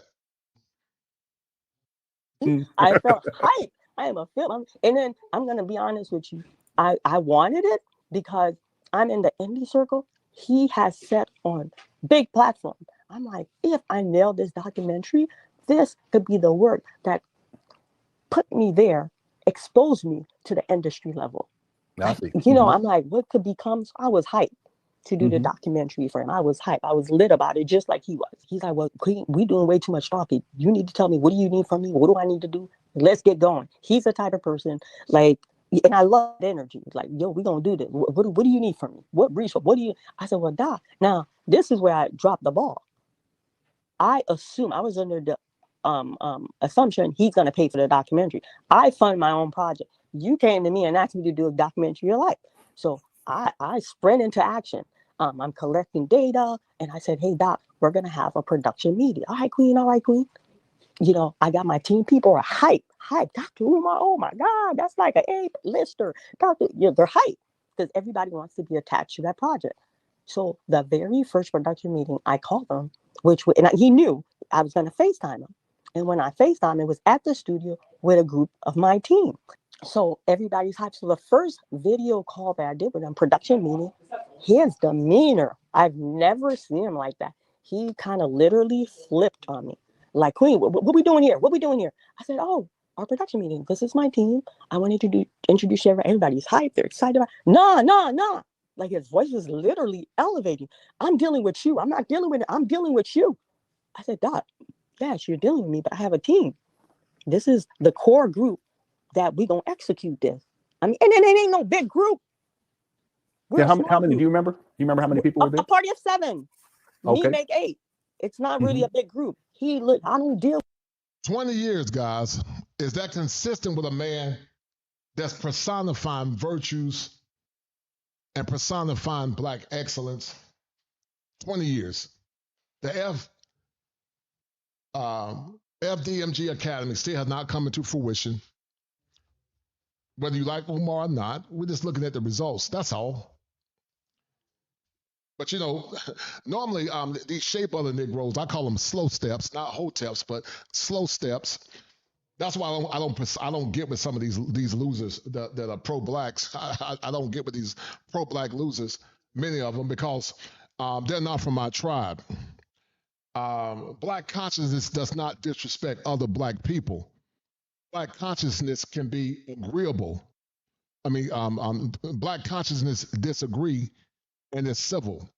I felt hype. I am a film. And then I'm going to be honest with you. I wanted it because I'm in the indie circle. He has set on big platform. I'm like, if I nail this documentary, this could be the work that put me there, exposed me to the industry level. I'm like, what could become? I was hyped to do the documentary for him. I was hyped. I was lit about it, just like he was. He's like, well, we doing way too much talking. You need to tell me, what do you need from me? What do I need to do? Let's get going. He's the type of person, like, and I love that energy. Like, yo, we gonna do this. What do you need from me? What resource? What do you? I said, well, Doc. Now, this is where I dropped the ball. I was under the assumption he's gonna pay for the documentary. I fund my own project. You came to me and asked me to do a documentary of your life. So I sprint into action. I'm collecting data. And I said, hey, Doc, we're going to have a production meeting. All right, Queen. All right, Queen. I got my team. People are hype. Dr. Umar, oh my God, that's like an A-lister. They're hype because everybody wants to be attached to that project. So the very first production meeting, I called him, he knew I was going to FaceTime him. And when I FaceTime, it was at the studio with a group of my team. So everybody's hyped. So the first video call that I did with him, production meeting, his demeanor, I've never seen him like that. He kind of literally flipped on me. Like, Queen, what we doing here? What we doing here? I said, oh, our production meeting. This is my team. I wanted to introduce everybody. Everybody's hyped. They're excited about it. Nah. Like his voice was literally elevating. I'm dealing with you. I'm not dealing with it. I'm dealing with you. I said, Doc, yes, you're dealing with me, but I have a team. This is the core group that we gonna execute this. I mean, and it ain't no big group. Yeah, how many do you remember? Do you remember how many people were there? A party of 7. Okay. Me make 8. It's not really a big group. I don't deal. 20 years, guys. Is that consistent with a man that's personifying virtues and personifying black excellence? 20 years. The FDMG Academy still has not come into fruition. Whether you like Umar or not, we're just looking at the results. That's all. But normally these shape other Negroes, I call them slow steps, not hoteps, but slow steps. That's why I don't get with some of these losers that are pro-blacks. I don't get with these pro-black losers, many of them, because they're not from my tribe. Black consciousness does not disrespect other black people. Black consciousness can be agreeable. I mean, black consciousness disagree and it's civil.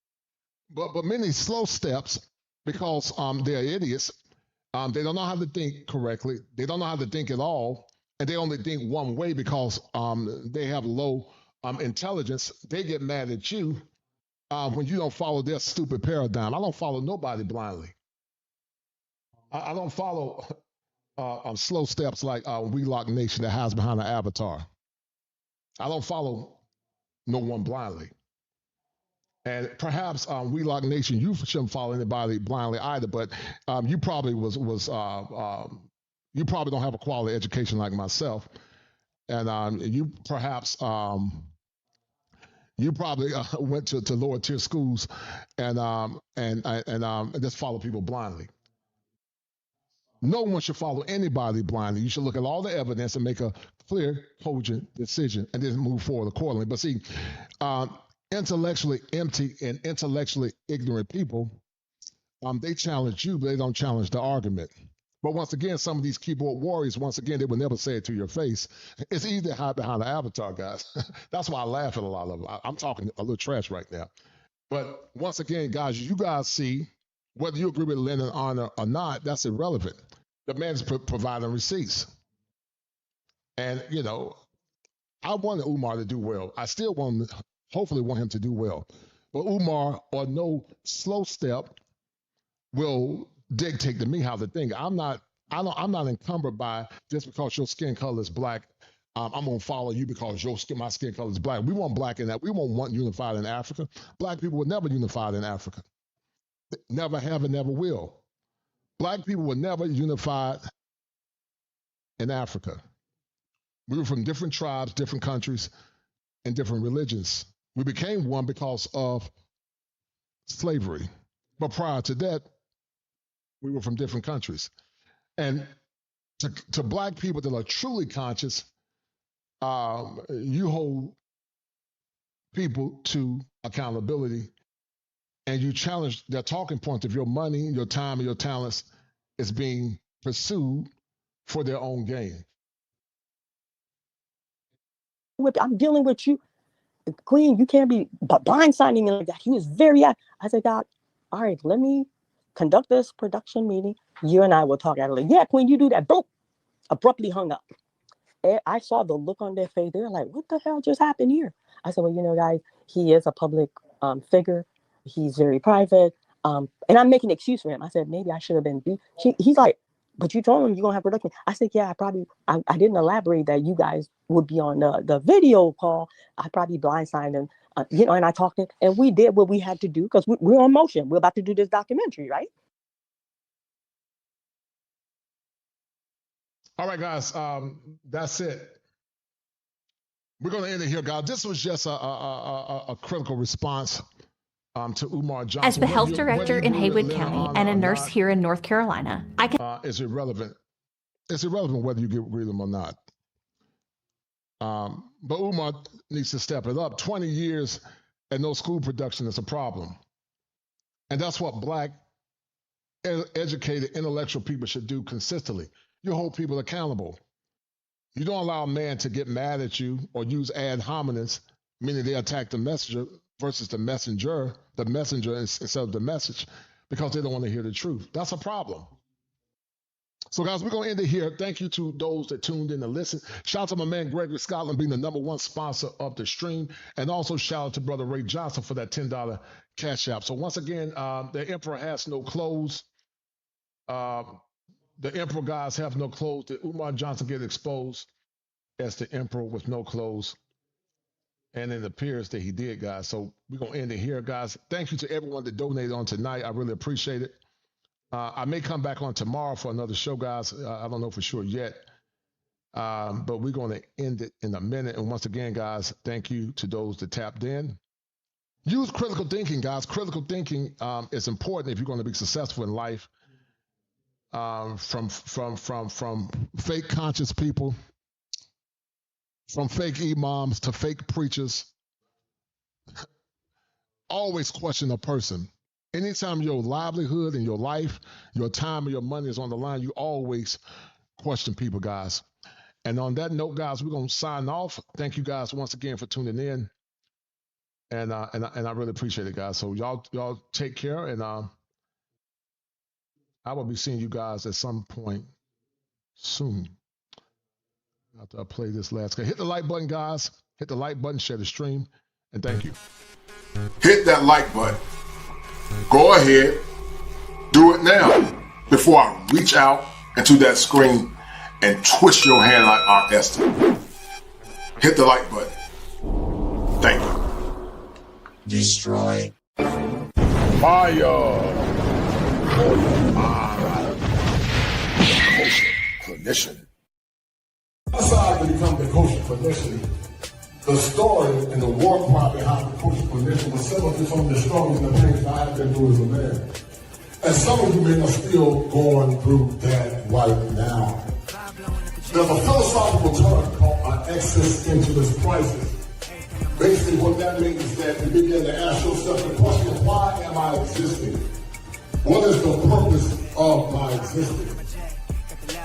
But many slow steps, because they're idiots, they don't know how to think correctly. They don't know how to think at all. And they only think one way because they have low intelligence. They get mad at you when you don't follow their stupid paradigm. I don't follow nobody blindly. I don't follow slow steps like We Lock Nation that hides behind an avatar. I don't follow no one blindly. And perhaps We Lock Nation, you shouldn't follow anybody blindly either. But you probably you probably don't have a quality education like myself, and you perhaps you probably went to lower tier schools and just follow people blindly. No one should follow anybody blindly. You should look at all the evidence and make a clear, cogent decision and then move forward accordingly. But see, intellectually empty and intellectually ignorant people, they challenge you, but they don't challenge the argument. But once again, some of these keyboard warriors, once again, they will never say it to your face. It's easy to hide behind the avatar, guys. That's why I laugh at a lot of them. I'm talking a little trash right now. But once again, guys, you guys see, whether you agree with Lynn and Honor or not, that's irrelevant. The man is providing receipts. And, I wanted Umar to do well. I still hopefully want him to do well. But Umar, or no slow step, will dictate to me how to think. I'm not encumbered by just because your skin color is black. I'm gonna follow you because my skin color is black. We want black in that. We won't want unified in Africa. Black people were never unified in Africa. Never have and never will. Black people were never unified in Africa. We were from different tribes, different countries, and different religions. We became one because of slavery. But prior to that, we were from different countries. And to black people that are truly conscious, you hold people to accountability and you challenge their talking points if your money, your time, and your talents is being pursued for their own gain. I'm dealing with you. Queen, you can't be blindsiding me like that. He was very, I said, Doc, all right, let me conduct this production meeting. You and I will talk at it. Yeah, Queen, you do that. Boom. Abruptly hung up. And I saw the look on their face. They're like, what the hell just happened here? I said, well, guys, he is a public figure. He's very private. And I'm making an excuse for him. I said, maybe I should have been. He's like, but you told him you're going to have production. I said, yeah, I didn't elaborate that you guys would be on the video call. I probably blindsided him, and I talked to him, and we did what we had to do because we're on motion. We're about to do this documentary, right? All right, guys, that's it. We're going to end it here, guys. This was just a critical response to Umar Johnson. As the health director in Haywood County and a nurse here in North Carolina, I can. It's irrelevant. It's irrelevant whether you agree with them or not. But Umar needs to step it up. 20 years and no school production is a problem. And that's what black, educated, intellectual people should do consistently. You hold people accountable. You don't allow a man to get mad at you or use ad hominems, meaning they attack the messenger versus the messenger instead of the message, because they don't want to hear the truth. That's a problem. So, guys, we're going to end it here. Thank you to those that tuned in to listen. Shout out to my man Gregory Scotland being the #1 sponsor of the stream. And also shout out to Brother Ray Johnson for that $10 cash app. So once again, the Emperor has no clothes. The Emperor guys have no clothes. Did Umar Johnson get exposed as the Emperor with no clothes? And it appears that he did, guys. So we're going to end it here, guys. Thank you to everyone that donated on tonight. I really appreciate it. I may come back on tomorrow for another show, guys. I don't know for sure yet. But we're going to end it in a minute. And once again, guys, thank you to those that tapped in. Use critical thinking, guys. Critical thinking is important if you're going to be successful in life. From fake conscious people, from fake imams to fake preachers. Always question a person. Anytime your livelihood and your life, your time and your money is on the line, you always question people, guys. And on that note, guys, we're going to sign off. Thank you guys once again for tuning in. And I really appreciate it, guys. So y'all take care, and I will be seeing you guys at some point soon. After I play this last game. Hit the like button, guys. Hit the like button, share the stream, and thank you. Hit that like button. Go ahead. Do it now before I reach out into that screen and twist your hand like Aunt Esther. Hit the like button. Thank you. Destroy. Fire. Kosher clinician. Aside to become the kosher clinician, the story and the war cry behind the kosher clinician was similar to some of the struggles and the pains that I've been through as a man. And some of you men are still going through that right now. There's a philosophical term called an existentialist crisis. Basically what that means is that you begin to ask yourself the question, why am I existing? What is the purpose of my existence?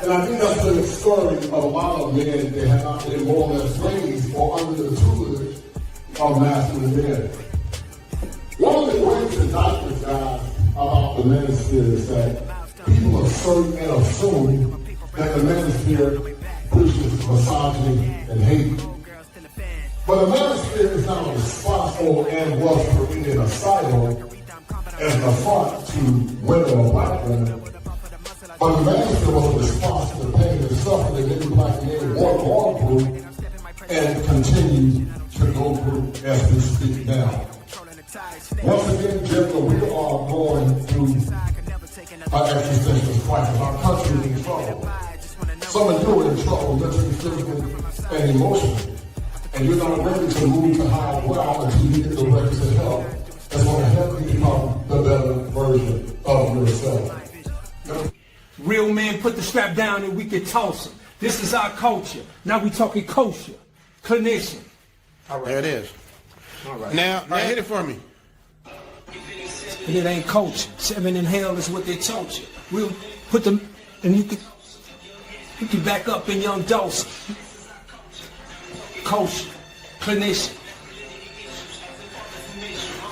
And I think that's been the story of a lot of men that have not been more or less raised or under the tutelage of masculine men. One of the greatest indictments, guys, about the manosphere is that people assert and assume that the manosphere preaches misogyny and hate. But the manosphere is not responsible and was created a silo as an affront to women or black women. But the manosphere was a response to the pain and suffering that many black men were going through and continue to go through as we speak now. Once again, gentlemen, we are going through an existential crisis. Our country is in trouble. Some of you are in trouble, mentally, physically, and emotionally. And you're not ready to move to higher ground until you get the requisite help that's going to help you become the better version of yourself. Real men put the strap down and we can toss them. This is our culture. Now we talking kosher. Clinician. All right. There it is. All right. Now hit it for me. And it ain't culture. 7 in hell is what they taught you. We'll put them, and you can back up in young Johson. Kosher. Clinician.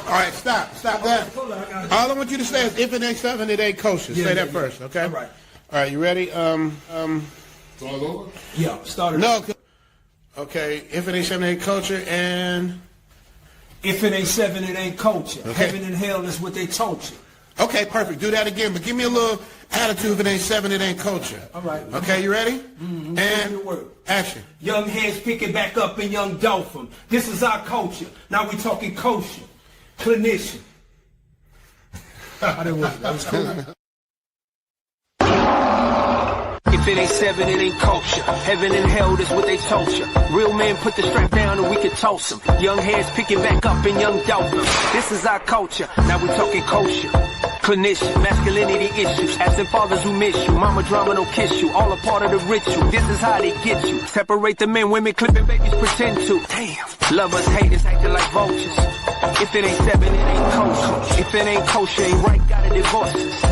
All right, stop that. All I want you to say is, if it ain't 7, it ain't kosher. Say that first, okay? All right, you ready? Start over? Yeah, start it. No. Okay, if it ain't 7, it ain't culture, and... If it ain't 7, it ain't culture. Okay. Heaven and hell is what they taught you. Okay, perfect. Do that again, but give me a little attitude. If it ain't 7, it ain't culture. All right. Okay, you ready? And action. Young heads picking back up in young dolphin. This is our culture. Now we talking kosher. Clinician. That was cool. If it ain't 7, it ain't culture. Heaven and hell, that's what they told you. Real men put the strap down and we can toss them. Young heads picking back up in young dolphins. This is our culture. Now we talking kosher. Clinician, masculinity issues. Absent fathers who miss you. Mama drama don't kiss you. All a part of the ritual. This is how they get you. Separate the men, women, clipping babies pretend to. Damn. Lovers, haters, acting like vultures. If it ain't 7, it ain't kosher. If it ain't kosher, ain't right, gotta divorce us.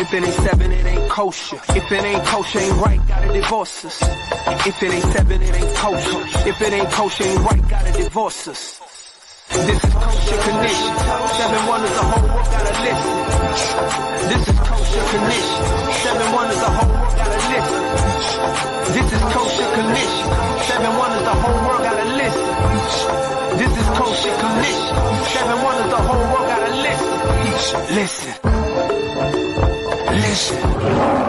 If it ain't 7, it ain't kosher. If it ain't kosher, ain't right, gotta divorce us. If it ain't 7, it ain't kosher. If it ain't kosher, ain't right, gotta divorce us. This is kosher condition. 7 wonders, the whole world gotta listen. This is kosher condition. 7 wonders, the whole world gotta listen. This is kosher condition. 7 wonders, the whole world gotta listen. This is kosher condition. 7 wonders, the whole world gotta listen. Listen. Listen.